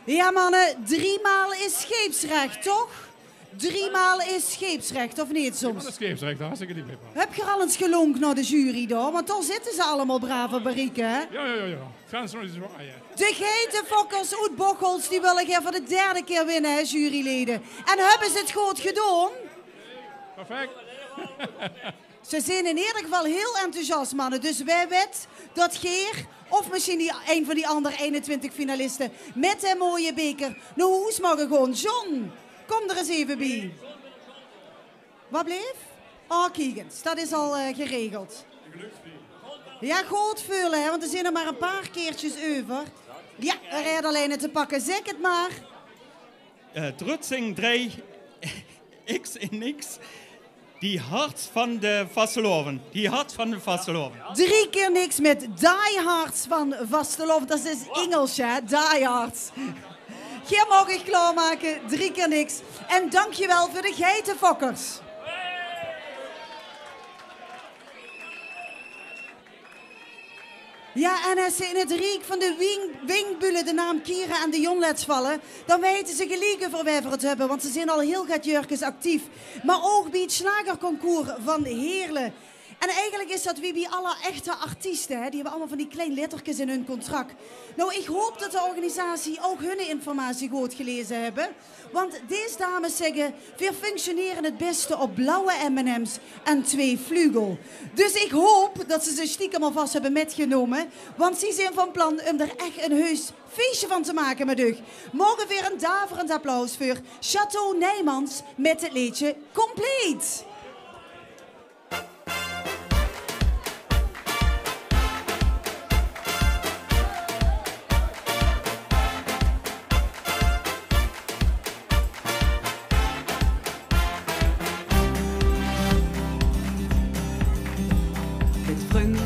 Ja mannen, 3 maal is scheepsrecht, toch? 3 maal is scheepsrecht, of niet soms? Dat is scheepsrecht, hartstikke diep. Heb je al eens gelonkt naar de jury daar? Want dan zitten ze allemaal brave barieken, hè? Ja. Frans is waar, ja. De geitenfokkers uit Bocholt die willen hier voor de 3e keer winnen, hè, juryleden. En hebben ze het goed gedaan? Perfect. Ze zijn in ieder geval heel enthousiast, mannen. Dus wij weten dat Geer, of misschien een van die andere 21 finalisten, met een mooie beker naar huis mogen gaan. John, kom er eens even bij. Wat bleef? Oh, kijk eens. Dat is al geregeld. Ja, goed vullen, hè, want er zijn er maar een paar keertjes over. Ja, er rijdt alleen te pakken. Zeg het maar. Drutsing 3, X in X. Die hart van de vasteloven. 3 keer niks met Die Hards van vasteloven. Dat is Engels, hè? Die Hards. Geen mag ik klaarmaken. 3 keer niks. En dankjewel voor de geitenfokkers. Ja, en als ze in het riek van de wingbullen de naam Kira en de Jon laat vallen, dan weten ze gelieken voor wij voor het hebben, want ze zijn al heel gaat jurkens actief. Maar ook bij het slagerconcours van Heerlen. En eigenlijk is dat wie bij alle echte artiesten, hè, die hebben allemaal van die kleine lettertjes in hun contract. Nou, ik hoop dat de organisatie ook hun informatie goed gelezen hebben. Want deze dames zeggen, we functioneren het beste op blauwe M&M's en 2 vlugel. Dus ik hoop dat ze stiekem alvast hebben metgenomen. Want ze zijn van plan om er echt een heus feestje van te maken met u. Morgen weer een daverend applaus voor Chateau Nijmans met het liedje Compleet.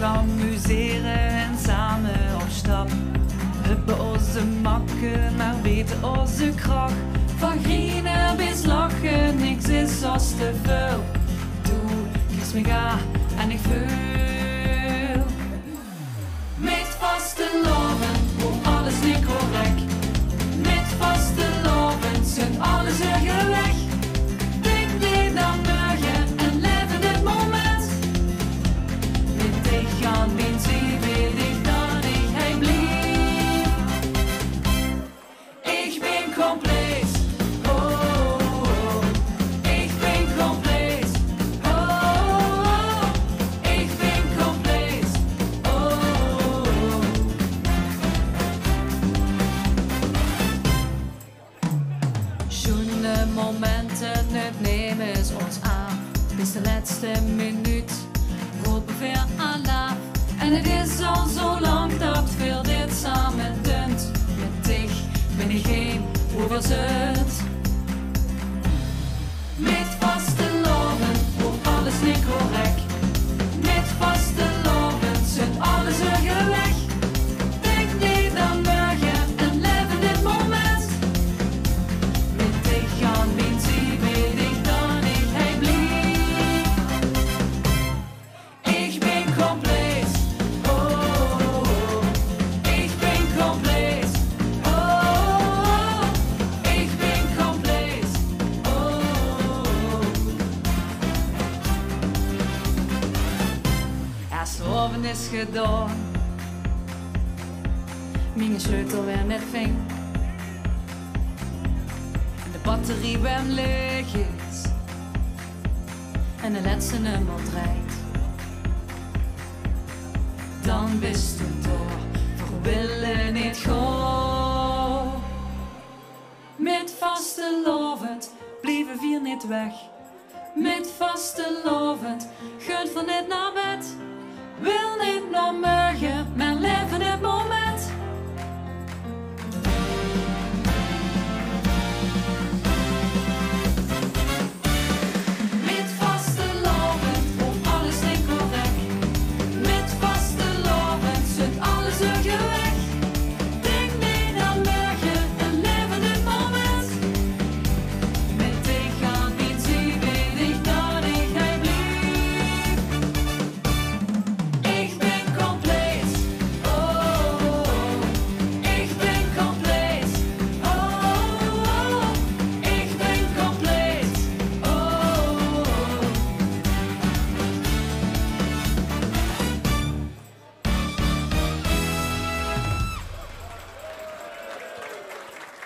Amuseren en samen op stap. Hebben onze makken, maar weten onze kracht. Van grienen bis lachen, niks is als te veel. Doe, kies me ga en ik vul. Met vastelovend, hoe alles niet correct. Met vastelovend, zijn alles er weg. Denk niet aan morgen en leven het moment. Ik ga niet zien, weet ik dat ik hij blieb. Ik ben compleet, oh, ik ben compleet, oh, ik ben compleet, oh. Schöne momenten, het nemen ze ons aan, bis de laatste minuut. Ongeveer aan laat. En het is al zo lang dat veel dit samen dunt. Met dich ben ik geen overzet. Met vastelovend, hoe alles niet correct. Met vastelovend, zit alles er weg. Denk niet aan morgen en leven dit moment. Met dich gaan niet zien, weet ik dan niet, hij blieb. Ik ben compleet, oh, ik ben compleet, oh, ik ben compleet, oh. Ja, sloven is gedaan, mijn sleutel weer net ving. De batterie weer leeg is en de laatste nummer draait. Dan wist het door, we willen niet gaan. Met vastelovend blijven we niet weg. Met vastelovend gaat van net naar bed. Wil niet naar morgen, maar leven het moment. Met vastelovend, hoe alles niet correct. Met vastelovend, zit alles er weg. Denk niet aan morgen en leven.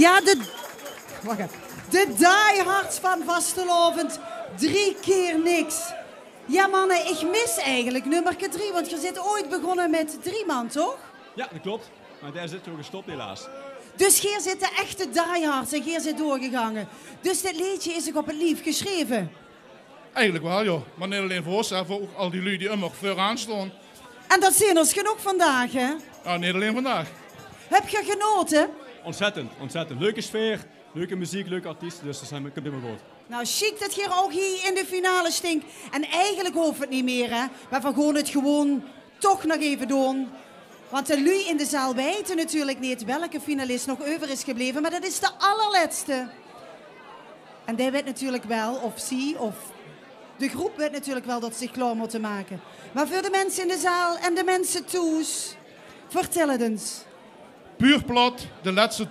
Ja, wacht even. De diehards van Vastelovend. 3 keer niks. Ja, mannen, ik mis eigenlijk nummerke 3, want je zit ooit begonnen met 3 man, toch? Ja, dat klopt. Maar daar zit we gestopt helaas. Dus hier zitten echte diehards en hier zit doorgegangen. Dus dit liedje is ook op het lief geschreven. Eigenlijk wel, joh. Maar niet alleen voor ons, hè, voor ook al die lui die immer vooraan staan. En dat zijn ons genoeg vandaag, hè? Ja, niet alleen vandaag. Heb je genoten? Ontzettend, ontzettend. Leuke sfeer, leuke muziek, leuke artiesten, dus dat komt helemaal goed. Nou, chic dat je ook hier in de finale stinkt. En eigenlijk hoeft het niet meer, hè. Maar we gaan het gewoon toch nog even doen. Want de lui in de zaal weten natuurlijk niet welke finalist nog over is gebleven. Maar dat is de allerlaatste. En die weet natuurlijk wel, of zie, of de groep weet natuurlijk wel dat ze zich klaar moeten maken. Maar voor de mensen in de zaal en de mensen thuis, vertel het eens. Puur plat, de laatste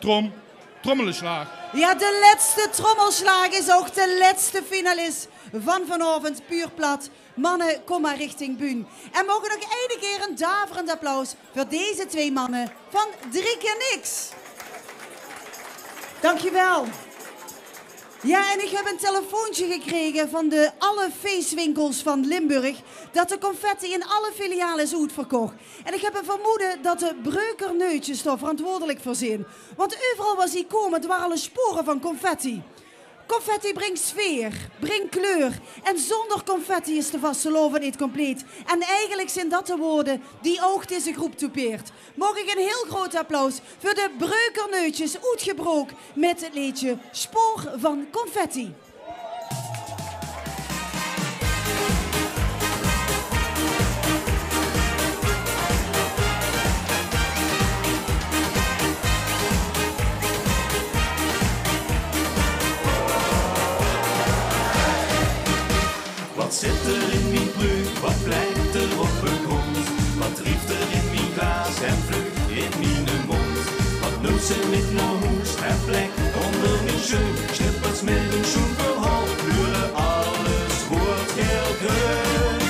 trommelslag. Ja, de laatste trommelslag is ook de laatste finalist van vanavond. Puur plat. Mannen, kom maar richting Buun. En mogen nog één keer een daverend applaus voor deze 2 mannen van 3 keer niks. Dankjewel. Ja, en ik heb een telefoontje gekregen van alle feestwinkels van Limburg dat de confetti in alle filialen is uitverkocht. En ik heb een vermoeden dat de Breukerneutjes daar verantwoordelijk voor zijn. Want overal waar ze komen, er waren alle sporen van confetti. Confetti brengt sfeer, brengt kleur. En zonder confetti is de Vastelovend niet compleet. En eigenlijk zijn dat de woorden die ook deze groep typeert. Mag ik een heel groot applaus voor de Breukerneutjes uitgebroken met het liedje Spoor van Confetti. Wat zit er in mijn breuk, wat blijft er op de grond? Wat trieft er in mijn glaas en vlucht in mijn mond? Wat noemt ze met mijn hoest en plek onder mijn schoen? Schippers met een schoen verhaal, kleuren alles wordt heel groen.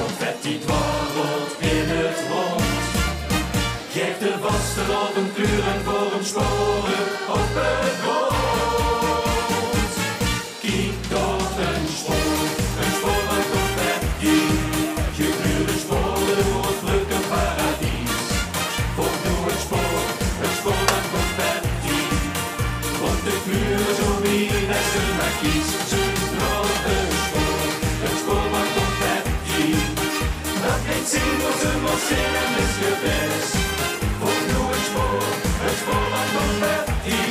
Confetti dwarrelt in het rond. Geeft de Vastelovend kleuren voor een sporen op het grond. Kijk door een spoor. Een spoor van confetti, gekleurde sporen door het Breukerparadies. Volg door een spoor van confetti. Want de kleuren zo wie dat ze maar kiest. Zoek nog een spoor van confetti. Dat heet zien wat ze moet zijn en is geweest. Volg door een spoor van confetti.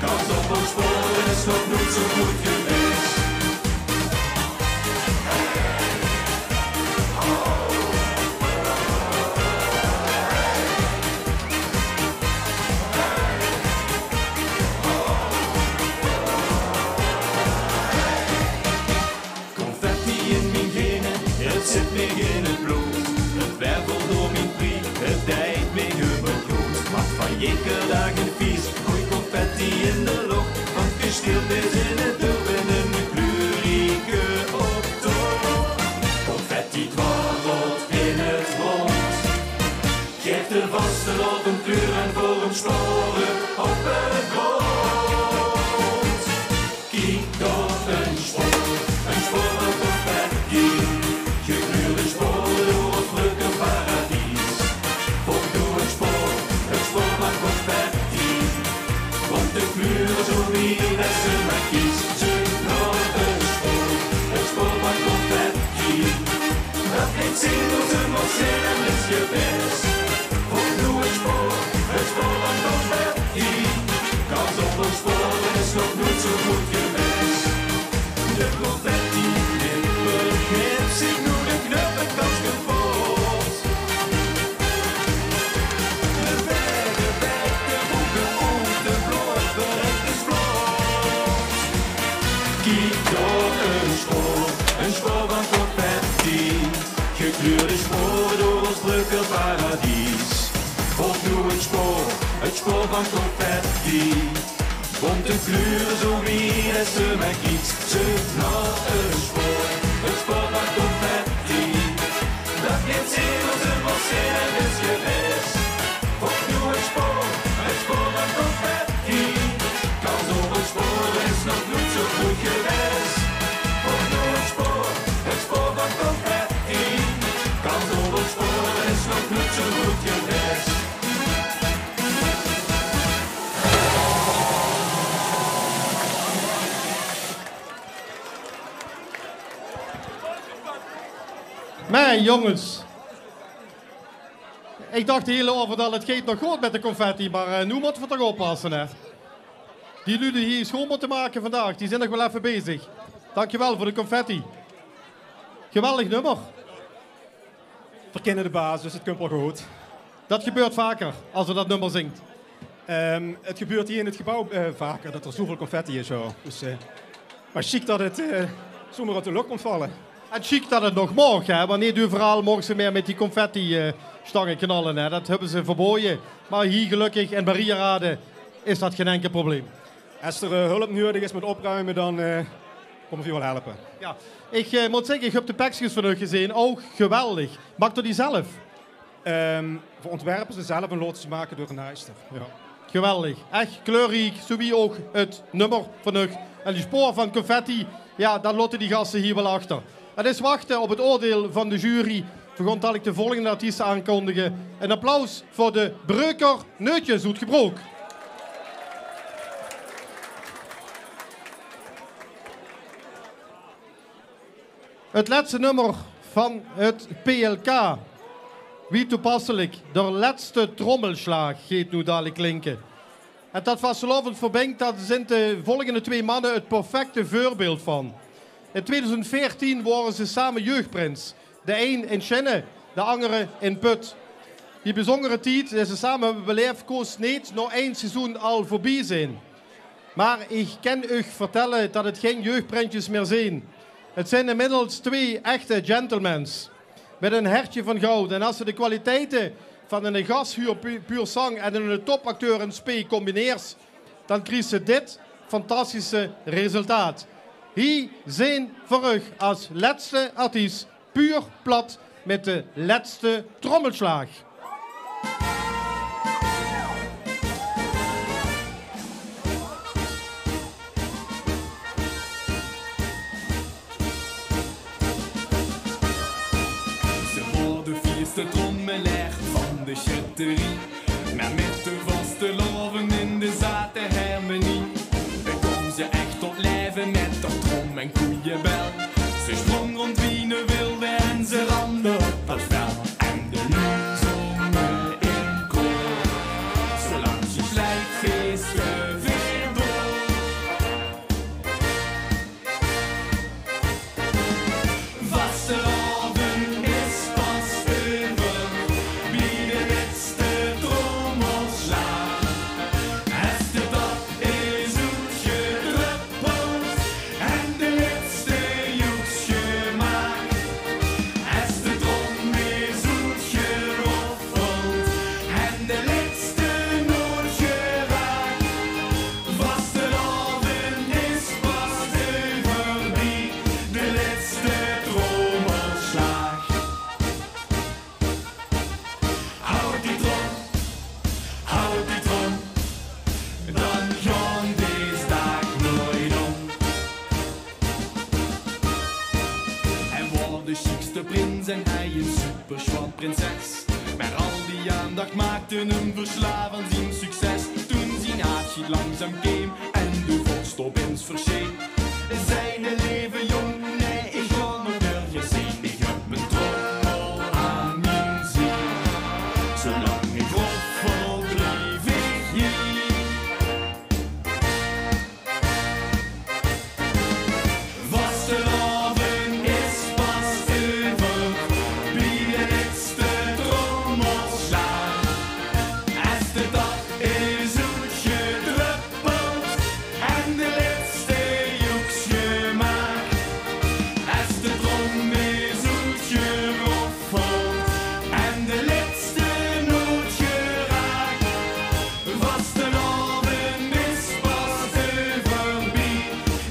Kans op een spoor is nog nooit zo goed geweest. Het zit me in het bloed, het wervelt door mijn priet, het dijt me helemaal goed. Wat van jeker dagen vies, gooi confetti in de lucht, want gestild is in het dorp en een kleurrijke optocht. Confetti dwarrelt in het rond, geeft de Vastelovend kleuren voor een sporen op het grond. Kijk door een spoor van confetti. Gekleurde sporen door het Breukerparadies. Volg door een spoor van confetti. Want de kleuren zo wie dat ze maar kiest. Zoek nog een spoor van confetti. Dat heet zien hoe ze moet zijn en is geweest. Volg door een spoor van confetti. Kans op een spoor is nog nooit zo goed geweest. De confetti heeft zich nu de knuppenkans gevoeld. De bergen weg, de boeken om, de bloed, het is vloot. Kijk door een spoor van confetti. Gekleurde sporen door ons Breukerparadies. Volg nu een spoor van confetti. Bonte kleuren zo wie dat ze mij kiest. Zoek nog een spoor van confetti. Dat neemt zin als een mossel en is geweest. Volg nu een spoor van confetti. Maar jongens, ik dacht de hele avond al, het gaat nog goed met de confetti, maar nu moeten we toch oppassen. Hè. Die lui die hier schoon moeten maken vandaag, die zijn nog wel even bezig. Dankjewel voor de confetti. Geweldig nummer. Verkennen de baas, dus het komt wel goed. Dat gebeurt vaker, als we dat nummer zingt. Het gebeurt hier in het gebouw vaker, dat er zoveel confetti is. Zo. Dus, maar chic dat het zomaar uit de lucht komt vallen. En chic dat het nog mag, hè? Wanneer u vooral mogen ze meer met die confetti-stangen knallen. Hè? Dat hebben ze verboden. Maar hier gelukkig in Mariarade is dat geen enkel probleem. Als er hulp nodig is met opruimen, dan komen we je wel helpen. Ja, ik moet zeggen, ik heb de pakjes van u gezien. Ook geweldig. Maakt u die zelf? Voor ontwerpen ze zelf en laten ze maken door een naaister. Ja. Geweldig. Echt kleurrijk, zoals ook het nummer van u. En die spoor van confetti, ja, dat laten die gasten hier wel achter. Het is wachten op het oordeel van de jury. We gaan dadelijk de volgende artiesten aankondigen. Een applaus voor de Breuker Neutje Zoet Gebroek. Het laatste nummer van het PLK. Wie toepasselijk, de laatste trommelslag gaat nu dadelijk klinken. En dat vastelovend verbindt, dat zijn de volgende twee mannen het perfecte voorbeeld van. In 2014 waren ze samen jeugdprins. De een in Schenne, de andere in Put. Die bijzondere tijd die ze samen hebben beleefd, koos niet nog 1 seizoen al voorbij zijn. Maar ik kan u vertellen dat het geen jeugdprinsjes meer zijn. Het zijn inmiddels 2 echte gentlemans. Met een hertje van goud. En als ze de kwaliteiten van een gashuur puur zang en een topacteur in spe combineert, dan krijgt ze dit fantastische resultaat. Hier zijn voor u als laatste artiest puur plat met de laatste trommelslag. De trommelaar van de chatterie, maar met de vaste loven in de zate harmonie. Dan kon ze echt tot leven met de trom en koeienbel. Ze sprong rond wie ne wilde en ze ramde op het vel. En de lui zongen in koor, zolang ze blijft feesten weer door. Vastelovend is pas en hij een superschwat prinses. Maar al die aandacht maakte hem verslaafd aan zijn succes. Toen zijn haartje langzaam kwam en de volstop eens verscheen. Zijn leven jong, nee, ik ga nog nergens heen. Ik heb mijn trommel aan mijn zin. Zolang ik roffel, blijf ik hier. Vastelovend is pas over. Wie de laatste trommelslag. Als de dag is uitgedruppeld en de laatste joeks gemaakt. Als de trom is uitgeroffeld en de laatste noot geraakt. Vastelovend is pas voorbij,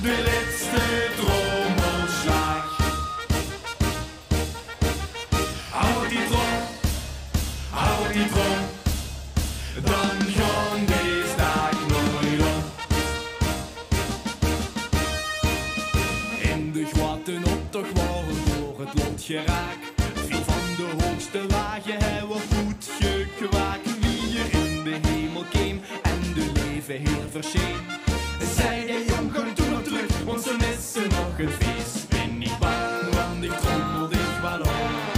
de laatste trommelslag. Houd die trom, houd die trom, dan gaan deze dag nooit om. In de gwatten optocht waren door het lot geraakt. Veel van de hoogste lagen hebben goed gekwaakt. Wie er in de hemel kwam en de leven heer verscheen. Zij de jong gaan toen nog terug, want ze missen nog een feest. Ben niet bang, want ik trommel dich wel op.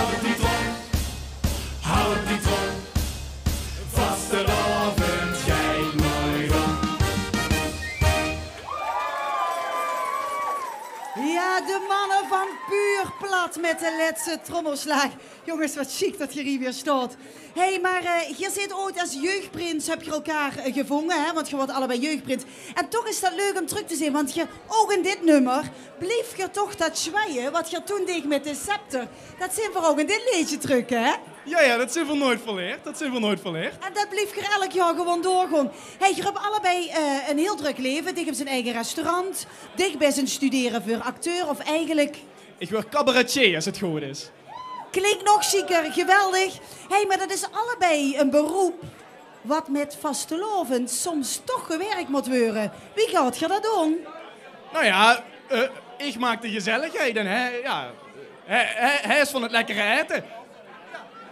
houd die trom, houd die trom. Vastelavond, jij mooi om. Ja, de mannen van Puur Plat met de laatste trommelslag. Jongens, wat chic dat je hier weer staat. Hé, hey, maar je zit ooit als jeugdprins, heb je elkaar gevonden, hè? Want je wordt allebei jeugdprins. En toch is dat leuk om terug te zien, want je, ook in dit nummer, bleef je toch dat zwaaien wat je toen deed met de scepter. Dat zijn we ook in dit liedje terug, hè? Ja, dat zijn we nooit verleerd. Dat zijn we nooit verleerd. En dat bleef je elk jaar gewoon doorgaan. Hey, je hebt allebei een heel druk leven. Dick op zijn eigen restaurant. Dick bij zijn studeren voor acteur of eigenlijk... Ik word cabaretier als het goed is. Klinkt nog zieker, geweldig. Hey, maar dat is allebei een beroep wat met vastelovend soms toch gewerkt moet worden. Wie gaat je dat doen? Nou ja, ik maak de gezelligheid en hij is van het lekkere eten.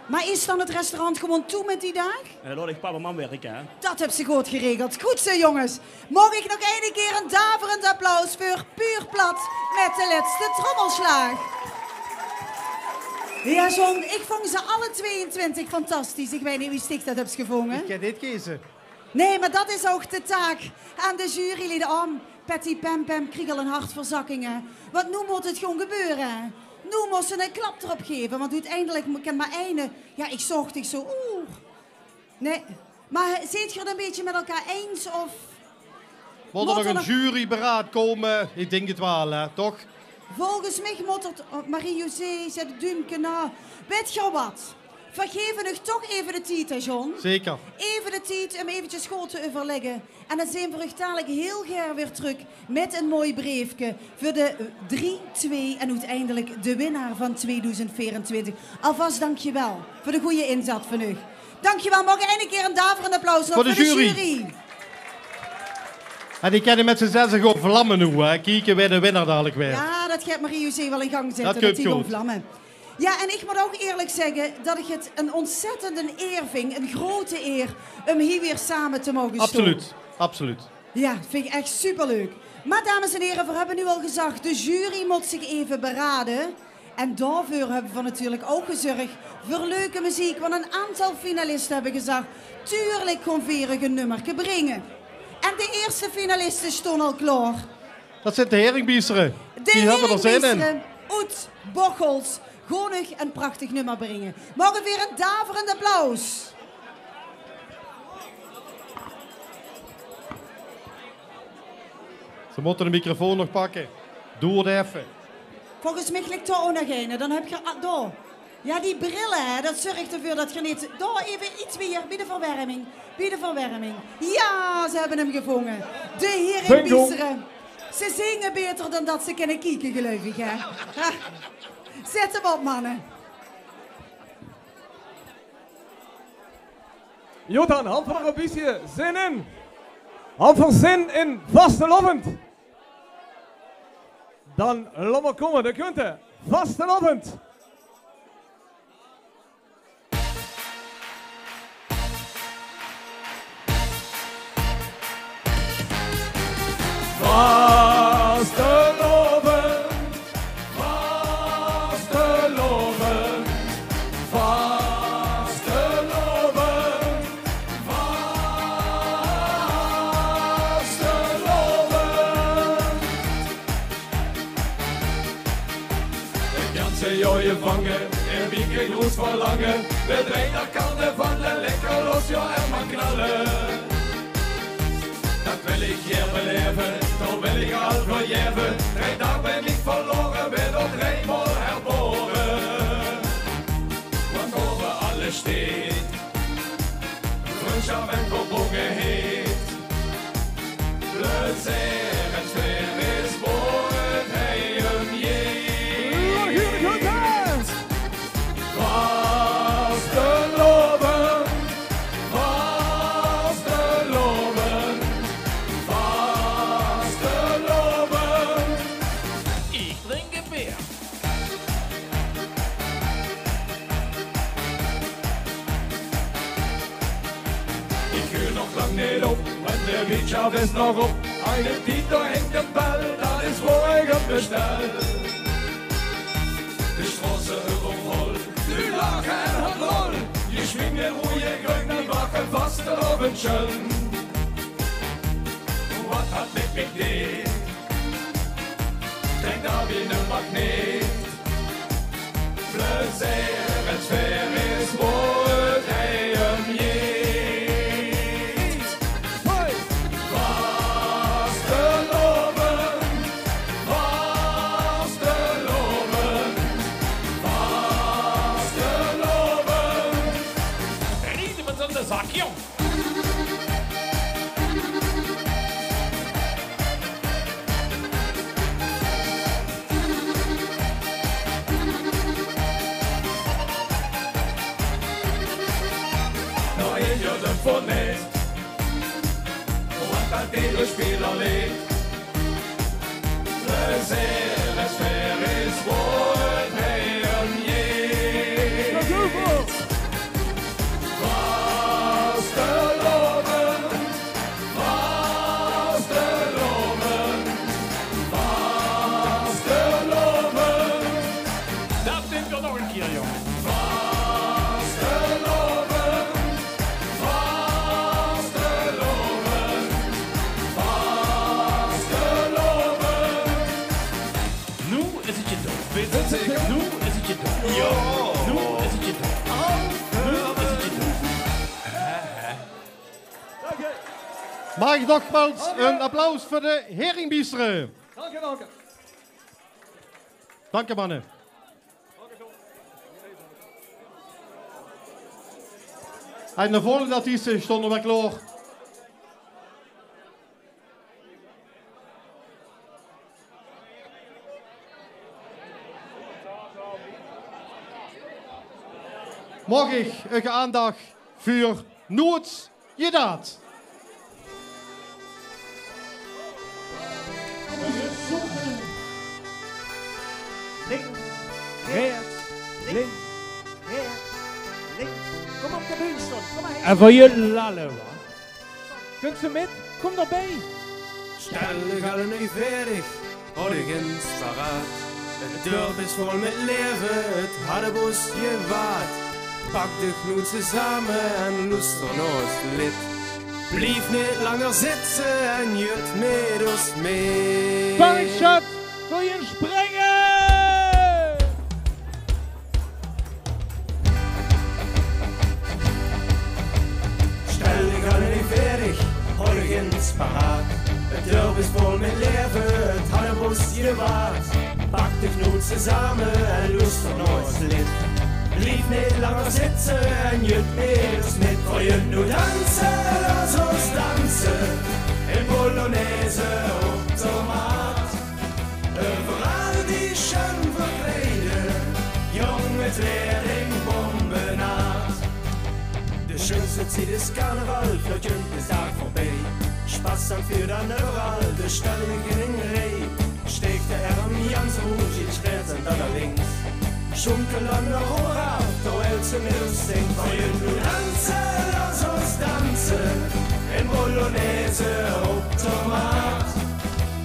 Maar is dan het restaurant gewoon toe met die dag? Laat ik papa man werken, hè. Dat heb ze goed geregeld. Goed zo, jongens. Mag ik nog een keer een daverend applaus voor Puur Plat met de laatste trommelslag. Ja, John, ik vond ze alle 22 fantastisch. Ik weet niet wie stik dat hebt gevangen. Ik ga dit kiezen. Nee, maar dat is ook de taak aan de juryleden om. Patty, Pam, Pam, kriegel en hartverzakkingen. Want nu moet het gewoon gebeuren. Nu moest ze een klap erop geven, want uiteindelijk kan maar einde. Ja, ik zocht, ik zo, Nee, maar zit je het een beetje met elkaar eens of... Moet er nog een juryberaad komen? Ik denk het wel, hè, toch? Volgens mij moet het... Marie-José, zet Dunke na. Weet je wat? Vergeven nog toch even de tijd, hè, John? Zeker. Even de tijd om eventjes goed te overleggen. En dan zijn we dadelijk heel graag weer terug met een mooi briefje voor de 3-2 en uiteindelijk de winnaar van 2024. Alvast dankjewel voor de goede inzet van u. Dankjewel. Mag ik een keer een daverend applaus nog voor de jury. En die kennen met z'n zes gewoon vlammen nu, hè. Kijken bij de winnaar dadelijk weer. Ja, dat gaat Marie-José wel in gang zetten. Dat die komt gewoon goed. vlammen. Ja, en ik moet ook eerlijk zeggen dat ik het een ontzettende eer vind, een grote eer, om hier weer samen te mogen staan. Absoluut, absoluut. Ja, dat vind ik echt superleuk. Maar dames en heren, we hebben nu al gezegd, de jury moet zich even beraden. En daarvoor hebben we natuurlijk ook gezorgd voor leuke muziek. Want een aantal finalisten hebben gezegd, tuurlijk kon Verig een nummerke brengen. En de eerste finalisten stonden al klaar. Dat zijn de heringbiesteren. Die hebben er zin in. Heringbiesteren, Oet, Bochels, gewoon nog een prachtig nummer brengen. Mogen weer een daverend applaus. Ze moeten de microfoon nog pakken. Doe het even. Volgens mij ligt er ook nog een. Dan heb je... daar. Ja, die brillen, hè, dat zorgt ervoor dat je niet... Daar, even iets meer. Bij de verwarming. Bij de verwarming. Ja, ze hebben hem gevangen. De heringbiesteren. Ze zingen beter dan dat ze kunnen kieken, geloof ik, hè. Ha. Zet hem op, mannen. Jotan, hand voor een beetje. Zin in. Hand voor zin in vastelovend. Dan laat maar komen, de kunte. Vastelovend. Vastelovend, vastelovend, vastelovend, vastelovend. Het ganze jaar gevangen, en wie geen groes verlangen. De trainer kan de van de lekker los, ja, en maar knallen. Dat wil ik hier beleven, dan wil ik al vergeven. 3 dagen ben ik verloren, ben er 3 maal herboren. Want boven alles steekt, vriendschap en verbondenheid. Plezier en sfeer is boven heim jeet. Vastelovend, vastelovend, vastelovend. Ik drink een bier. Ik huur nog lang niet op, want de beachaf is nog op. Aan de Pieter hangt een bel, dat is voor eigen bestel. De straße übervoll, schwingen ruhig und die machen fast oben schön. Was hat mit mich nicht? Denk da wie ne Magnet. Plötzlich fair ist wohl ein Jed. Was geloben, was geloben, was geloben. Rieden met zo'n zak, jong. Von nicht, und ein Titelspieler lebt. Es fair ist wohl ein Jed. Was geloben, was geloben, was geloben. Dat neemt wel nog een keer, jongen. Mag ik nogmaals een applaus voor de Heringbiesteren. Dank je, dank je. Dank je, mannen. En de volgende artiesten stonden we klaar. Mag ik een aandacht voor Noord je daad? Links, rechts, links, rechts, links. Kom op de buurstad, kom maar heen. En voor je lallen, wat? Kunt ze met? Kom erbij. Stel alle nu fertig, orgens paraat. Het dorp is vol met leven, het harde je waard. Pak de knoetsen samen en luister naar ons lied. Blijf niet langer zitten en jut met ons mee. Parkshot, wil je springen? Stel dich alle nu fertig, orgens paraat. Het dorp is vol met leven, het harde je waard. Pak de knoetsen samen en luister naar ons lied. Blijf niet langer zitten en jut met ons met. Voor je nu dansen, laat ons dansen. In Bolognese op tomaat. Overal die schön verkleden. Jonge tweeling bombenaat. De schönste Zeit ist Karneval, Flötchen ist Tag vorbei. Spaß dann für dann überall, de Stalligen Reh. Steekt de Herren Jans Rouge, die schrägt sind dann links. Schunkel an der Hora, da hältst du mit uns den Feuer. Du tanzen, lass uns tanzen, in Bolognese auf Tomat.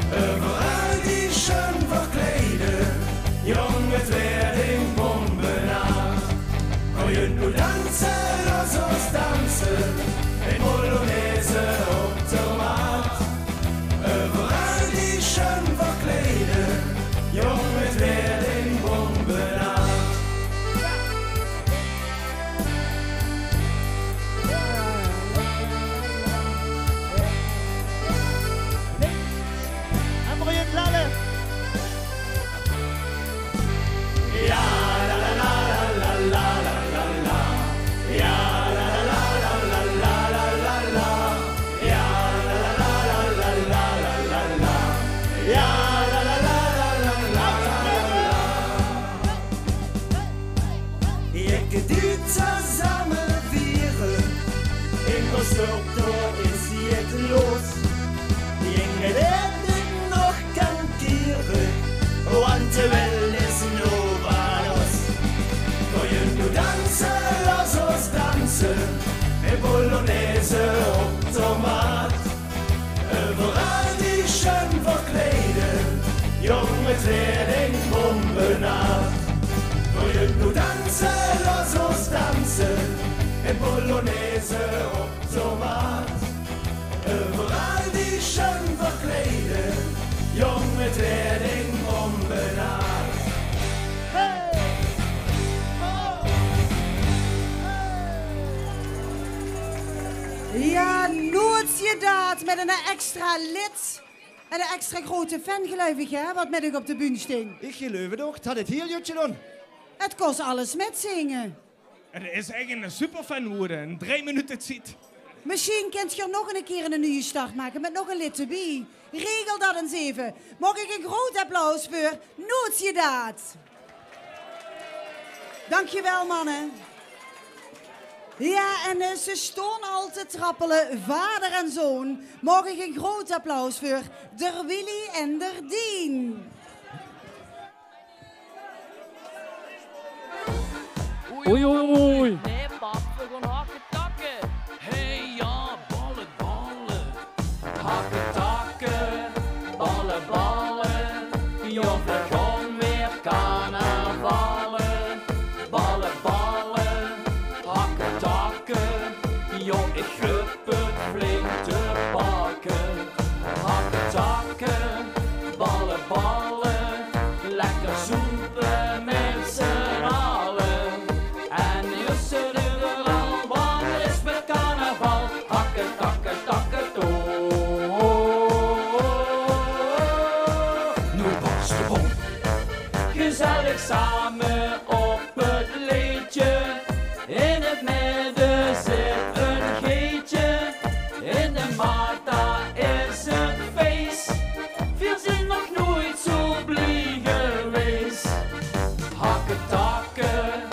Überall die schön verkleiden, junge Tweeling bombenaat. Feuer, du tanzen, lass uns tanzen, in Bolognese auf Tomat. Überall die schön verkleiden, junge Tweeling bombenaat. Dort ist jetzt los. Die Engel werden noch kantieren. Und die Welt ist Novanos. Wollen du tanzen, lass uns tanzen. In Bolognese auf Tomat. Überall die schön verkleiden. Junge Tweeling bombenaat. Wollen du tanzen, lass uns tanzen. ze op tomaat. Overal die schön verkleden, jong met redding onbenaard. Ja, nooit je dat met een extra lid en een extra grote fan, geloof ik, hè, wat met ik op de bühne sting. Ik geloof het ook, het had het heel jutje doen. Het kost alles met zingen. Het is echt een superfan worden, in 3 minuten zit. Misschien kunt je nog een keer een nieuwe start maken met nog een lid erbij. Regel dat eens even. Mag ik een groot applaus voor Nooit je dat. Dankjewel, mannen. Ja, en ze staan al te trappelen, vader en zoon. Mag ik een groot applaus voor der Willy en der Dien. Oei, oei, oei. Nee, pap, we gaan hakken takken. Hey ja, ballen, ballen. Hakken takken, ballen, ballen. Ja, we gaan weer carnavallen. Ballen, ballen. Hakken takken. Ja, ik heb het flink te pakken. Hakken takken, ballen, ballen. Lekker soepen met z'n allen. En nu zullen we al, want er is met carnaval. Hakken, takken, takken, toe. Nu barst de bom. Gezellig samen op het leedje. In het midden zit een geetje. In de Marta is een feest. Veel zijn nog nooit zo blij geweest. Hakken, takken,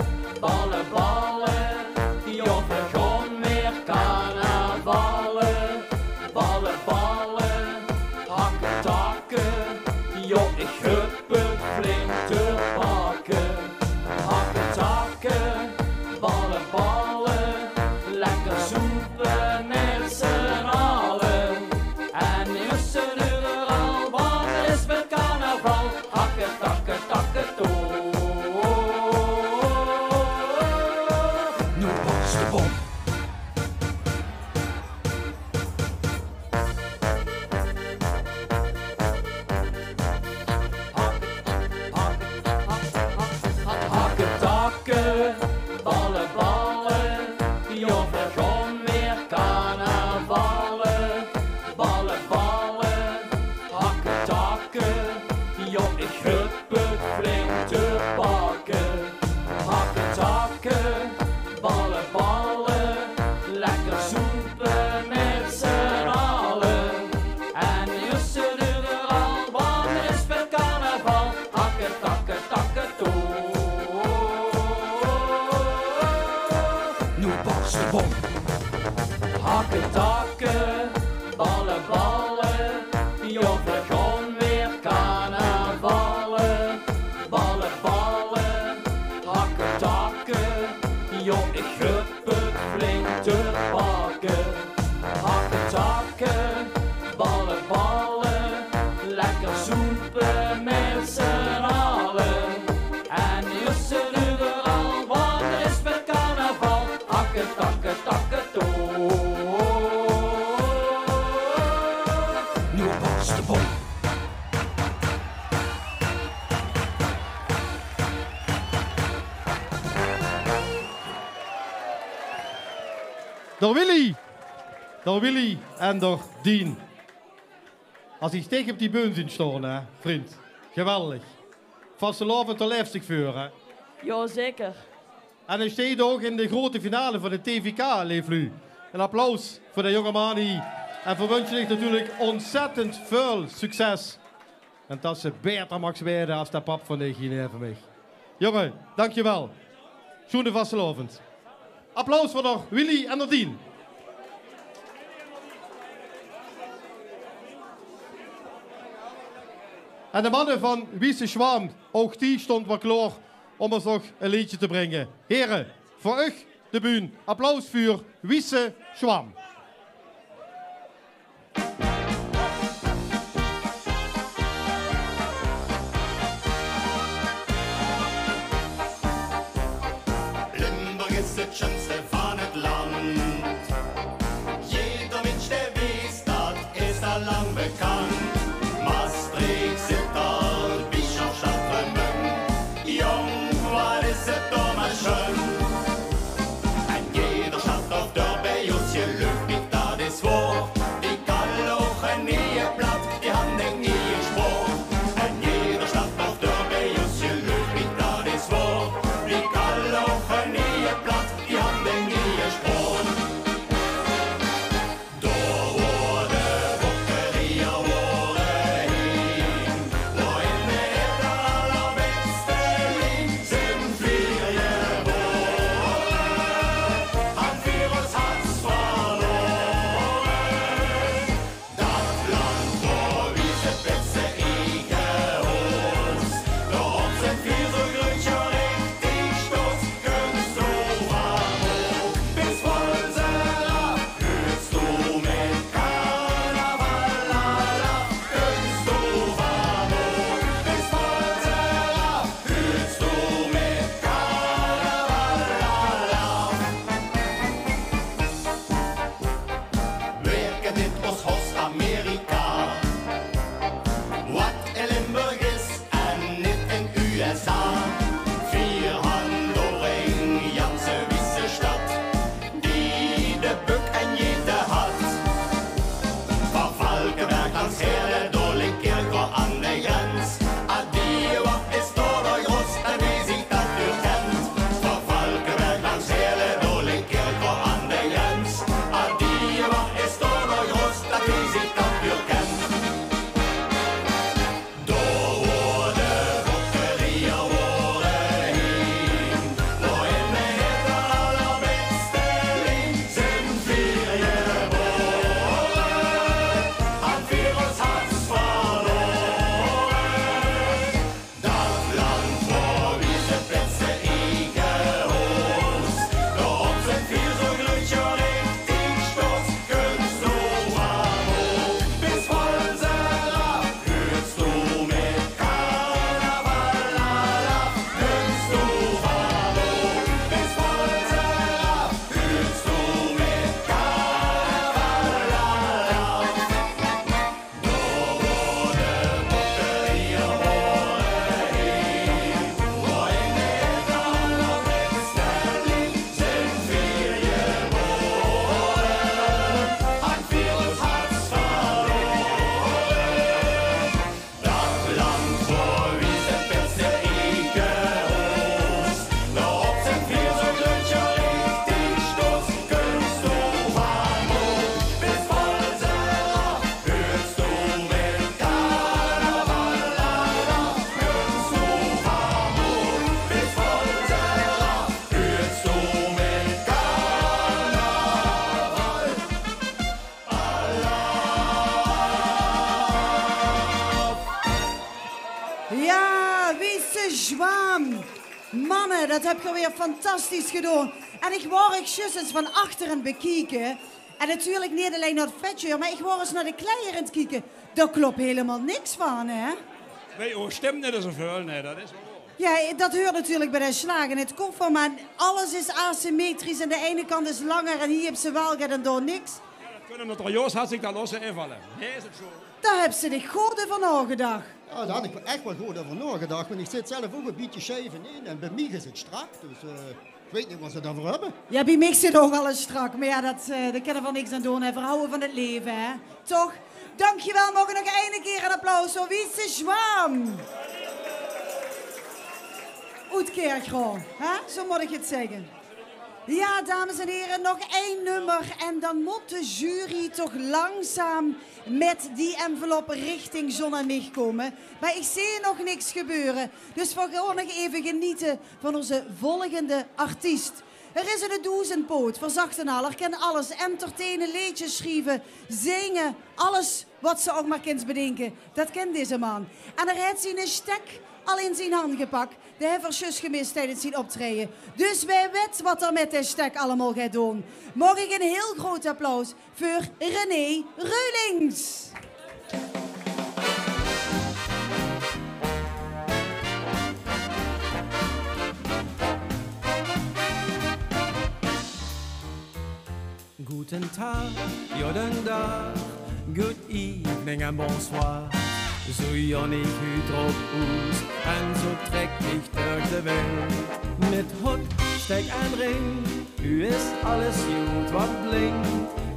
ballen, ballen. Ja, we gaan weer carnavallen. Ballen, ballen, hakken, takken. Ja, ik heb het flink te pakken. Hakken, takken, ballen, ballen. Lekker soepen met z'n allen. En nu zullen we al, want er is met carnaval. Hakken, takken, takken, toe. Nu barst de bom. Hakken, takken, ballen, ballen. Ja, we gaan weer carnavallen. Ballen, ballen. Hakken, takken. Ja, ik heb het flink te pakken. Hakken, takken, ballen, ballen. Lekker soepen met z'n allen. En nu zullen we al, want er is met carnaval. Hakken, takken, takken, toe. Nu barst de bom. Hakken, takken, ballen, ballen. Ja, we gaan weer carnavallen. Ballen, ballen, hakken, takken. Ja, ik heb het flink te pakken. Hakken, takken, ballen, ballen. Lekker soepen met z'n allen. En nu zullen we al, want er is met carnaval. Hakken, takken, takken, toe. Nu barst de bom. Door Willy en door Dien. Als ik tegen op die beun zien staan, hè, vriend. Geweldig. Vastelavond te lijfstig voor, hè. Ja, zeker. En hij staat ook in de grote finale van de TVK, Leeflu. Een applaus voor de jonge man hier. En voor wens ik natuurlijk ontzettend veel succes. En dat ze beter mag werden als de pap van de Guinea van mij. Jongen, dankjewel. Schoenen vastelavond. Applaus voor de Willy en de Dien. En de mannen van Wiese Schwam, ook die stond wat klaar om ons nog een liedje te brengen. Heren, voor u de bühne. Applaus voor Wiese Schwam. Limburg is het schönste van het land. schön. En jeder Stadt auf der bei uns gelübt mich da das war. Die kann auch ein nie Blatt, die haben den nie Spruch. En jeder Stadt auf der bei uns gelübt mich da das war. Die kann auch ein nie Blatt, die haben den nie Spruch. Da wurde Bockeria wurde hin, wo in der allerbeste Lied sind wir geboren. An wir uns hat's verloren. Das Land, wo wir sind Plätze Egehaus, da sind wir so glücklich und richtig stolz. Gönnst du Amor, bis Wolserer, hörst du mit Karneval, lala. Gönnst du Amor, bis Wolserer, hörst du mit Karneval, lala. Werken dit ons Oost-Amerika, wat in Limburg is en niet in USA. Vier handelring, Janse Wiese Stadt, die de Buk en Jete had. Van Valkenberg ans Heerde, door Linkerker aan de grens. Adie, wat is door de Gros en wie zich dat nu kent. Van Valkenberg ans Heerde, door Linkerker aan de grens. Adie, wat is door de Gros en wie zich dat nu kent. Door de Bockeria worden heen, waar in de hitte allerbeste Lied zijn vier geboren. Aan vier ons harts verloren. Dat land waar wie zijn Plätze Egehaus, daarop zijn vier zo glücklich und richtig stolz. Gönnst du Amor, bis Wolserer, hörst du mit Karneval, lala. Gönnst du Amor, bis Wolserer, hörst du mit Karneval, lala. Da wurde Bockeria worden hin, waar in het allerbeste Lied zijn vier geboren. Aan vier ons harts verloren. Dat land waar wie zijn Plätze Egehaus, daarop zijn vier zo glücklich und richtig stolz. Gönnst du Amor, bis Wolserer, hörst du mit Karneval, lala. Gönnst du Amor, bis Wolserer, hörst du mit Karneval, Ja, Wiese Zwaan. Mannen, dat heb je weer fantastisch gedaan. En ik word juist eens van achteren bekijken. En natuurlijk niet alleen naar het vetje, maar ik word eens naar de kleier aan het kijken. Daar klopt helemaal niks van, hè? Nee, oh, stem niet zoveel, nee, dat is wel. Ja, dat hoort natuurlijk bij de slagen. Het koffer, maar alles is asymmetrisch. En de ene kant is langer en hier heb ze wel en door niks. Dat kunnen de trio's had ik dan losse invallen. Nee, is het zo. Daar heb ze de goed van nagedacht. Ja, daar had ik echt wel goed over nagedacht. Want ik zit zelf ook een beetje scheef in. En bij mij is het strak. Dus ik weet niet wat ze daarvoor hebben. Ja, bij mij zit ook alles strak. Maar ja, dat kunnen we niks aan doen. Hè. Verhouden van het leven, hè. Toch? Dankjewel. Mogen nog een keer een applaus voor Wiese Zwaan. Uitkeer gewoon, hè? Zo moet ik het zeggen. Ja, dames en heren, nog één nummer. En dan moet de jury toch langzaam met die envelop richting Zon en Mich komen. Maar ik zie nog niks gebeuren. Dus we gaan nog even genieten van onze volgende artiest. Er is een duizendpoot, verzachten al. Er kan alles entertainen, liedjes schrijven, zingen. Alles wat ze ook maar kunt bedenken. Dat kent deze man. En er heeft hij een stek al in zijn hand gepakt. De heeft er gemist tijdens zijn optreden. Dus wij weten wat er met de stek allemaal gaat doen. Mag ik een heel groot applaus voor René Reulings. Guten Tag, guten Dag, good evening and bonsoir. Zo Jan ik u erop oes en zo trek ik door de wereld. Mit Hut, Steck ein Ring, u is alles gut, wat blinkt.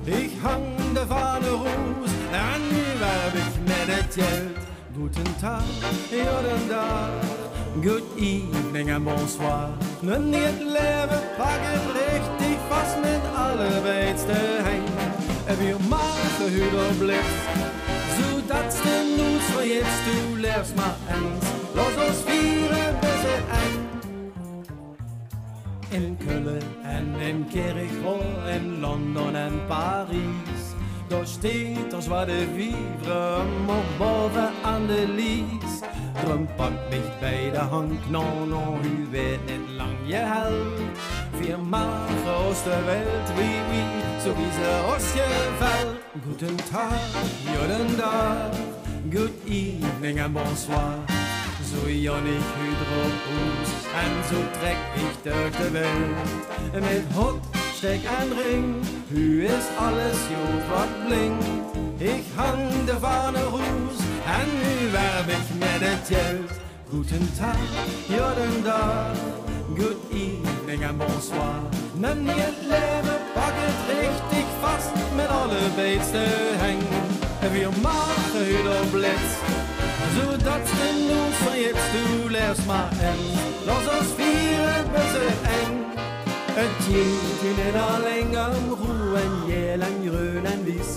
Ich hang de Fahne raus, en nu werb ich mit het Geld. Guten Tag, guten Tag, good evening and bonsoir. Nun het leven pak het richtig vast met alle beidste heng. Wir machen Hüder Blitz, so dass du nun für jetzt du lernst mal eins. Los uns vieren bis het eng. In Köln en in Kirchhof, in London en Paris. Daar steht ons wat de vivre, maar boven aan de lies. Drum pakt mich bij de hand, no, u weet niet lang je held. Wir machen aus der Welt, oui, so wie ze ons gefällt. Guten Tag, guten Tag, good evening and bonsoir. So jonnig Hydropus, en so treck ich durch de Welt. Mit Hut, Steck ein Ring, u is alles gut, wat blinkt. Ich hang de Fahne raus, en nu werb ich mit het Geld. Guten Tag, guten Tag, good evening and bonsoir. Nimm dir het leven, pak het richtig vast, met alle beetste heng. Wir machen Hüder Blitz, zodat de nood van jetzt du lernst maar en. Los ons vieren bis het eng. Het geht in alleen am Ruhe, en je lang grün en wies.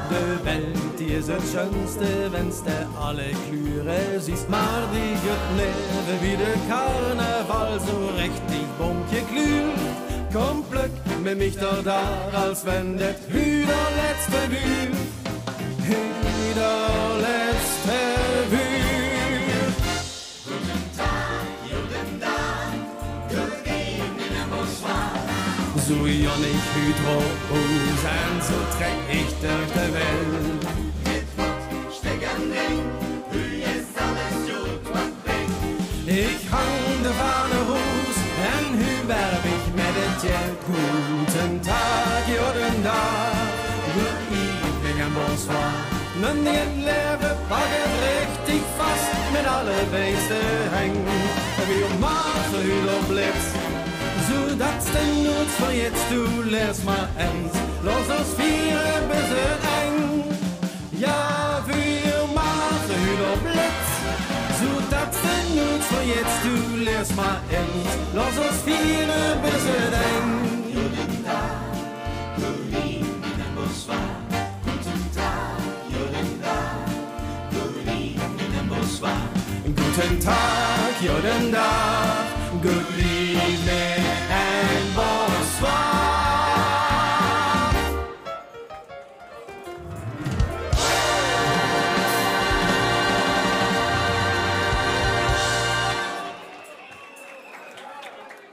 De Welt die is het schönste, wenn's de alle Klüre siehst. Maar die geht leven wie de Karneval, so richtig bunkje glüht. Komm Glück mit mich doch da, als wenn det Hüder letzte Bühl. Hüder letzte Bühl. Guten Tag, guten Tag, good evening and bonsoir. So jonnig Hydropus, en so treck ich durch de Welt. Mit Hut, Steck ein Ring, u is alles gut, wat blinkt. Ich hang de Fahne raus, en hu werb ich mit het Geld. Guten Tag, guten Tag, good evening and bonsoir. Nun het leven pak het richtig vast, met alle beesten heng. Wir machen Hüder Blitz, zodat de nood van jetzt du lernst mal eins. Los uns vieren bis het eng. Ja, wir machen Hüder Blitz, zodat de nood van jetzt du lernst mal eins. Los uns vieren bis het eng. Guten Tag, good evening and bonsoir. Guten Tag, guten Tag, good evening and bonsoir. Guten Tag, guten Tag, good evening and bonsoir.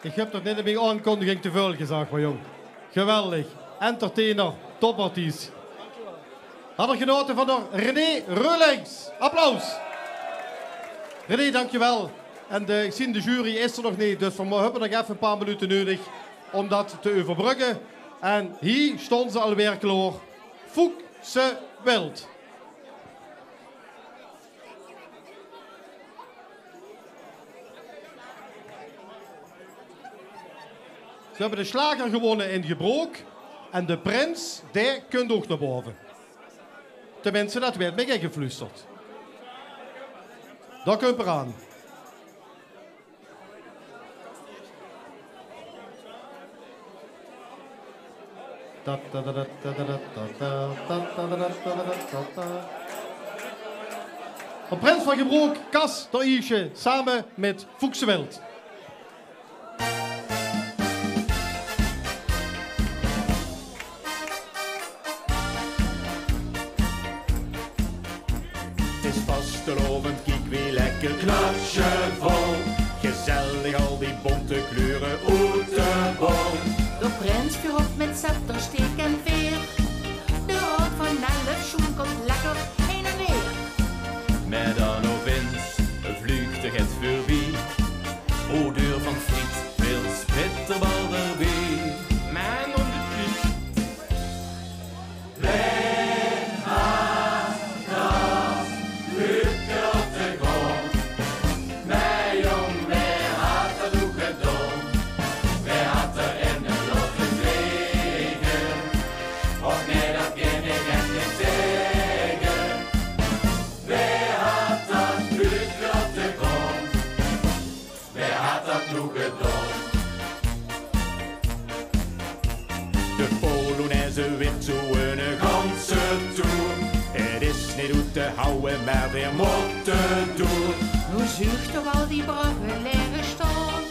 Ik heb dat net in mijn aankondiging te veel gezegd, maar jong. Geweldig. Entertainer, topartiest. Had er genoten van de René Reulings. Applaus. René, dankjewel. En ik zie de jury is er nog niet, dus we hebben nog even een paar minuten nodig om dat te overbruggen. En hier stonden ze alweer klaar. Fuchse Wild. Ze hebben de slager gewonnen in Gebroek. En de prins, die kunt ook naar boven. Tenminste, dat werd mij ingefluisterd. Daar kunt er aan. De prins van Gebroek, Cas de Ische, samen met Fuchse Wild. Vastelovend, kijk weer lekker knarsje vol. Gezellig al die bonte kleuren uit de bol. De prins vuur op met scepter, steek en veer. De rook van elf schoenkelt lekker heen en weer. Met dan op wind, vluchtig het voorbij. Odeur van friet, veel spitterbal erbij. Man om de piek. Lukken op de grond, mij jong weer had dat ook gedaan. nu gedaan. De Polonaise werd zo een ganse toer. Het is niet goed te houden, maar weer moeten doen. Nu zucht toch al die bruggen leren staan.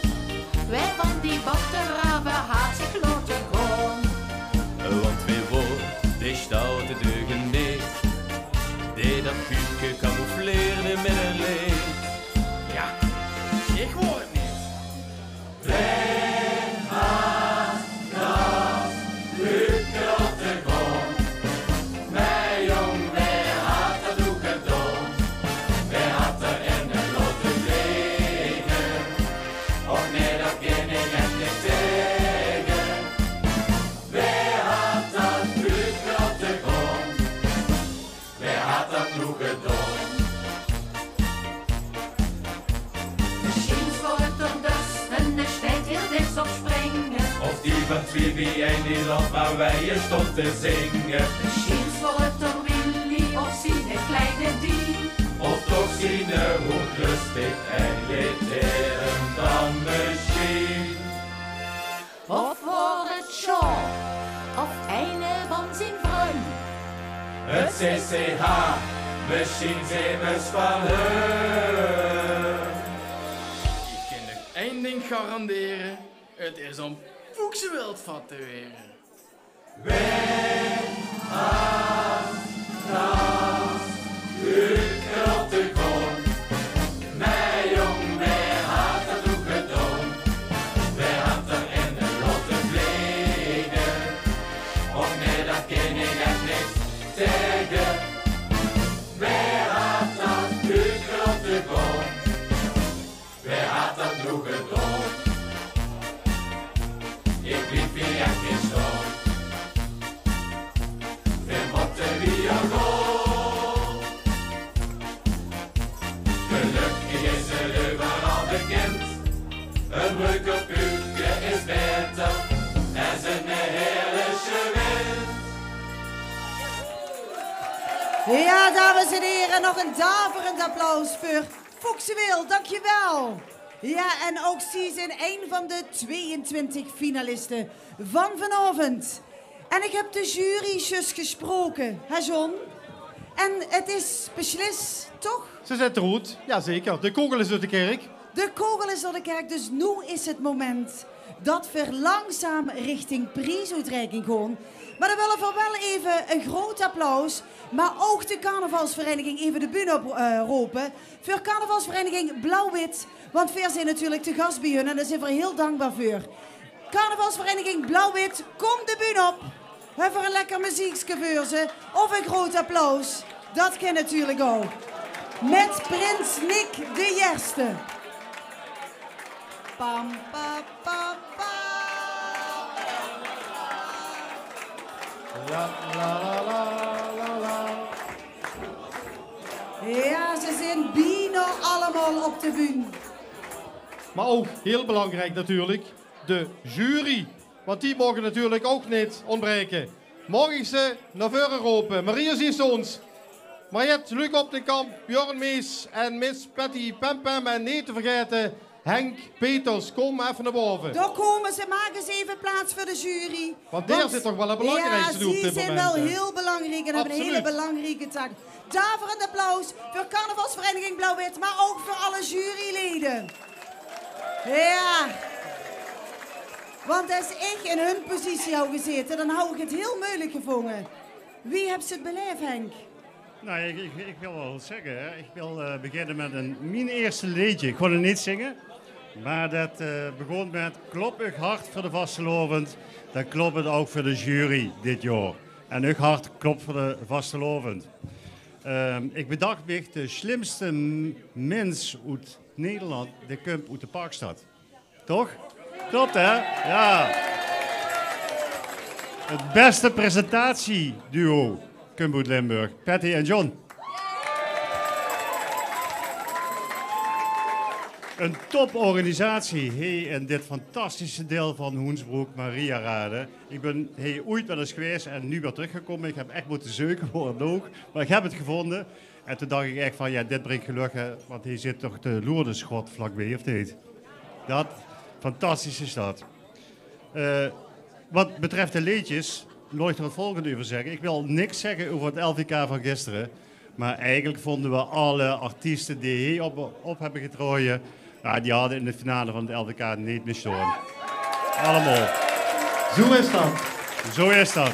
Wij van die bottenraven haat zich laten gaan. Want weer voor de stoute deugen niet. Die dat kuken camoufleerde met een leeg. Ja, ik hoor het niet. Wij gaan dat kuken op de grond. Mijn jong, wij had dat ook gedaan. Wij had er in de lotte vliegen. Och nee, dat kan ik echt niet tegen. Wij had dat kuken op de grond. Wij had dat nu gedaan. Misschien voor het toch dus en de steeds heel dicht op springen. Of die van Tweeby en die land waar wij je stond te zingen. Misschien voor het toch Willy of zien een kleine die. Of toch zien hoe lustig en leren dan misschien. Of voor het show, of een van zijn vriend. Het CCH, misschien zijn we van hun. Ik kan nog één ding garanderen. Het is om Fuchse Wildvat te weren. Wij gaan dat kuken op de grond. Mijn jong, wij had dat ook gedaan. Wij had er in de lotte vliegen. Och nee, dat kan ik echt niet tegen. Wij had dat kuken op de grond. Wij had dat nu gedaan. Ik liep hier echt geen staan. We moeten weer gaan. Gelukkig is het overal bekend. Een breuk op Kuken is beter. En zijn heerlijke wind. Ja, dames en heren, nog een daverend applaus voor Fuchse Wild, dankjewel. Ja, en ook zij zijn een van de 22 finalisten van vanavond. En ik heb de jury juist gesproken, hè John? En het is beslist, toch? Ze zijn er goed, jazeker. De kogel is uit de kerk. De kogel is door de kerk, dus nu is het moment dat we langzaam richting prijsuitreiking gaan. Maar dan willen we wel even een groot applaus, maar ook de carnavalsvereniging even de bühne oproepen. Voor carnavalsvereniging Blauw-Wit, want we zijn natuurlijk te gast bij hun en daar zijn we heel dankbaar voor. Carnavalsvereniging Blauw-Wit, kom de bühne op. We hebben een lekker muziekje voor ze, of een groot applaus. Dat kan natuurlijk ook. Met Prins Nick de Jerste. Pam, pa, pa, pa. La, la, la, la, la. Ja, ze zijn bijna allemaal op de bühne. Maar ook, heel belangrijk natuurlijk, de jury. Want die mogen natuurlijk ook niet ontbreken. Mag ik ze naar voren roepen? Maria Ziesons, Mariette Luc op de Kamp, Björn Mees en Miss Patty Pempem. En niet te vergeten, Henk Peters, kom even naar boven. Daar komen ze, maken ze even plaats voor de jury. Want daar zit toch wel het belangrijkste op dit moment. Ja, die zijn wel heel belangrijk en hebben een hele belangrijke taak. Daverend applaus voor carnavalsvereniging Blauw-Wit, maar ook voor alle juryleden. Ja. Want als ik in hun positie had gezeten, dan hou ik het heel moeilijk gevonden. Wie heeft het beleefd, Henk? Nou, ik wil wel zeggen, hè. Ik wil beginnen met mijn eerste liedje. Ik kon het niet zingen, maar dat begon met klop ik hard voor de vastelovend. Dan klopt het ook voor de jury dit jaar. En ik hard klopt voor de vastelovend. Ik bedacht me de slimste mens uit Nederland, de komt uit de Parkstad. Toch? Klopt, hè? Ja. Het beste presentatieduo komt uit Limburg. Patty en John. Een toporganisatie hier in dit fantastische deel van Hoensbroek, Mariarade. Ik ben hier ooit wel eens geweest en nu weer teruggekomen. Ik heb echt moeten zoeken voor het ook, maar ik heb het gevonden. En toen dacht ik echt van, ja, dit brengt geluk, hè, want hier zit toch de Loerdenschot vlakbij, of niet? Fantastische stad. Wat betreft de liedjes, wil ik er het volgende over zeggen. Ik wil niks zeggen over het LVK van gisteren. Maar eigenlijk vonden we alle artiesten die hier op hebben getrooien, die hadden in de finale van het LVK niet meer staan. Allemaal. Zo is dat. Zo is dat.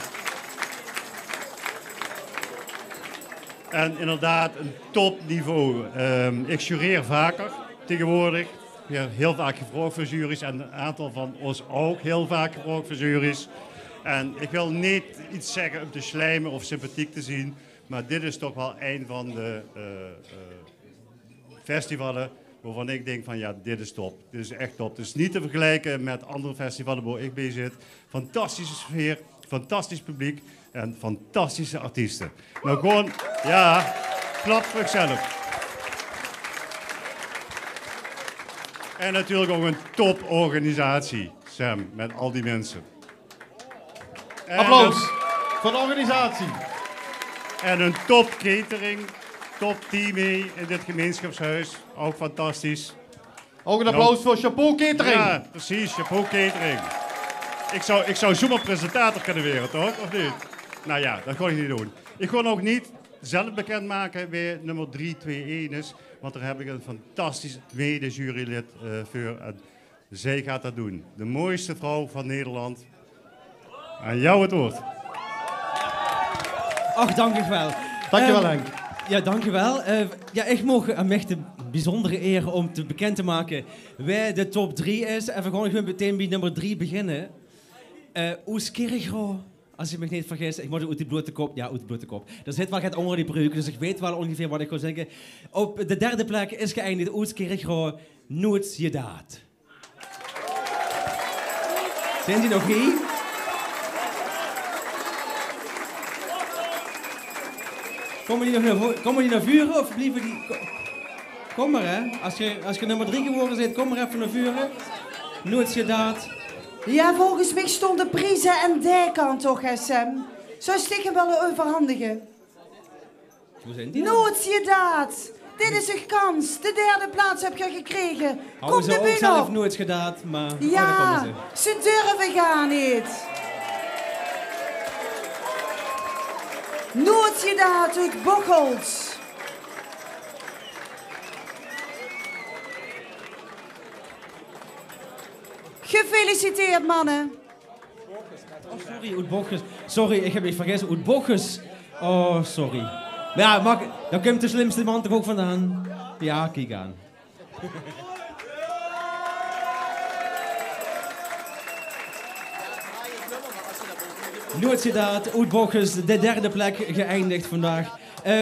En inderdaad, een topniveau. Ik jureer vaker tegenwoordig. Ik heb heel vaak gevraagd voor juries en een aantal van ons ook heel vaak gevraagd voor juries. En ik wil niet iets zeggen om te slijmen of sympathiek te zien, maar dit is toch wel een van de festivalen waarvan ik denk van ja, dit is top. Dit is echt top. Het is niet te vergelijken met andere festivalen waar ik bij zit. Fantastische sfeer, fantastisch publiek en fantastische artiesten. Nou gewoon, ja, klap voor zichzelf. En natuurlijk ook een toporganisatie, Sam, met al die mensen. Applaus voor de organisatie. En een top catering, top team in dit gemeenschapshuis. Ook fantastisch. Ook een applaus voor Chapeau Catering. Ja, precies, Chapeau Catering. Ik zou zomaar presentator kunnen worden, toch? Of niet? Nou ja, dat ga ik niet doen. Ik ga ook niet zelf bekendmaken wie nummer 321 is. Want daar heb ik een fantastisch mede-jurylid voor. En zij gaat dat doen. De mooiste vrouw van Nederland. Aan jou het woord. Ach, dank u wel. Dankjewel, Henk. Ja, dankjewel. Ja, ik mag een echt bijzondere eer om te bekend te maken wie de top 3 is. En we gaan gewoon meteen bij nummer 3 beginnen. Oeskirchro, als ik me niet vergis. Ik moet uit de blote kop. Ja, uit de blote kop. Er zit wel het onder die breuk, dus ik weet wel ongeveer wat ik ga zeggen. Op de derde plek is geëindigd Oeskirchro, Nooit je daad. Zijn die nog hier? Komen die naar vuren of blijven die... Kom maar, hè. Als je nummer 3 geworden bent, kom maar even naar vuren. Nooit je daad. Ja, volgens mij stonden Prise en Dijkant toch, hè, Sam? Zou stiekem wel overhandigen? Hoe zijn die? Nooit je daad. Dit is een kans. De derde plaats heb je gekregen. Kom ze de ook bühne zelf op. nooit gedaan, maar... Ja, daar komen ze durven gaan niet. Nooit je daad uit Bocholt. Gefeliciteerd, mannen. Oh, sorry, uit Bochus. Sorry, ik heb me vergeten. Uit Bochus. Oh, sorry. Maar ja, dan komt de slimste man toch ook vandaan? Ja, kijk aan. Nooit gedaan, uit Bochus, de derde plek geëindigd vandaag.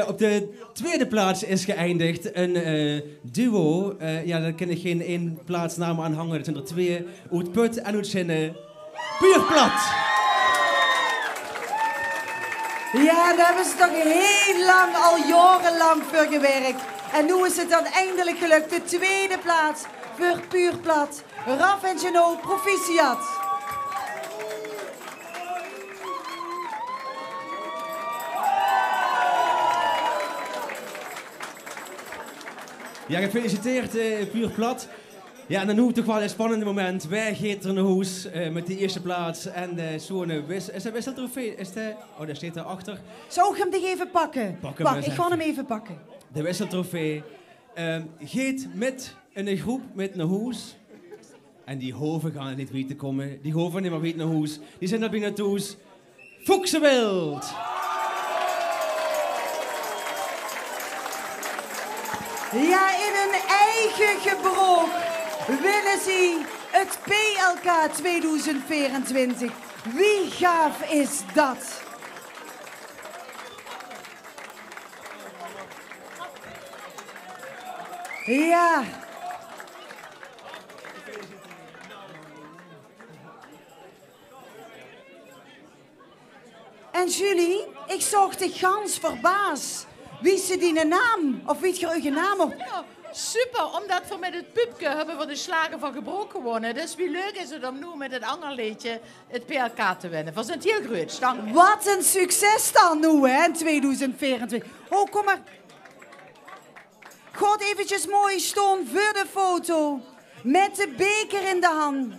Op de tweede plaats is geëindigd een duo. Ja, daar kan ik geen één plaatsnaam aan hangen. Dat zijn er twee. Uit Put en uit Zinnen. Puur plat. Ja, daar hebben ze toch heel lang, al jarenlang voor gewerkt. En nu is het dan eindelijk gelukt. De tweede plaats voor Puur Plat. Raf en Geno, proficiat. Ja, gefeliciteerd, Puur Plat. Ja, en dan nu toch wel een spannend moment. Wij gaan naar huis met die eerste plaats. En zo'n is dat wisseltrofee? Oh, daar staat daarachter. Zou ik hem dig even pakken? Wacht, ik ga hem even pakken. De wisseltrofee. Gaat met een groep met naar huis. En die hoven gaan niet weten komen. Die hoven niet meer weten naar huis. Die zijn naar binnen toe. Fuchsenwild. Ja, in hun eigen gebroek willen ze het PLK 2024. Wie gaaf is dat? Ja. En Julie, ik zag de gans verbaasd. Wie is die naam? Of weet je uw naam op? Ja, super, omdat we met het pupke hebben we de slagen van Gebroek gewonnen. Dus wie leuk is het om nu met het angerliedje het PLK te winnen. We zijn heel groot, dank. Wat een succes dan nu, hè, in 2024. Oh, kom maar. Gaat eventjes mooi staan voor de foto. met de beker in de hand.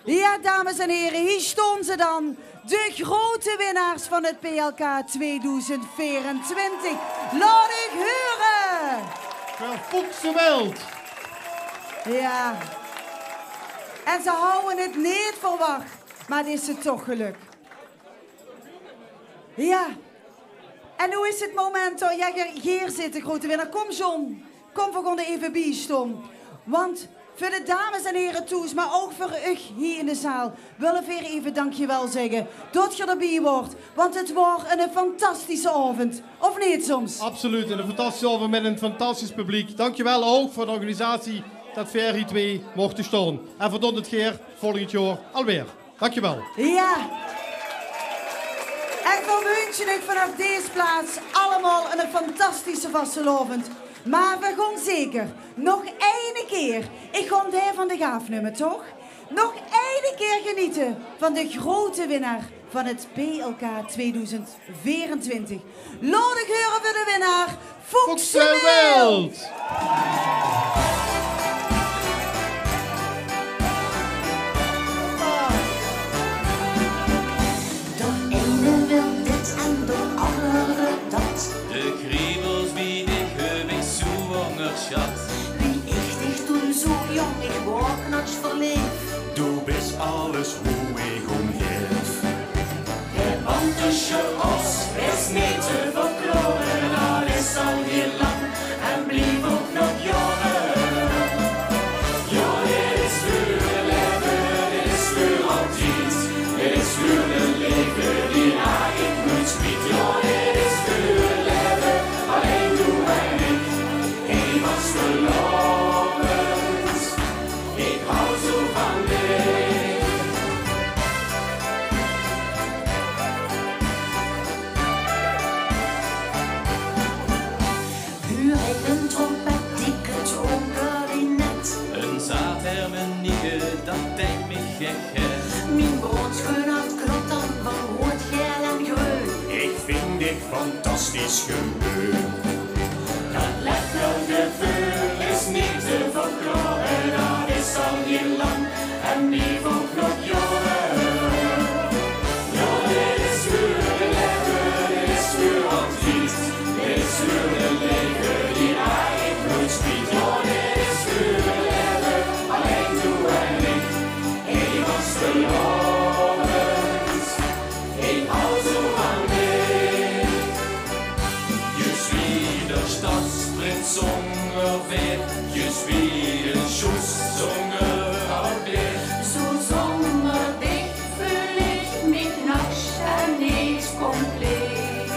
Ja, dames en heren, hier staan ze dan. De grote winnaars van het PLK 2024. Laat ik horen. Verfoeksenwild. Ja. En ze houden het niet verwacht. Maar het is het toch geluk. Ja. En hoe is het moment? Oh, ja, hier zit de grote winnaar. Kom John. Kom, we gaan er even bijstaan. Want voor de dames en heren toes, maar ook voor u hier in de zaal, willen we even dankjewel zeggen dat je erbij wordt. Want het wordt een fantastische avond. Of niet soms? Absoluut, en een fantastische avond met een fantastisch publiek. Dankjewel ook voor de organisatie dat we hier 2 mochten staan. En voor het keer volgend jaar alweer. Dankjewel. Ja. En dan wens ik vanaf deze plaats allemaal een fantastische vastelavond. Maar we gaan zeker nog 1 keer, ik ga daar van de gaafnummer toch? Nog 1 keer genieten van de grote winnaar van het PLK 2024. Laat ik horen voor de winnaar, Foeksenwild! De ene wil dit en de andere dat. De kriebels wie ik heb ik zo onderschat. Wie ich dich toen zo jong, ik word knats verleefd. Du bist alles hoe ik omgeef. Het band tussen ons is niet te verkloren. Dat is al heel lang en blijft ook nog jaren. Ja, dit is voor het leven, dit is voor altijd. Dit is voor het leven die eigenlijk nooit spiet. Ja, dit is voor het leven, alleen du en ik. Ik was verloren, ik hou zo van dich. Huur ik een trompet, dikke troonkabinet. Een zaadhermenieke, dat denkt me gek. Mijn broodscheun had klopt dan van rood, geel en groen. Ik vind dit fantastisch gebeuren. Dat lekker gevoel is niet te verklaren. Dat is al heel lang en blijft ook nog jaren. Ja, dit is voor het leven, dit is voor altijd. Dit is voor het leven die eigenlijk nooit spiet. Ja, dit is voor het leven, alleen du en ik. Ik was verloren, ik hou zo van dich. Je suis der Stadsprinz ongeveer, je suis een Schuss ongeveer. Zo zonder dich fühl ich mich nachts en niet compleet.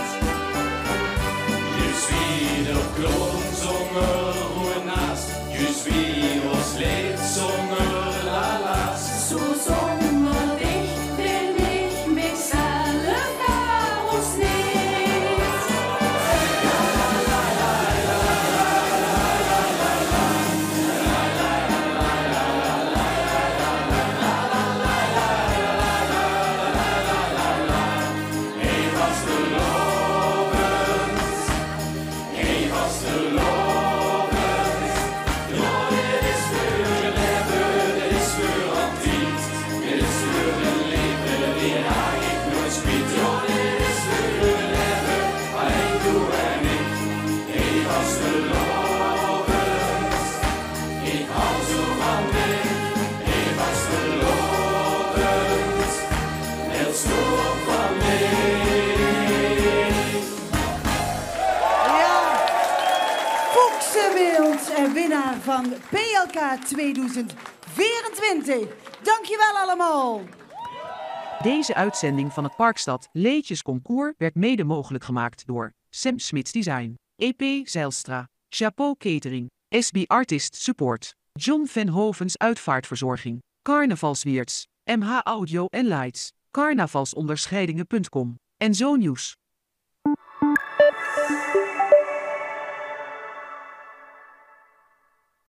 Je suis der Klon zonder hoe naast, je suis ons leed zonder lala's. Zo zonder dich will ich mich zelf daraus niet. Ik was verloren, ik was verloren. Ja, dit is voor het leven, dit is voor altijd. Dit is voor het leven die eigenlijk nooit spiet. Ja, dit is voor het leven, alleen du en ik. Ik was verloren, ik hou zo van dich. Ik was verloren, hältst du ook van mij? Ja, Foeksenwild en winnaar van PLK 2024. Dankjewel allemaal. Deze uitzending van het Parkstad Leedjesconcours werd mede mogelijk gemaakt door Sam Smits Design, EP Zijlstra, Chapeau Catering, SB Artist Support, John van Hovens Uitvaartverzorging, Carnavalswierts, MH Audio en Lights, carnavalsonderscheidingen.com en Zo Nieuws.